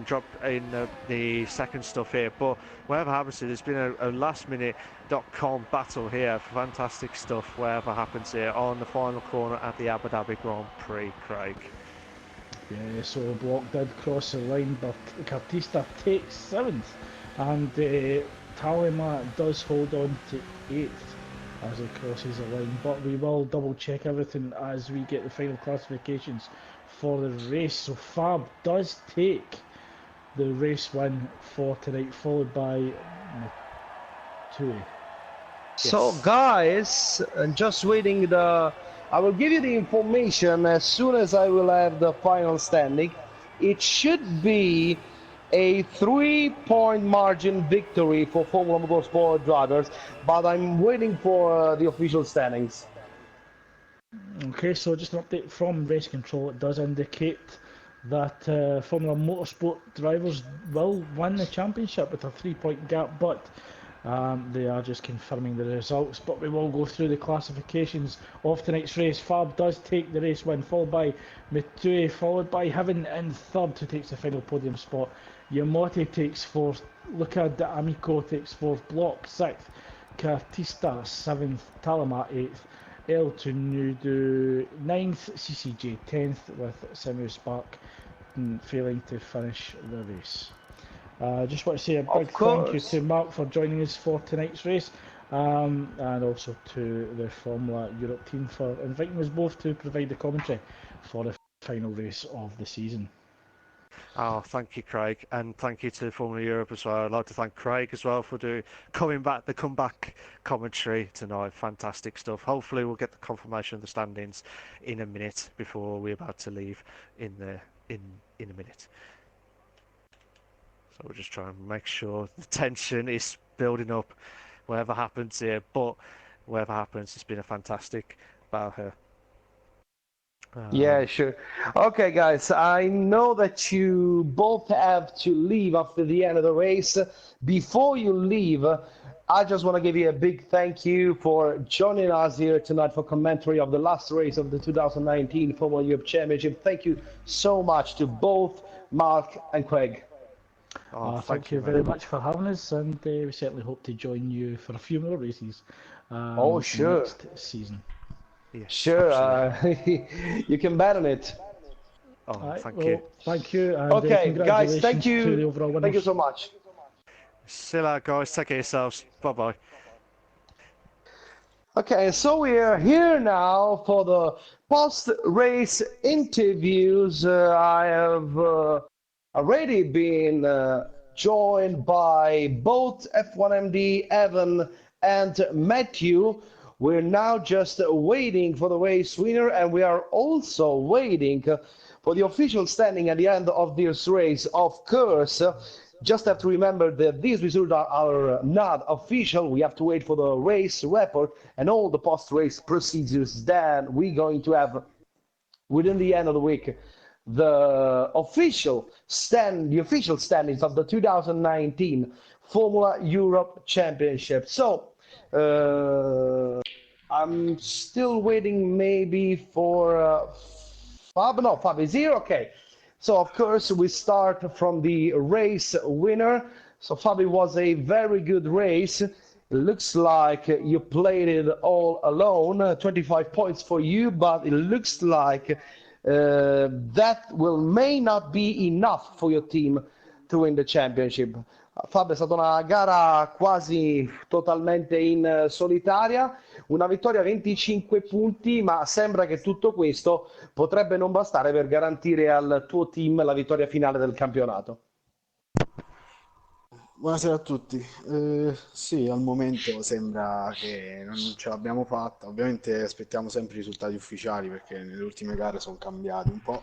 drop in the second stuff here. But whatever happens here, there's been a lastminute.com battle here. Fantastic stuff, whatever happens here on the final corner at the Abu Dhabi Grand Prix, Craig. Yeah, so Block did cross the line, but Cartista takes 7th. And Talima does hold on to 8th. As he crosses the line, but we will double check everything as we get the final classifications for the race. So Fab does take the race win for tonight, followed by Matui. So guys, just waiting I will give you the information as soon as I will have the final standing. It should be a 3-point margin victory for Formula Motorsport drivers, but I'm waiting for the official standings. Okay, so just an update from race control. It does indicate that Formula Motorsport drivers will win the championship with a 3-point gap, but they are just confirming the results. But we will go through the classifications of tonight's race. Fab does take the race win, followed by Matui, followed by Heaven in third, who takes the final podium spot. Yamati takes 4th, Luca D'Amico takes 4th, Block 6th, Cartista 7th, Talima 8th, El Tunudu 9th, CCJ 10th, with Samuel Spark failing to finish the race. Just want to say a big thank you to Mark for joining us for tonight's race, and also to the Formula Europe team for inviting us both to provide the commentary for the final race of the season. Oh, thank you, Craig, and thank you to Formula Europe as well. I'd like to thank Craig as well for coming back, the comeback commentary tonight. Fantastic stuff. Hopefully, we'll get the confirmation of the standings in a minute before we're about to leave in a minute. So we'll just try and make sure the tension is building up. Whatever happens here, but whatever happens, it's been a fantastic battle here. Yeah, sure. Okay, guys, I know that you both have to leave after the end of the race. Before you leave, I just want to give you a big thank you for joining us here tonight for commentary of the last race of the 2019 Formula Europe Championship. Thank you so much to both Mark and Craig. Thank you very much for having us, and we certainly hope to join you for a few more races sure. next season. Yes, sure, you can bet on it. Thank you. Thank you. And, okay, guys, thank you. To the overall winners. Thank you so much. See you later, guys. Take care of yourselves. Bye-bye. Okay, so we are here now for the post-race interviews. I have already been joined by both F1MD Evan and Matthew. We're now just waiting for the race winner, and we are also waiting for the official standing at the end of this race. Of course, just have to remember that these results are not official. We have to wait for the race report and all the post-race procedures. Then we're going to have, within the end of the week, the official standings of the 2019 Formula Europe Championship. So I'm still waiting maybe for Fab. No, Fab is here. Okay. So of course we start from the race winner. So Fabi, was a very good race. It looks like you played it all alone. 25 points for you, but it looks like that may not be enough for your team to win the championship. Fabio, è stata una gara quasi totalmente in solitaria, una vittoria a 25 punti, ma sembra che tutto questo potrebbe non bastare per garantire al tuo team la vittoria finale del campionato. Buonasera a tutti. Sì, al momento sembra che non ce l'abbiamo fatta. Ovviamente aspettiamo sempre i risultati ufficiali perché nelle ultime gare sono cambiati un po'.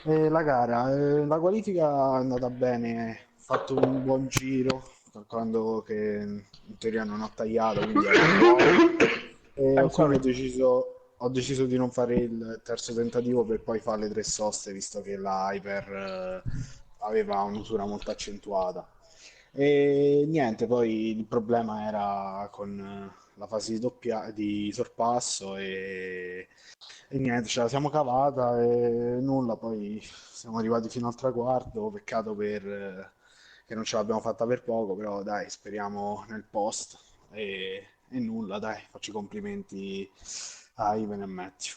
La gara, la qualifica è andata bene. Ho fatto un buon giro, calcolando che in teoria non ho tagliato, quindi ho deciso di non fare il terzo tentativo per poi fare le tre soste, visto che la Hyper aveva un'usura molto accentuata. E niente, poi il problema era con la fase di sorpasso e niente, ce la siamo cavata e nulla, poi siamo arrivati fino al traguardo, peccato che non ce l'abbiamo fatta per poco, però dai, speriamo nel post e nulla, dai, faccio i complimenti a Ivan e Matthew.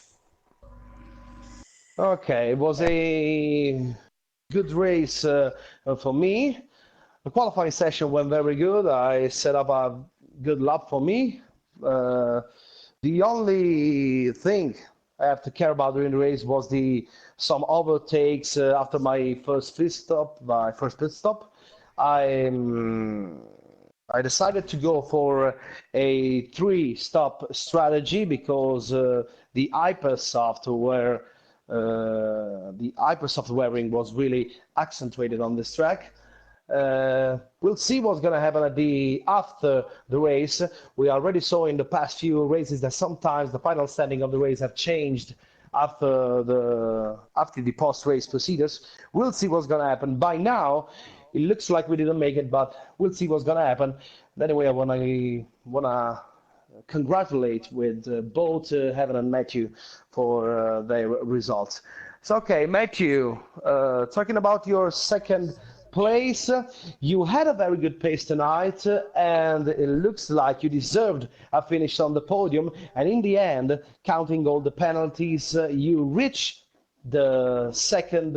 Okay, it was a good race for me. The qualifying session went very good. I set up a good lap for me. The only thing I have to care about during the race was some overtakes after my first pit stop. I decided to go for a 3-stop strategy because the Hypersoft wearing was really accentuated on this track. We'll see what's going to happen after the race. We already saw in the past few races that sometimes the final standing of the race have changed after the post-race procedures. We'll see what's going to happen. By now, it looks like we didn't make it, but we'll see what's going to happen. Anyway, I wanna congratulate with both Evan and Matthew for their results. So, okay, Matthew, talking about your second place, you had a very good pace tonight, and it looks like you deserved a finish on the podium. And in the end, counting all the penalties, you reached the second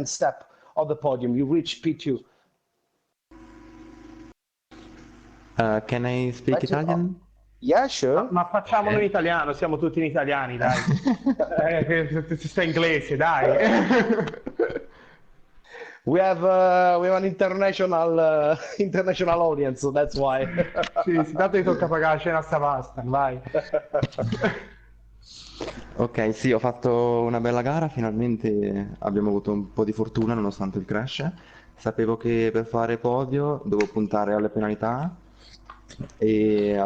step of the podium. You reached P2. Can I speak Italian? Yeah, sure. Ma facciamolo in italiano, siamo tutti in italiani, dai. Si sta inglese, dai. We have an international audience, so that's why. Sì, sì, tanto ti tocca pagare la cena sta pasta, vai. Ok, sì, ho fatto una bella gara, finalmente abbiamo avuto un po' di fortuna nonostante il crash. Sapevo che per fare podio dovevo puntare alle penalità e,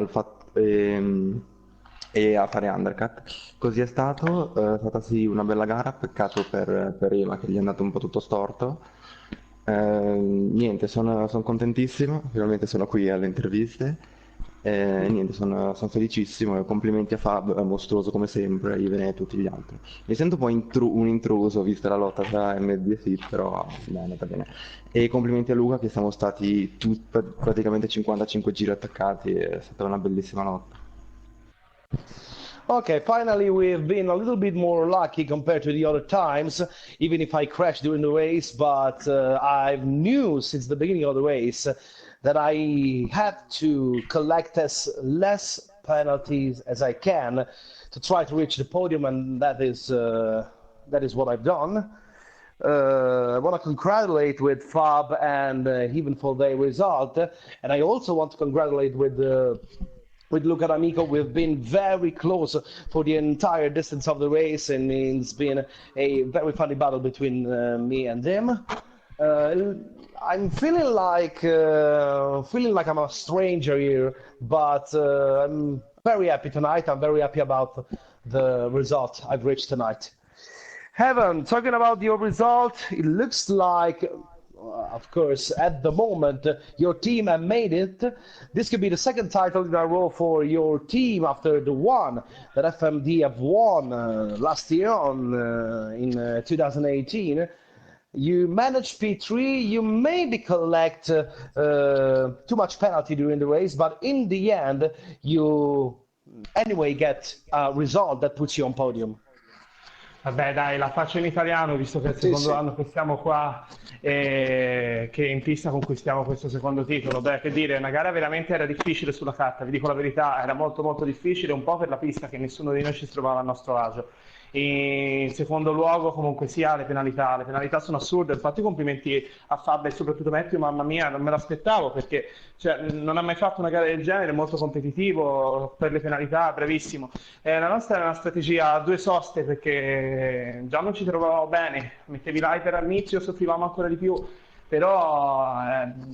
e a fare undercut. Così è stato, è stata sì una bella gara, peccato per Ema che gli è andato un po' tutto storto. Niente, sono contentissimo, finalmente sono qui alle interviste. Niente, sono felicissimo e complimenti a Fab, è mostruoso come sempre, Ivan e tutti gli altri. Mi sento un po' un intruso vista la lotta tra MD e Sid, però dai, è andata bene. E complimenti a Luca che siamo stati praticamente 55 giri attaccati, è stata una bellissima lotta. Okay, finally we've been a little bit more lucky compared to the other times, even if I crashed during the race, but I knew since the beginning of the race that I had to collect as less penalties as I can to try to reach the podium, and that is what I've done. I want to congratulate with Fab and even for their result, and I also want to congratulate with Luca D'Amico. We've been very close for the entire distance of the race, and it's been a very funny battle between me and him. I'm feeling like I'm a stranger here, but I'm very happy tonight. I'm very happy about the result I've reached tonight. Heaven, talking about your result, it looks like, of course, at the moment, your team have made it. This could be the second title in a row for your team after the one that FMD have won last year in 2018. You managed P3, you maybe collect too much penalty during the race, but in the end, you anyway get a result that puts you on podium. Vabbè, dai, la faccio in italiano, visto che è il Sì, secondo sì. anno che siamo qua e che in pista conquistiamo questo secondo titolo. Beh, che dire, una gara veramente era difficile sulla carta, vi dico la verità, era molto molto difficile, un po' per la pista che nessuno di noi ci trovava a nostro agio. In secondo luogo, comunque sia, le penalità sono assurde. Infatti, complimenti a Fabio e soprattutto Matthew, mamma mia, non me l'aspettavo perché cioè, non ha mai fatto una gara del genere, molto competitivo per le penalità, bravissimo. La nostra è una strategia a due soste perché già non ci trovavamo bene, mettevi l'hyper all'inizio, soffrivamo ancora di più, però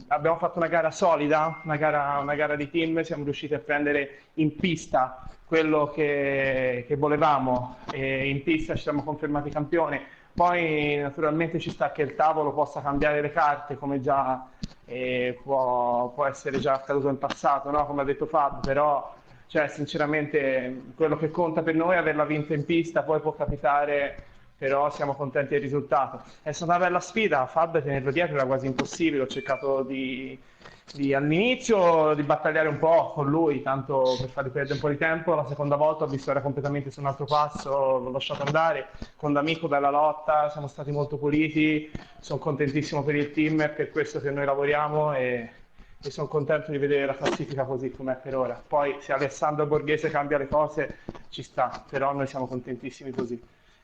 abbiamo fatto una gara solida, una gara di team, siamo riusciti a prendere in pista quello che volevamo e in pista ci siamo confermati campione. Poi naturalmente ci sta che il tavolo possa cambiare le carte come già può essere già accaduto in passato, no? Come ha detto Fab, però cioè, sinceramente quello che conta per noi è averla vinta in pista, poi può capitare, però siamo contenti del risultato. È stata una bella sfida, Fab tenerlo dietro era quasi impossibile, ho cercato all'inizio di battagliare un po' con lui, tanto per fargli perdere un po' di tempo. La seconda volta ho visto era completamente su un altro passo, l'ho lasciato andare. Con D'Amico bella lotta, siamo stati molto puliti, sono contentissimo per il team, è per questo che noi lavoriamo e sono contento di vedere la classifica così com'è per ora. Poi se Alessandro Borghese cambia le cose ci sta, però noi siamo contentissimi così.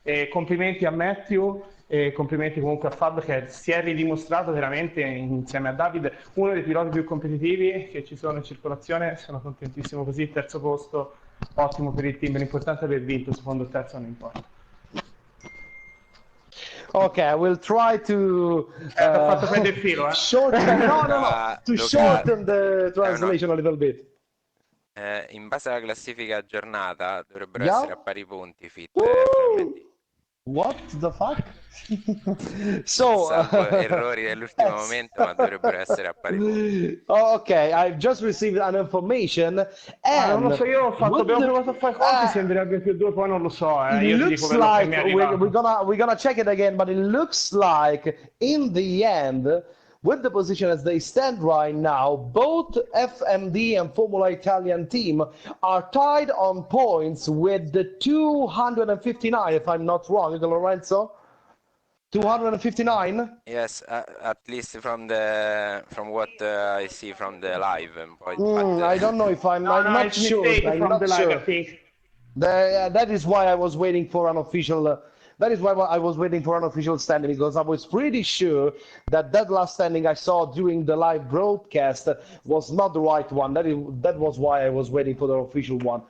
E complimenti a Matthew e complimenti comunque a Fab che si è ridimostrato veramente insieme a David uno dei piloti più competitivi che ci sono in circolazione. Sono contentissimo così, terzo posto, ottimo per il team, l'importante è aver vinto, secondo o terzo non importa. Okay, I will try to fatto prendere il filo, shorten, no, to Luca, shorten the translation a little bit. in base alla classifica aggiornata dovrebbero Yeah? essere a pari punti Fit e FMD. What the fuck? So, Salvo errori nell'ultimo momento, ma dovrebbero essere a pari punti. Okay, I've just received an information and non lo so, io abbiamo provato a fare conti, sembrerebbe più due, poi non lo so, it io ti dico looks quello che like mi è arrivato. we're gonna check it again, but it looks like in the end, with the position as they stand right now, both FMD and Formula Italian team are tied on points with the 259, if I'm not wrong, Lorenzo? 259? Yes, at least from what I see from the live. I don't know if I'm not sure. I'm from not the live, sure. I think. That is why I was waiting for an official. That is why I was waiting for an official standing, because I was pretty sure that last standing I saw during the live broadcast was not the right one. That was why I was waiting for the official one.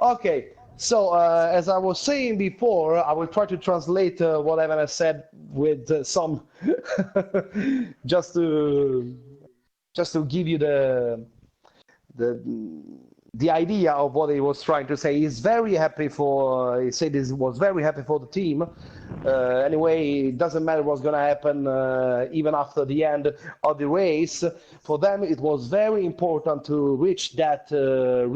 Okay, so as I was saying before, I will try to translate what Evan has said with some just to give you the idea of what he was trying to say. He's very happy for. He said he was very happy for the team. Anyway, it doesn't matter what's going to happen even after the end of the race. For them, it was very important to reach that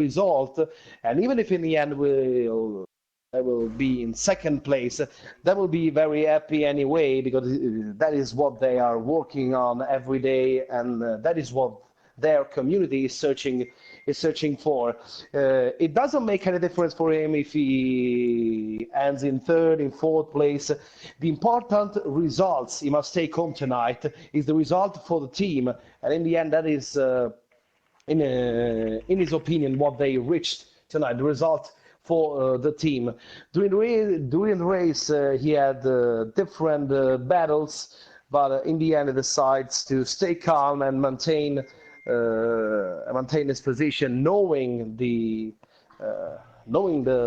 result. And even if in the end they will be in second place, they will be very happy anyway, because that is what they are working on every day, and that is what their community is searching for. It doesn't make any difference for him if he ends in third, in fourth place. The important results he must take home tonight is the result for the team, and in the end, that is, in his opinion, what they reached tonight. The result for the team. During the race, he had different battles, but in the end, he decides to stay calm and maintain his position, knowing the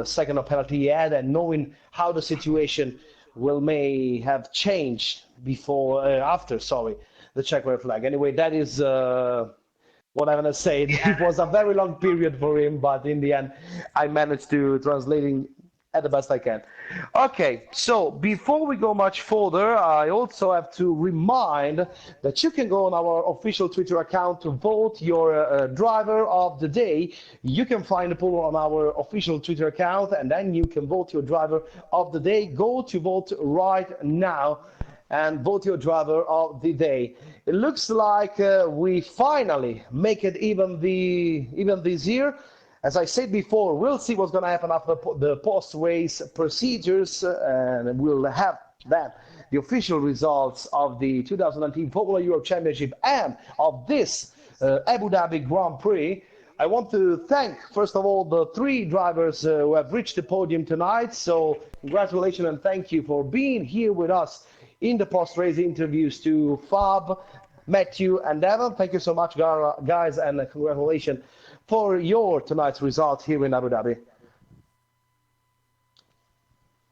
second penalty he had, and knowing how the situation may have changed after the checkered flag. Anyway, that is what I'm gonna say. It was a very long period for him, but in the end, I managed to translate it at the best I can. Okay, so before we go much further, I also have to remind that you can go on our official Twitter account to vote your driver of the day. You can find the poll on our official Twitter account, and then you can vote your driver of the day. Go to vote right now and vote your driver of the day. It looks like we finally make it even this year. As I said before, we'll see what's going to happen after the post-race procedures, and we'll have then the official results of the 2019 Formula Europe Championship and of this Abu Dhabi Grand Prix. I want to thank, first of all, the 3 drivers who have reached the podium tonight. So congratulations and thank you for being here with us in the post-race interviews to Fab, Matthew, and Evan. Thank you so much, guys, and congratulations for your tonight's result here in Abu Dhabi.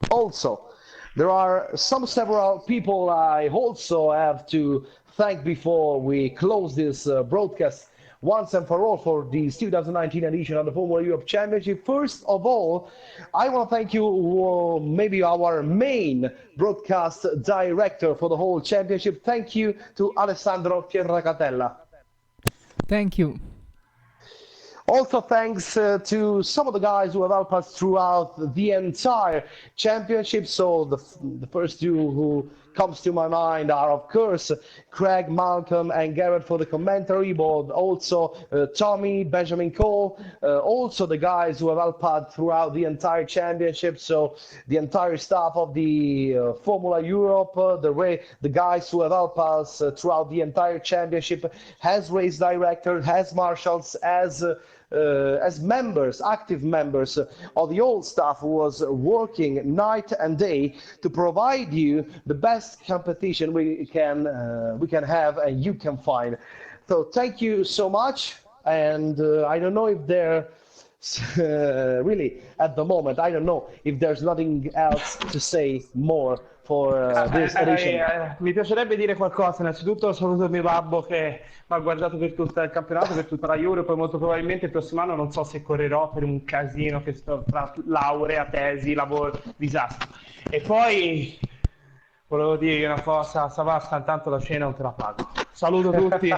Also, there are several people I also have to thank before we close this broadcast once and for all for the 2019 edition of the Formula Europe Championship. First of all, I want to thank you, maybe our main broadcast director for the whole championship. Thank you to Alessandro Pierracatella. Thank you. Also, thanks to some of the guys who have helped us throughout the entire championship. So the first 2 who comes to my mind are, of course, Craig, Malcolm, and Garrett for the commentary, but also Tommy, Benjamin Cole, also the guys who have helped us throughout the entire championship. So the entire staff of the Formula Europe, the guys who have helped us throughout the entire championship, as race director, as marshals, as members, active members of the old staff who was working night and day to provide you the best competition we can have and you can find. So thank you so much, and I don't know if there really at the moment I don't know if there's nothing else to say more for this edition. Mi piacerebbe dire qualcosa. Innanzitutto saluto mio babbo che mi ha guardato per tutto il campionato, per tutta la Euro, poi molto probabilmente il prossimo anno non so se correrò per un casino che sto tra laurea, tesi, lavoro, disastro. E poi volevo dire una cosa, Savasta, intanto la cena non te la pago. Saluto tutti.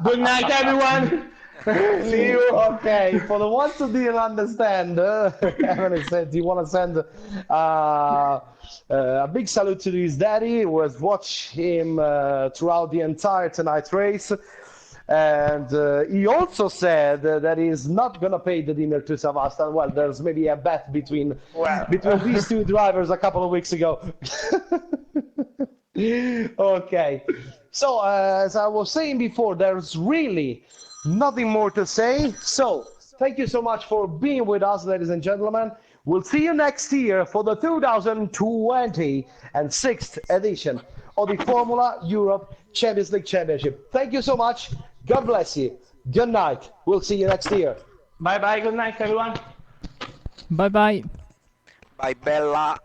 Good night everyone. See you. Okay, for the ones who didn't understand, Evan said he want to send a big salute to his daddy, who has watched him throughout the entire tonight's race. And he also said that he's not going to pay the dinner to Savasta. Well, there's maybe a bet between these 2 drivers a couple of weeks ago. Okay, so as I was saying before, there's really nothing more to say. So thank you so much for being with us, ladies and gentlemen. We'll see you next year for the 2020 and 6th edition of the Formula Europe Champions League Championship. Thank you so much. God bless you. Good night. We'll see you next year. Bye bye, good night everyone. Bye bye. Bye, Bella.